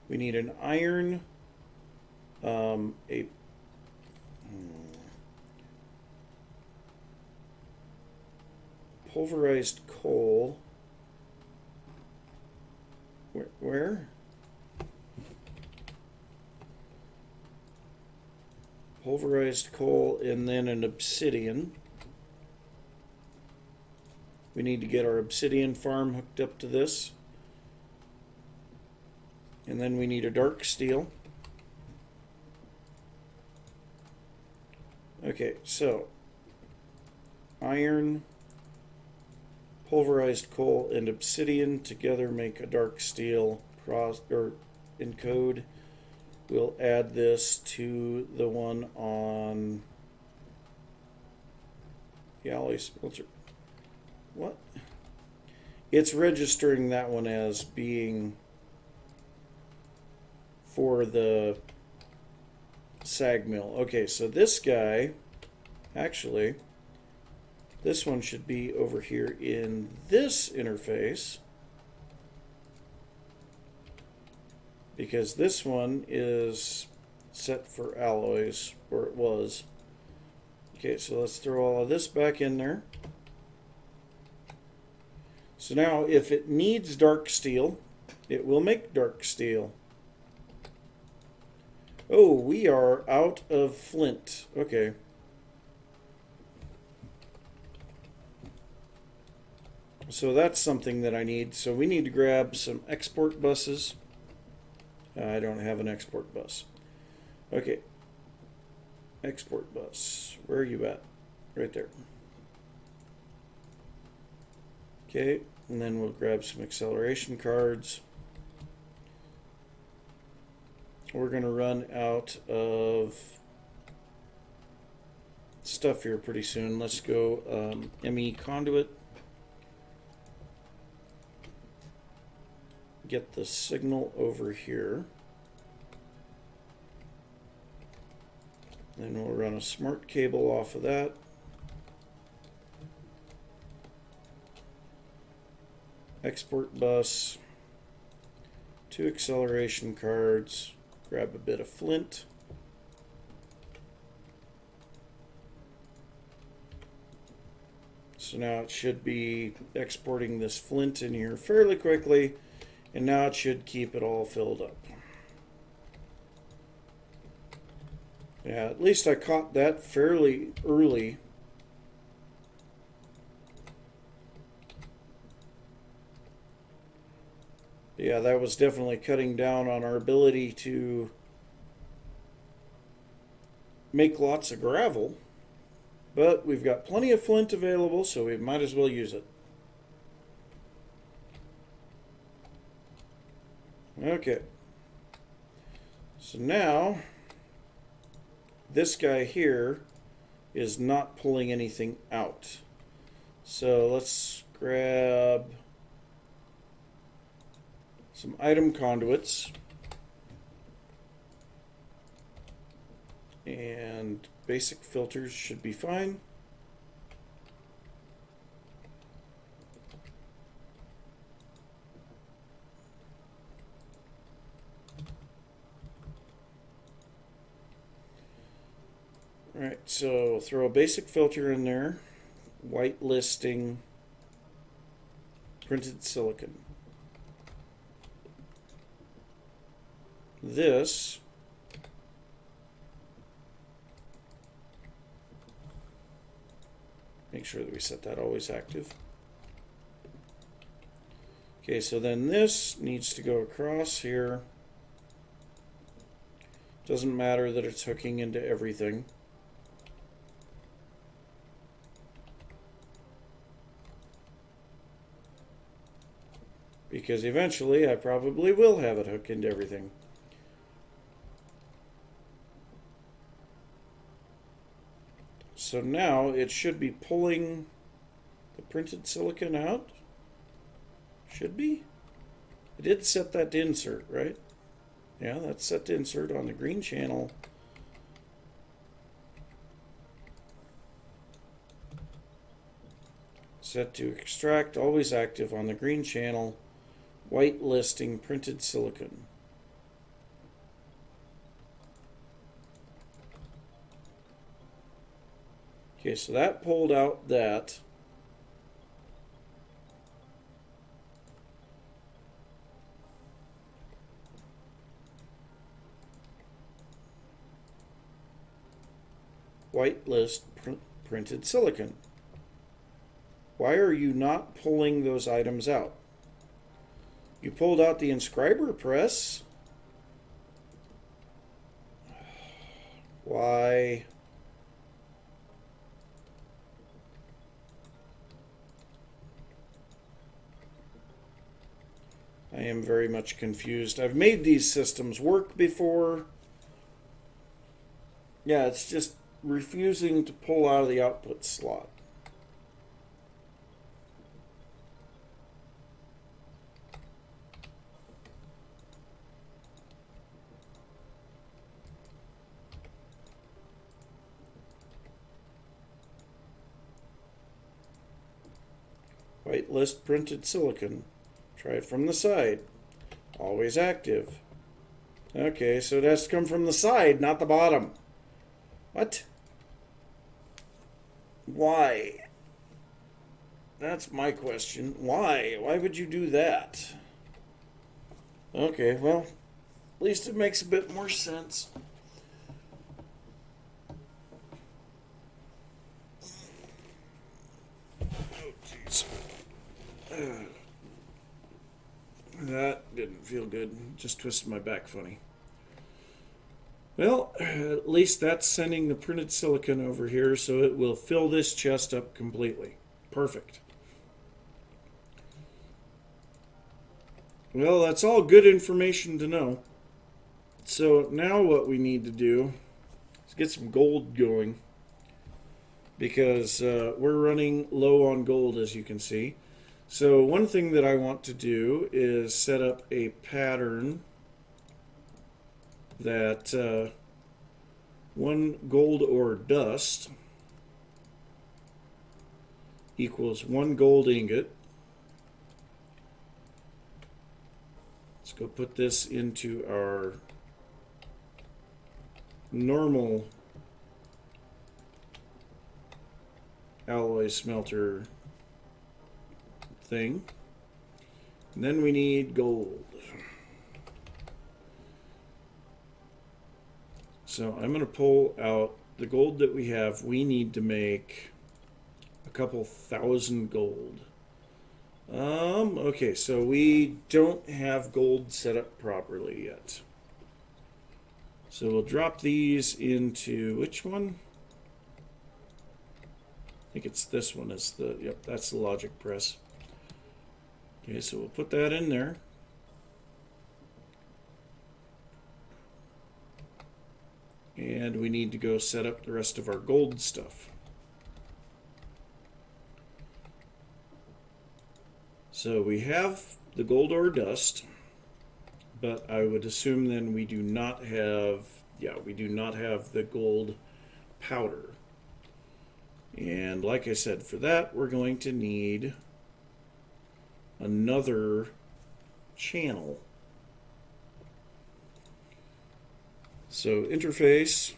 We need an iron, a pulverized coal. Where? Pulverized coal and then an obsidian. We need to get our obsidian farm hooked up to this. And then we need a dark steel. Okay, so iron, pulverized coal, and obsidian together make a dark steel encode. We'll add this to the one on the alloy smelter. What? It's registering that one as being for the sag mill. Okay, so this guy, actually, this one should be over here in this interface, because this one is set for alloys, or it was. Okay, so let's throw all of this back in there. So now if it needs dark steel, it will make dark steel. Oh, we are out of flint. Okay. So that's something that I need. So we need to grab some export buses. I don't have an export bus. Okay. Export bus. Where are you at? Right there. Okay. And then we'll grab some acceleration cards. We're going to run out of stuff here pretty soon. Let's go ME conduit. Get the signal over here. Then we'll run a smart cable off of that. Export bus. 2 acceleration cards. Grab a bit of flint. So now it should be exporting this flint in here fairly quickly, and now it should keep it all filled up. Yeah, at least I caught that fairly early. Yeah, that was definitely cutting down on our ability to make lots of gravel. But we've got plenty of flint available, so we might as well use it. Okay. So now, this guy here is not pulling anything out. So let's grab some item conduits. And basic filters should be fine. Alright, so throw a basic filter in there. White listing printed silicon. This make sure that we set that always active. Okay, so then this needs to go across here. Doesn't matter that it's hooking into everything. Because eventually I probably will have it hook into everything. So now it should be pulling the printed silicon out. Should be. I did set that to insert, right? Yeah, that's set to insert on the green channel. Set to extract, always active on the green channel. White listing printed silicon. Okay, so that pulled out that. White list printed silicon. Why are you not pulling those items out? You pulled out the inscriber press. Why? I am very much confused. I've made these systems work before. Yeah, it's just refusing to pull out of the output slot. White list printed silicon. Try it from the side. Always active. Okay, so it has to come from the side, not the bottom. What? Why? That's my question. Why? Why would you do that? Okay, well, at least it makes a bit more sense. Oh, jeez. That didn't feel good. Just twisted my back funny. Well, at least that's sending the printed silicon over here, so it will fill this chest up completely. Perfect. Well, that's all good information to know. So now what we need to do is get some gold going, because we're running low on gold, as you can see. So one thing that I want to do is set up a pattern that 1 gold ore dust equals 1 gold ingot. Let's go put this into our normal alloy smelter thing. And then we need gold. So I'm going to pull out the gold that we have. We need to make a couple thousand gold. Okay, so we don't have gold set up properly yet. So we'll drop these into which one? I think it's this one. Is the yep, that's the logic press. Okay, so we'll put that in there. And we need to go set up the rest of our gold stuff. So we have the gold ore dust, but I would assume then we do not have, we do not have the gold powder. And like I said, for that we're going to need another channel. So interface,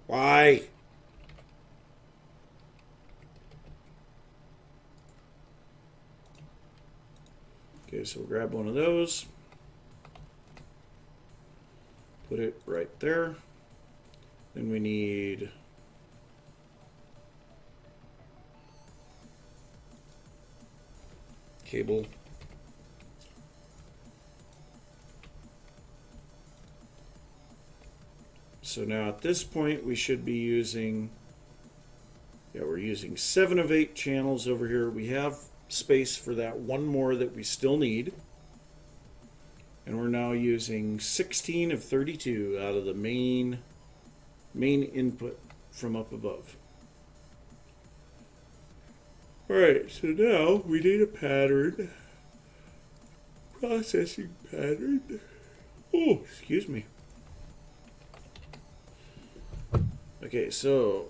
why? Okay, so we'll grab one of those, put it right there. Then we need cable. So now at this point we should be using, we're using 7 of 8 channels over here. We have space for that one more that we still need. And we're now using 16 of 32 out of the main input from up above. Alright, so now we need a pattern. Processing pattern. Oh, excuse me. Okay, so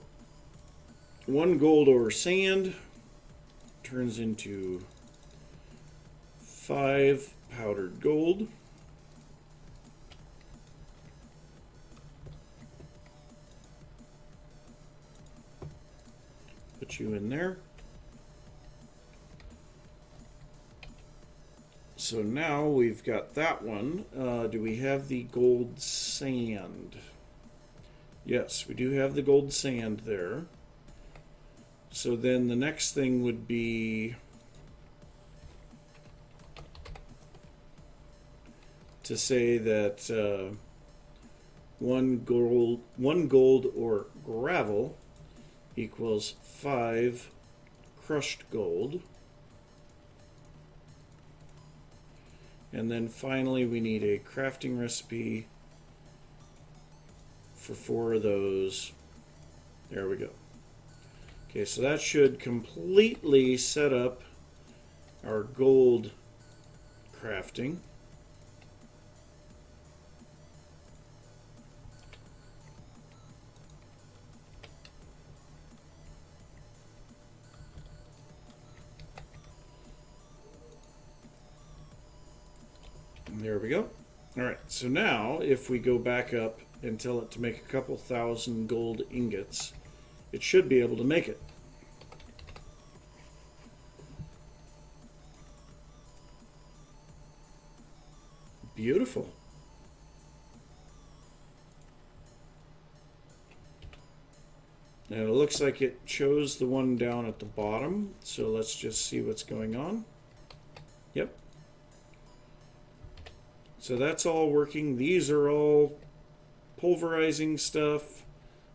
1 gold ore sand turns into 5 powdered gold. Put you in there. So now we've got that one. Do we have the gold sand? Yes, we do have the gold sand there. So then the next thing would be to say that 1 gold or gravel equals 5 crushed gold. And then finally we need a crafting recipe for 4 of those. There we go. Okay, so that should completely set up our gold crafting. And there we go. All right, so now if we go back up and tell it to make a couple thousand gold ingots, it should be able to make it. Beautiful. And it looks like it chose the one down at the bottom, so let's just see what's going on. Yep. So that's all working. These are all pulverizing stuff.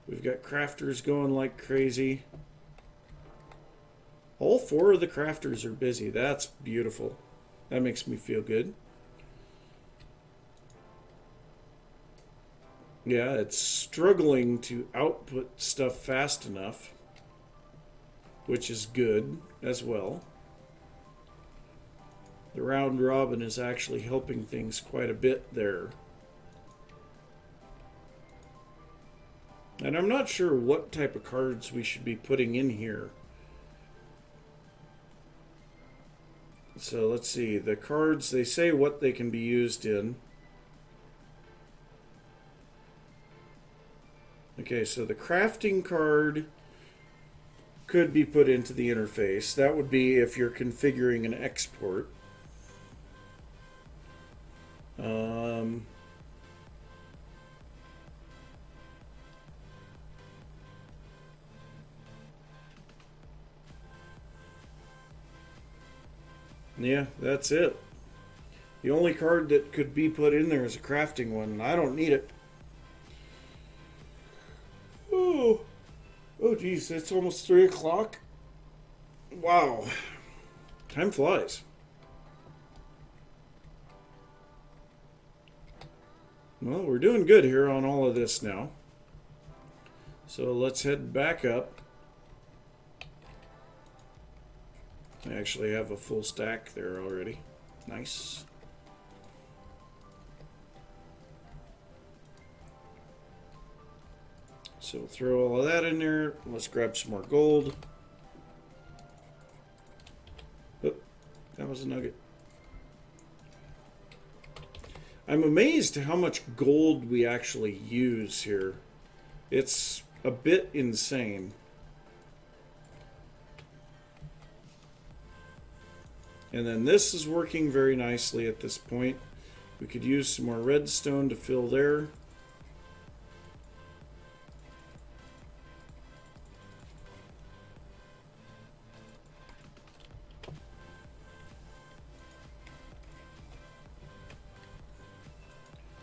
We've got crafters going like crazy. All 4 of the crafters are busy. That's beautiful. That makes me feel good. Yeah, it's struggling to output stuff fast enough, which is good as well. The round robin is actually helping things quite a bit there. And I'm not sure what type of cards we should be putting in here. So let's see. The cards, they say what they can be used in. Okay, so the crafting card could be put into the interface. That would be if you're configuring an export. Yeah, that's it. The only card that could be put in there is a crafting one, and I don't need it. Oh, geez, it's almost 3 o'clock. Wow, time flies. Well, we're doing good here on all of this now. So let's head back up. I actually have a full stack there already. Nice. So throw all of that in there. Let's grab some more gold. Oh, that was a nugget. I'm amazed how much gold we actually use here. It's a bit insane. And then this is working very nicely at this point. We could use some more redstone to fill there.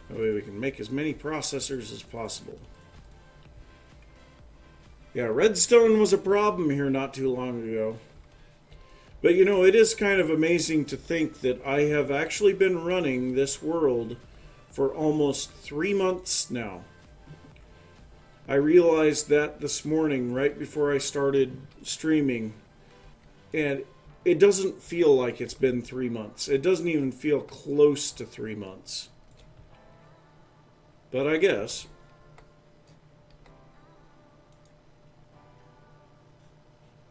That way we can make as many processors as possible. Yeah, redstone was a problem here not too long ago. But you know, it is kind of amazing to think that I have actually been running this world for almost 3 months now. I realized that this morning right before I started streaming, and it doesn't feel like it's been 3 months. It doesn't even feel close to 3 months. But I guess.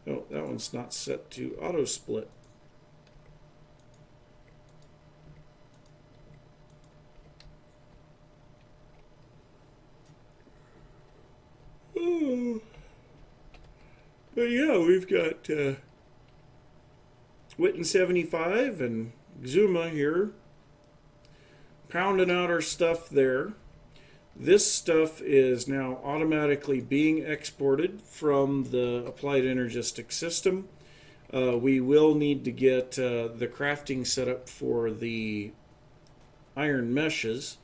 Oh, that one's not set to auto split. Oh. But yeah, we've got Witten75 and Xuma here pounding out our stuff there. This stuff is now automatically being exported from the Applied Energistic system. We will need to get the crafting set up for the iron meshes.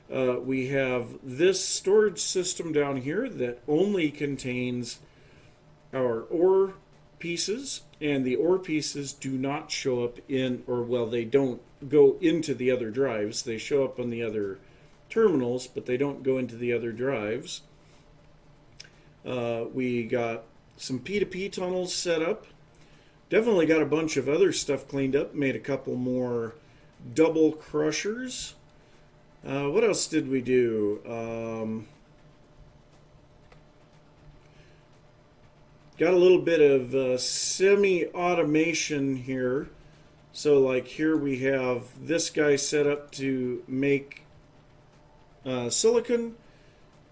We have this storage system down here that only contains our ore pieces, and the ore pieces do not show up in, or well, they don't go into the other drives. They show up on the other terminals, but they don't go into the other drives. We got some P2P tunnels set up. Definitely got a bunch of other stuff cleaned up. Made a couple more double crushers. What else did we do? Got a little bit of semi-automation here. So like here we have this guy set up to make silicon.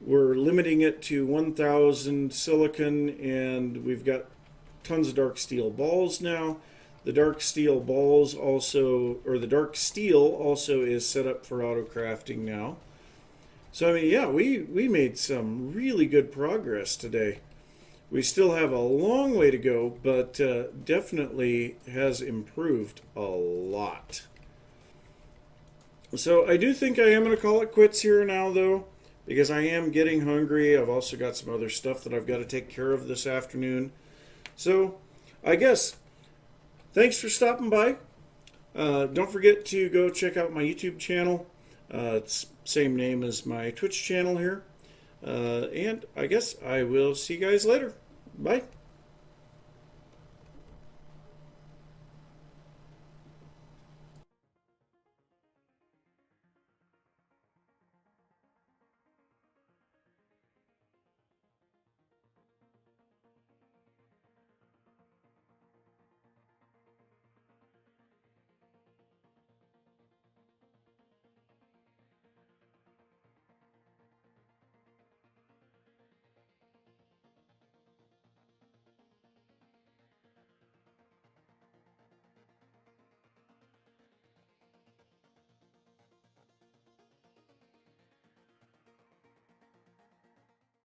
We're limiting it to 1,000 silicon, and we've got tons of dark steel balls now. The dark steel balls also, or the dark steel also is set up for auto crafting now. So I mean, yeah, we made some really good progress today. We still have a long way to go, but definitely has improved a lot. So I do think I am going to call it quits here now, though, because I am getting hungry. I've also got some other stuff that I've got to take care of this afternoon. So I guess thanks for stopping by. Don't forget to go check out my YouTube channel. It's same name as my Twitch channel here. And I guess I will see you guys later. Bye.